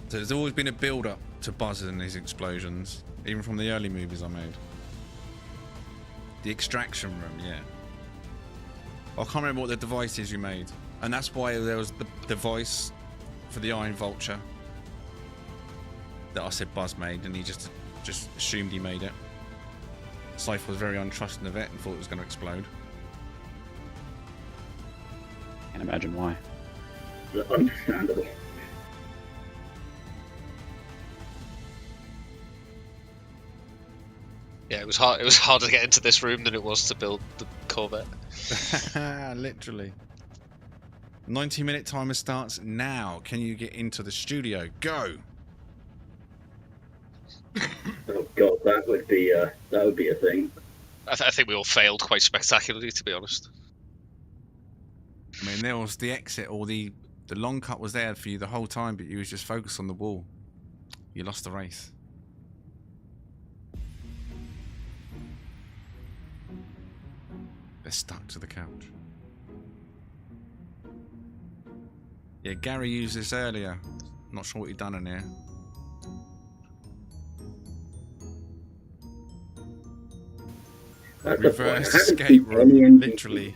S1: So there's always been a build-up to Buzz and his explosions, even from the early movies I made. The extraction room, yeah. I can't remember what the device is you made. And that's why there was the device for the Iron Vulture that I said Buzz made, and he just assumed he made it. Cypher was very untrusting of it and thought it was going to explode.
S2: Can't imagine why.
S3: Understandable.
S5: Yeah, it was hard. It was harder to get into this room than it was to build the Corvette.
S1: Literally. 90-minute timer starts now. Can you get into the studio? Go!
S3: Oh god. that would be a thing.
S5: I think we all failed quite spectacularly, to be honest.
S1: I mean, there was the exit, or the long cut was there for you the whole time, but you was just focused on the wall. You lost the race. They're stuck to the couch. Yeah, Gary used this earlier. Not sure what he done in here.
S3: That's the point. I
S1: Reverse
S3: haven't
S1: escape
S3: seen
S1: room,
S3: any NPCs.
S1: literally.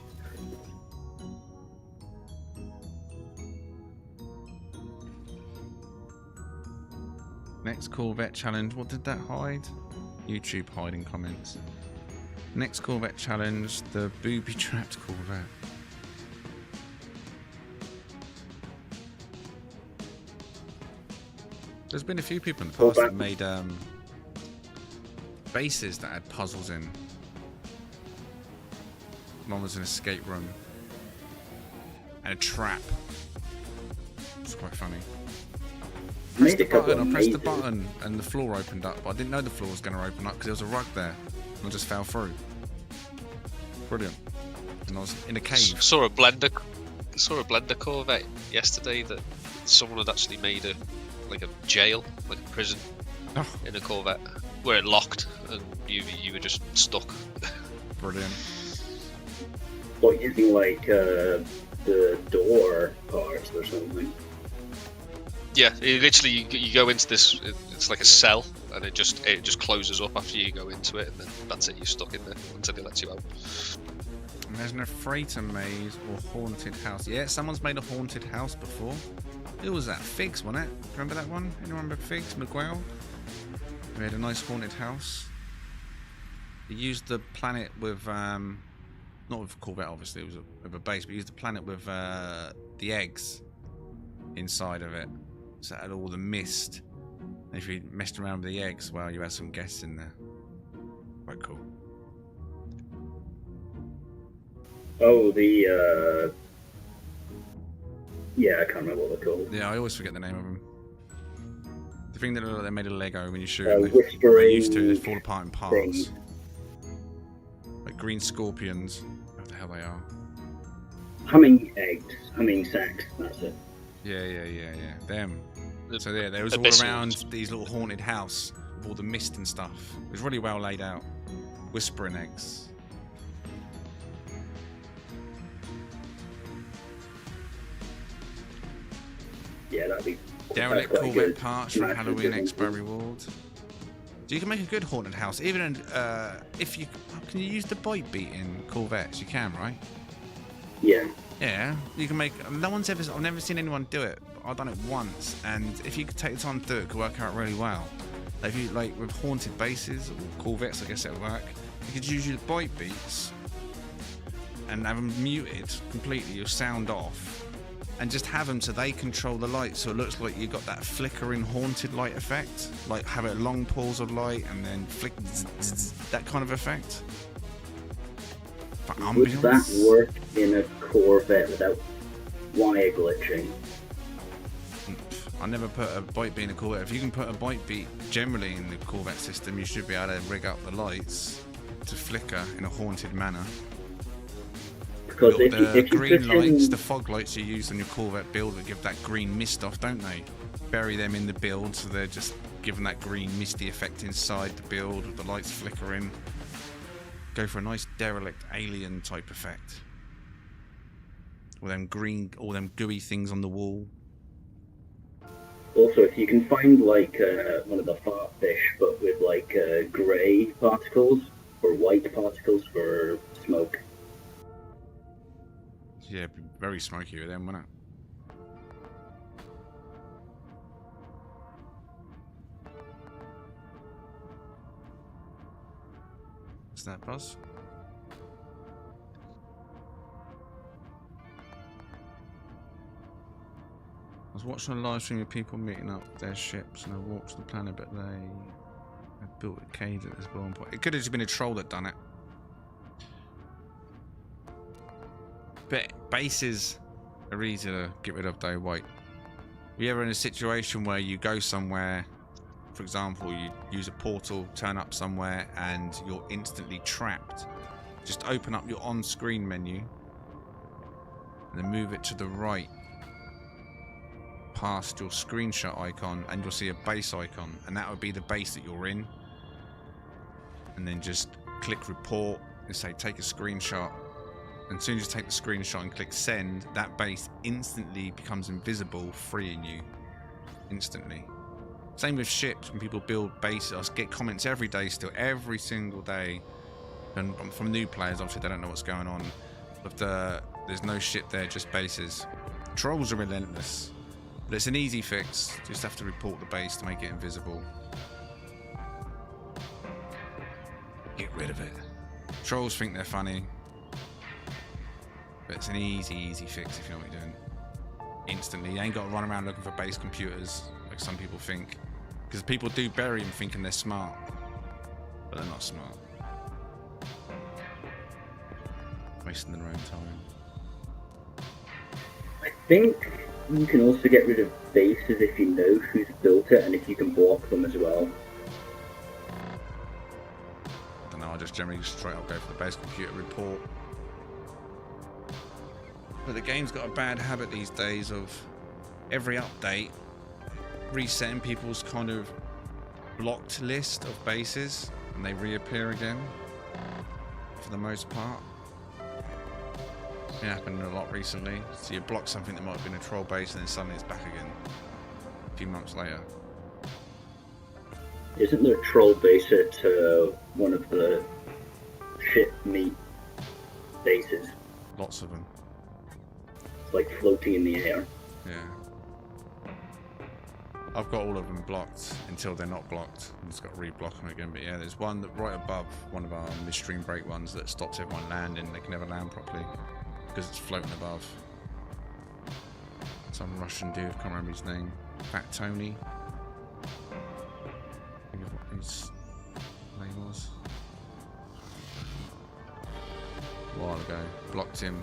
S1: Next Corvette challenge. What did that hide? YouTube hiding comments. Next Corvette challenge, the booby-trapped Corvette. There's been a few people in the past that made bases that had puzzles in. One was an escape room and a trap. It's quite funny.
S3: Made a couple of
S1: I pressed the
S3: mazes.
S1: button and the floor opened up, but I didn't know the floor was going to open up because there was a rug there. And I just fell through. Brilliant. And I was in a cave.
S5: Saw a blender Corvette yesterday that someone had actually made a jail, like a prison,
S1: Oh,
S5: in a Corvette where it locked and you were just stuck.
S1: brilliant.
S3: What, using like the door parts or something?
S5: Yeah, it literally you go into this. It's like a cell, and it just closes up after you go into it, and then that's it. You're stuck in there until it lets you out.
S1: Imagine a freighter maze or haunted house. Yeah, someone's made a haunted house before. Who was that? Figs, wasn't it? Remember that one? Anyone remember Figs? McGuell? He made a nice haunted house. He used the planet with, not with Corvette obviously, it was with a base, but he used the planet with the eggs inside of it. So it had all the mist. And if you messed around with the eggs, well, you had some guests in there. Quite cool.
S3: Oh, yeah, I can't remember what they're called.
S1: Yeah, I always forget the name of them. The thing that look like they made a Lego when you shoot
S3: Uh,
S1: them,
S3: whispering
S1: they used to, they fall apart in parts.
S3: things.
S1: Like green scorpions. What the hell they are.
S3: Humming eggs, humming sacks, that's it.
S1: Yeah. Them.
S5: The
S1: So yeah, there was all
S5: abyssals.
S1: around these little haunted house with all the mist and stuff. It was really well laid out. Whispering eggs.
S3: Yeah, that'd be
S1: Derelict
S3: that's quite
S1: Corvette
S3: good.
S1: parts from
S3: Nice
S1: Halloween
S3: and
S1: Expo reward. So you can make a good haunted house, even if you can you use the bite beat in Corvettes? You can, right?
S3: Yeah,
S1: Yeah, you can make. No one's ever. I've never seen anyone do it. But I've done it once, and if you could take the time to do it, it could work out really well. Like if you like with haunted bases or Corvettes, I guess it'll work. You could use your bite beats and have them muted completely, your sound off, and just have them so they control the light, so it looks like you got that flickering haunted light effect. Like have it long pulls of light and then flick that kind of effect. For
S3: would
S1: ambience.
S3: that work in a Corvette without wire glitching?
S1: I never put a bite beat in a Corvette. If you can put a bite beat generally in the Corvette system, you should be able to rig up the lights to flicker in a haunted manner.
S3: Because
S1: Look,
S3: if
S1: the
S3: you
S1: green
S3: put in,
S1: lights, the fog lights you use on your Corvette build that give that green mist off, don't they? Bury them in the build so they're just giving that green misty effect inside the build with the lights flickering. Go for a nice derelict alien type effect. All them green, all them gooey things on the wall.
S3: also, if you can find like one of the fart fish, but with like grey particles or white particles for smoke.
S1: Yeah, it'd be very smoky with them, wouldn't it? What's that, Buzz? I was watching a live stream of people meeting up their ships and I walked to the planet, but they had built a cage at this spawn point. It could have just been a troll that done it. But bases are easy to get rid of though, White. If you're ever in a situation where you go somewhere for example, you use a portal, turn up somewhere, and you're instantly trapped. Just open up your on-screen menu and then move it to the right past your screenshot icon, and you'll see a base icon, and that would be the base that you're in. And then just click report and say take a screenshot. And as soon as you take the screenshot and click send, that base instantly becomes invisible, freeing you instantly. Same with ships. When people build bases, I get comments every day still, every single day, and from new players. Obviously they don't know what's going on, but there's no ship there, just bases. Trolls are relentless, but it's an easy fix. You just have to report the base to make it invisible. Get rid of it. Trolls think they're funny, but it's an easy fix if you know what you're doing. Instantly, you ain't got to run around looking for base computers like some people think, because people do bury them thinking they're smart, but they're not smart. Wasting their own time.
S3: I think you can also get rid of bases if you know who's built it and if you can block them as well.
S1: I don't know, I just generally straight up go for the base computer report. But the game's got a bad habit these days of every update resetting people's kind of blocked list of bases, and they reappear again for the most part. It's been happening a lot recently. So you block something that might have been a troll base, and then suddenly it's back again a few months later.
S3: Isn't there a troll base at one of the ship meat bases?
S1: Lots of them.
S3: It's like floating in the air.
S1: Yeah. I've got all of them blocked until they're not blocked. I've just got to reblock them again. But yeah, there's one that right above one of our midstream break ones that stops everyone landing. They can never land properly because it's floating above. Some Russian dude, can't remember his name. Fat Tony. I think of what his name was. A while ago. Blocked him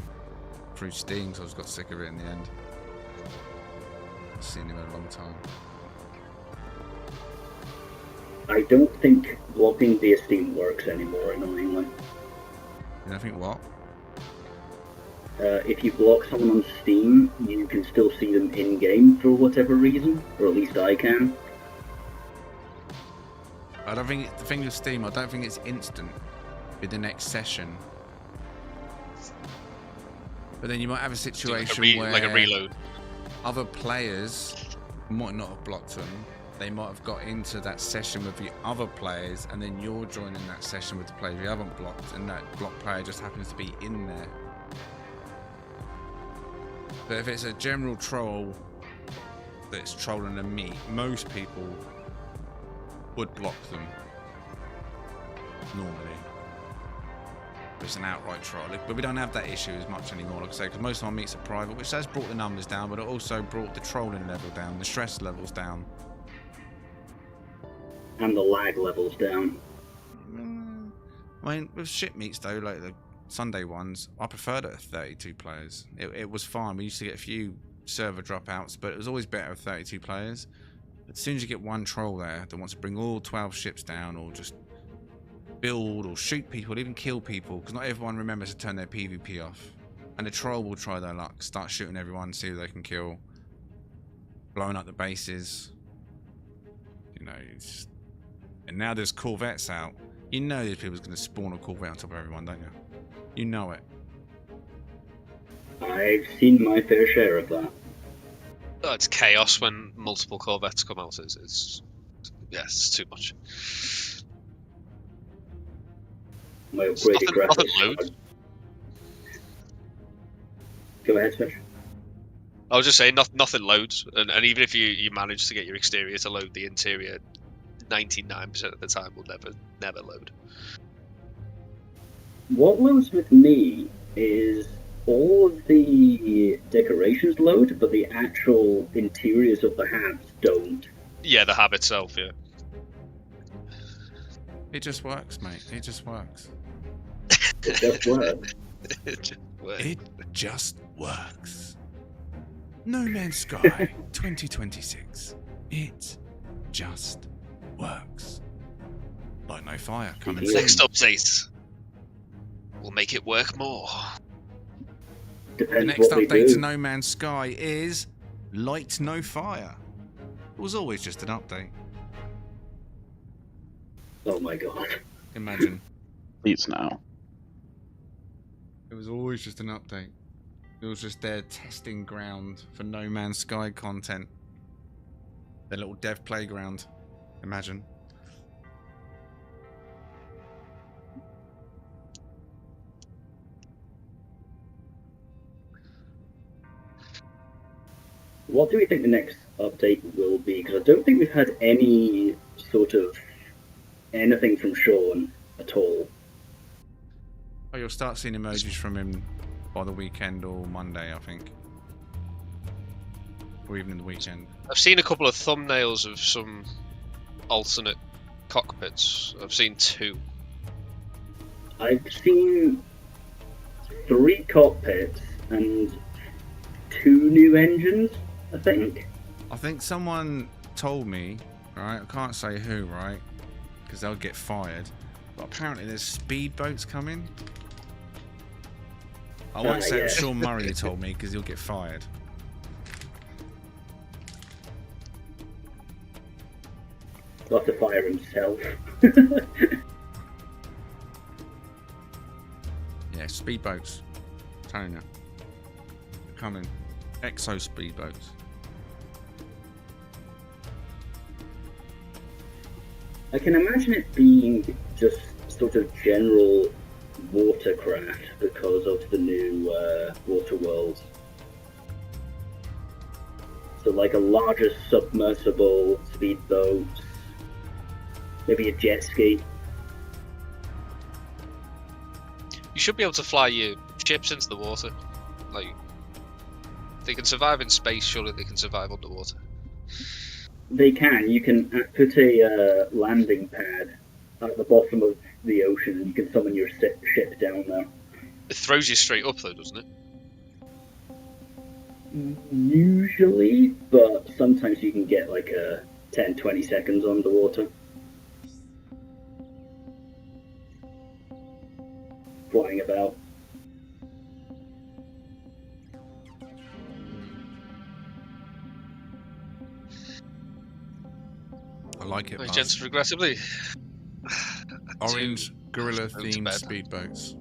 S1: through Steam, so I just got sick of it in the end. I've seen him in a long time.
S3: I don't think blocking via Steam works anymore, annoyingly.
S1: And I think what?
S3: If you block someone on Steam, you can still see them in-game for whatever reason, or at least I can.
S1: I don't think the thing with Steam, I don't think it's instant with the next session. But then you might have a situation where
S5: like a reload.
S1: Other players might not have blocked them. They might have got into that session with the other players, and then you're joining that session with the players you haven't blocked, and that blocked player just happens to be in there. But if it's a general troll that's trolling a meet, most people would block them normally. It's an outright troll, but we don't have that issue as much anymore, like I say, because most of our meets are private, which has brought the numbers down, but it also brought the trolling level down, the stress levels down.
S3: And the lag levels down.
S1: I mean, with ship meets though, like the Sunday ones, I preferred it at 32 players. It was fine. We used to get a few server dropouts, but it was always better with 32 players. But as soon as you get one troll there that wants to bring all 12 ships down, or just build or shoot people, even kill people, because not everyone remembers to turn their PvP off. And the troll will try their luck, start shooting everyone, see who they can kill, blowing up the bases. You know, it's just... And now there's corvettes out. You know there's people going to spawn a corvette on top of everyone, don't you? You know it.
S3: I've seen my fair share of that.
S5: Oh, it's chaos when multiple corvettes come out. It's too much.
S3: My upgraded
S5: Nothing
S3: graphics.
S5: loads.
S3: Go ahead, Fish.
S5: I was just saying, nothing loads, and even if you manage to get your exterior to load, the interior 99% of the time will never load.
S3: What loads with me is all of the decorations load, but the actual interiors of the hats don't.
S5: Yeah, the hab itself, yeah.
S1: It just works, mate. It just works.
S3: It just works.
S1: It just works. No Man's Sky 2026. It just works. Like no fire coming
S5: Next
S1: soon.
S5: update, we'll make it work more.
S1: The
S3: Depends
S1: next
S3: what we
S1: update to
S3: do.
S1: No Man's Sky is light no fire. It was always just an update.
S3: Oh my god.
S1: Imagine.
S2: Please no.
S1: It was always just an update. It was just their testing ground for No Man's Sky content. Their little dev playground. Imagine.
S3: What do we think the next update will be? Because I don't think we've had any sort of anything from Sean at all.
S1: Oh, you'll start seeing emojis from him by the weekend or Monday, I think. Or even in the weekend.
S5: I've seen a couple of thumbnails of some alternate cockpits. I've seen 2.
S3: I've seen 3 cockpits and 2 new engines, I think.
S1: I think someone told me, right? I can't say who, right? Because they'll get fired. But apparently there's speedboats coming. I won't say it was
S3: yeah.
S1: Sean Murray who told me because he'll get fired.
S3: He'll have to fire himself.
S1: Yeah, speedboats. I'm telling you. They're coming. Exo speedboats.
S3: I can imagine it being just sort of general watercraft because of the new water worlds. So like a larger submersible speedboat, maybe a jet ski.
S5: You should be able to fly your ships into the water. Like, if they can survive in space, surely they can survive underwater.
S3: They can. You can put a landing pad at the bottom of the ocean and you can summon your ship down there.
S5: It throws you straight up though, doesn't it?
S3: Usually, but sometimes you can get like a 10-20 seconds underwater. Flying about.
S1: I like it.
S5: Right,
S1: Buzz.
S5: gents, regrettably.
S1: Orange gorilla
S5: go to
S1: themed
S5: bed.
S1: speedboats.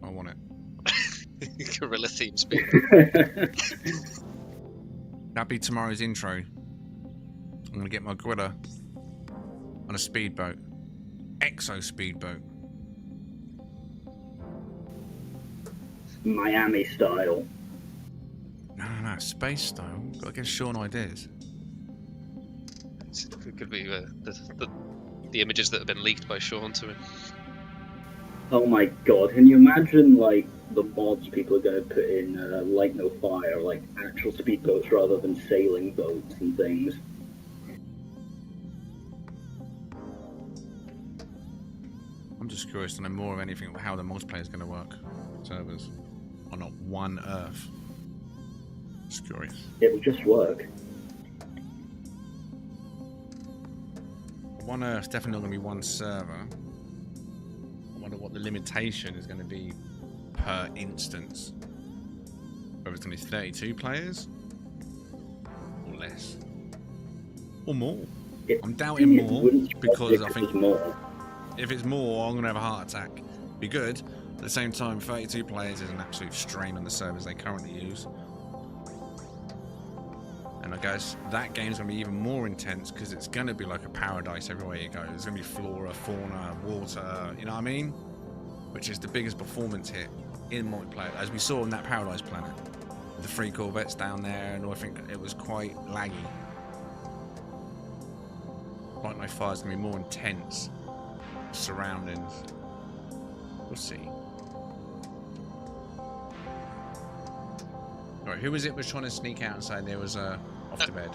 S1: I want it.
S5: Gorilla theme speed.
S1: That'd be tomorrow's intro. I'm gonna get my gorilla on a speedboat. Exo speedboat.
S3: Miami style.
S1: No, space style. Gotta get Sean ideas.
S5: It could be the images that have been leaked by Sean to him.
S3: Oh my god, can you imagine like the mods people are going to put in Light No Fire, like actual speedboats rather than sailing boats and things?
S1: I'm just curious to know more of anything about how the multiplayer is going to work. Servers on not one Earth. Just curious.
S3: It will just work.
S1: One Earth's definitely not going to be one server. I wonder what the limitation is going to be per instance. Whether it's going to be 32 players or less or more. I'm doubting
S3: It
S1: more
S3: wouldn't
S1: because I
S3: if it
S1: think
S3: was more.
S1: if it's more, I'm going to have a heart attack. Be good. At the same time, 32 players is an absolute strain on the servers they currently use. And I guess that game's going to be even more intense because it's going to be like a paradise everywhere you go. There's going to be flora, fauna, water, you know what I mean? Which is the biggest performance hit in multiplayer, as we saw on that Paradise Planet. With the 3 corvettes down there, and I think it was quite laggy. Light No Fire is going to be more intense. Surroundings. We'll see. Alright, who was it was trying to sneak out and say there was a off to bed?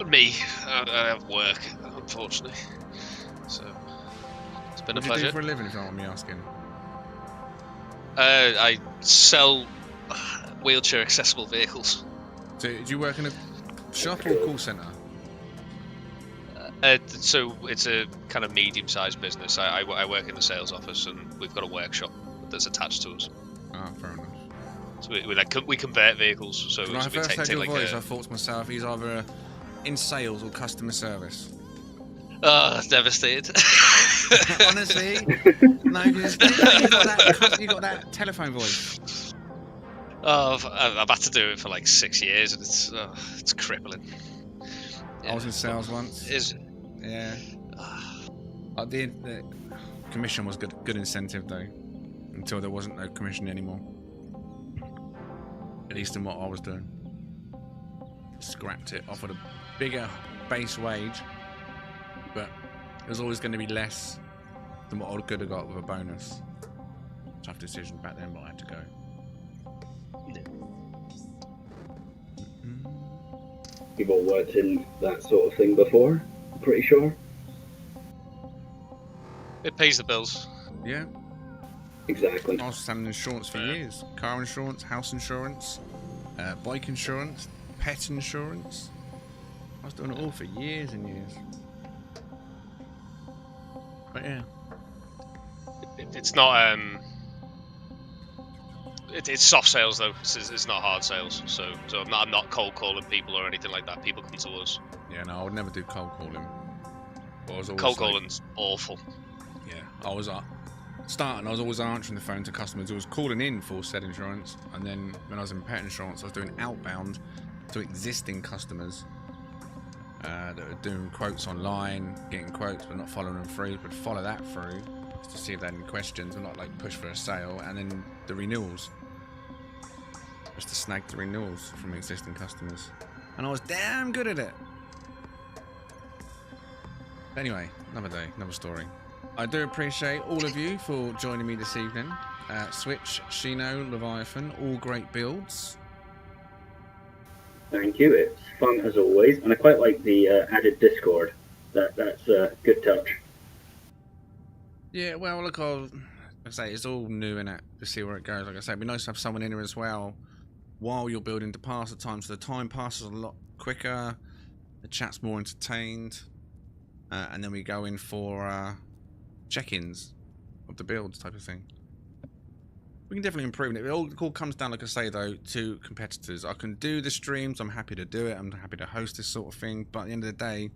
S5: Me, I have work, unfortunately. So it's been
S1: What
S5: a
S1: do you do
S5: pleasure.
S1: for a living, if you don't mind me asking?
S5: I sell wheelchair accessible vehicles.
S1: So, do you work in a shop or call centre?
S5: So it's a kind of medium-sized business. I work in the sales office, and we've got a workshop that's attached to us.
S1: Ah, fair enough.
S5: So we convert vehicles. So,
S1: When I
S5: so we
S1: first heard your
S5: like
S1: voice, I thought to myself, he's either in sales or customer service.
S5: Oh, devastated.
S1: Honestly, no, because you got that telephone voice.
S5: Oh, I've had to do it for like 6 years, and it's crippling.
S1: I was in sales once.
S5: Is
S1: Yeah. The commission was good incentive though, until there wasn't no commission anymore. At least in what I was doing. Scrapped it, offered a bigger base wage, but it was always going to be less than what I could have got with a bonus. Tough decision back then, but I had to go.
S3: You've all worked in that sort of thing before, I'm pretty sure.
S5: it pays the bills.
S1: Yeah,
S3: Exactly.
S1: I was selling insurance for years. Car insurance, house insurance, bike insurance, pet insurance. I was doing it all for years and years. But yeah.
S5: It's not it's soft sales though. It's not hard sales. So I'm not cold calling people or anything like that. People come to us.
S1: Yeah, no, I would never do cold calling. But I was always
S5: Cold
S1: like-
S5: calling's awful.
S1: Yeah, I was starting. I was always answering the phone to customers who was calling in for said insurance, and then when I was in pet insurance, I was doing outbound to existing customers that were doing quotes online, getting quotes but not following them through. But follow that through just to see if they had any questions, and not like push for a sale. And then the renewals, just to snag the renewals from existing customers, and I was damn good at it. Anyway, another day, another story. I do appreciate all of you for joining me this evening. Switch, Shino, Leviathan, all great builds.
S3: Thank you. It's fun as always, and I quite like the added Discord. That's a good touch.
S1: Yeah, well, look, like I say, it's all new in it to see where it goes. Like I say, it'd be nice to have someone in here as well while you're building to pass the time, so the time passes a lot quicker, the chat's more entertained, and then we go in for check-ins of the builds type of thing. We can definitely improve it. It all comes down, like I say, though, to competitors. I can do the streams. I'm happy to do it. I'm happy to host this sort of thing. But at the end of the day,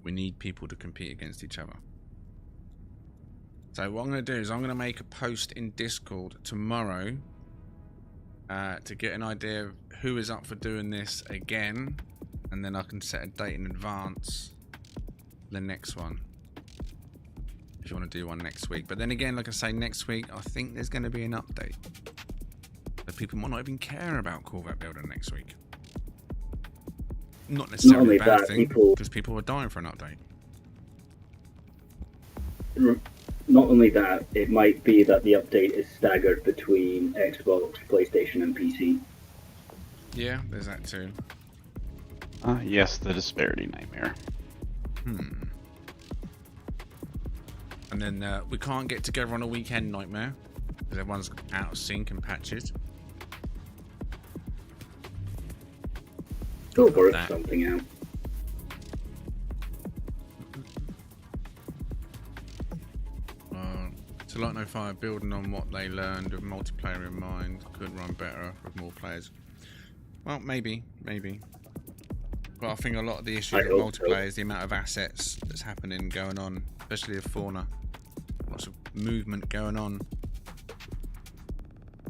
S1: we need people to compete against each other. So what I'm going to do is I'm going to make a post in Discord tomorrow to get an idea of who is up for doing this again. And then I can set a date in advance for the next one. If you want to do one next week. But then again, like I say, next week I think there's going to be an update. So people might not even care about Corvette building next week. Not necessarily a bad thing, because people are dying for an update.
S3: Not only that, it might be that the update is staggered between Xbox, PlayStation, and PC.
S1: Yeah, there's that too.
S2: Yes, the disparity nightmare.
S1: And then we can't get together on a weekend nightmare because everyone's out of sync and patches.
S3: Go work
S1: that.
S3: something out.
S1: Select No Fire, building on what they learned with multiplayer in mind, could run better with more players. Well, maybe. But I think a lot of the issues with multiplayer is the amount of assets that's happening, going on, especially with fauna. Lots of movement going on.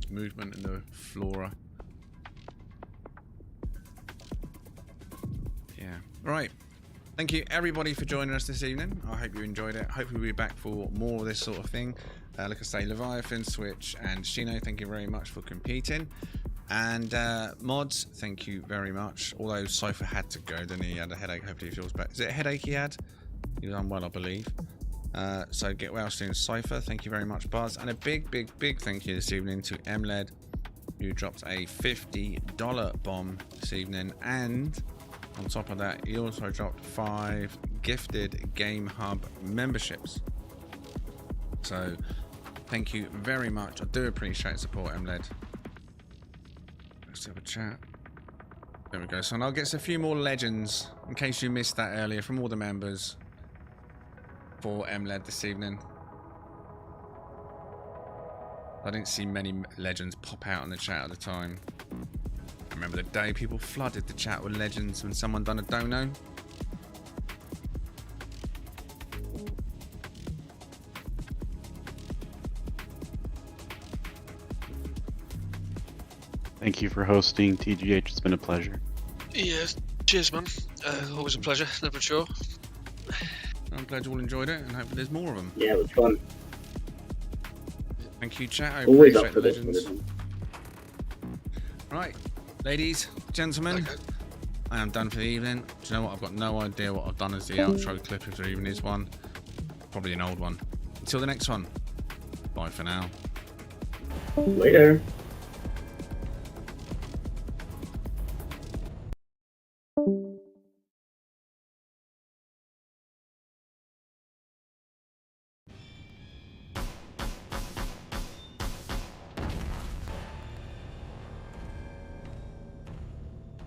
S1: Movement in the flora. Yeah. Right. Thank you everybody for joining us this evening. I hope you enjoyed it. Hopefully we'll be back for more of this sort of thing. Like I say, Leviathan, Switch, and Shino, thank you very much for competing. And Mods, thank you very much. Although Cypher had to go, then he had a headache. Hopefully he feels better. Is it a headache he had? He was unwell, I believe. So get well soon, Cypher. Thank you very much, Buzz. And a big thank you this evening to MLED, who dropped a $50 bomb this evening. And on top of that, he also dropped 5 gifted Game Hub memberships. So thank you very much. I do appreciate support, MLED. Let's have a chat. There we go. So I'll get a few more legends in case you missed that earlier from all the members. for MLED this evening. I didn't see many legends pop out in the chat at the time. I remember the day people flooded the chat with legends when someone done a dono.
S2: Thank you for hosting, TGH. It's been a pleasure.
S5: Yeah, cheers, man. Always a pleasure, never sure.
S1: I'm glad you all enjoyed it, and hopefully there's more of them.
S3: Yeah, it was fun.
S1: Thank you, chat. I
S3: Always
S1: appreciate
S3: up for
S1: the
S3: this
S1: legends.
S3: one.
S1: Right, ladies, gentlemen,
S5: Okay.
S1: I am done for the evening. Do you know what? I've got no idea what I've done as the outro clip, if there even is one. Probably an old one. Until the next one. Bye for now.
S3: Later.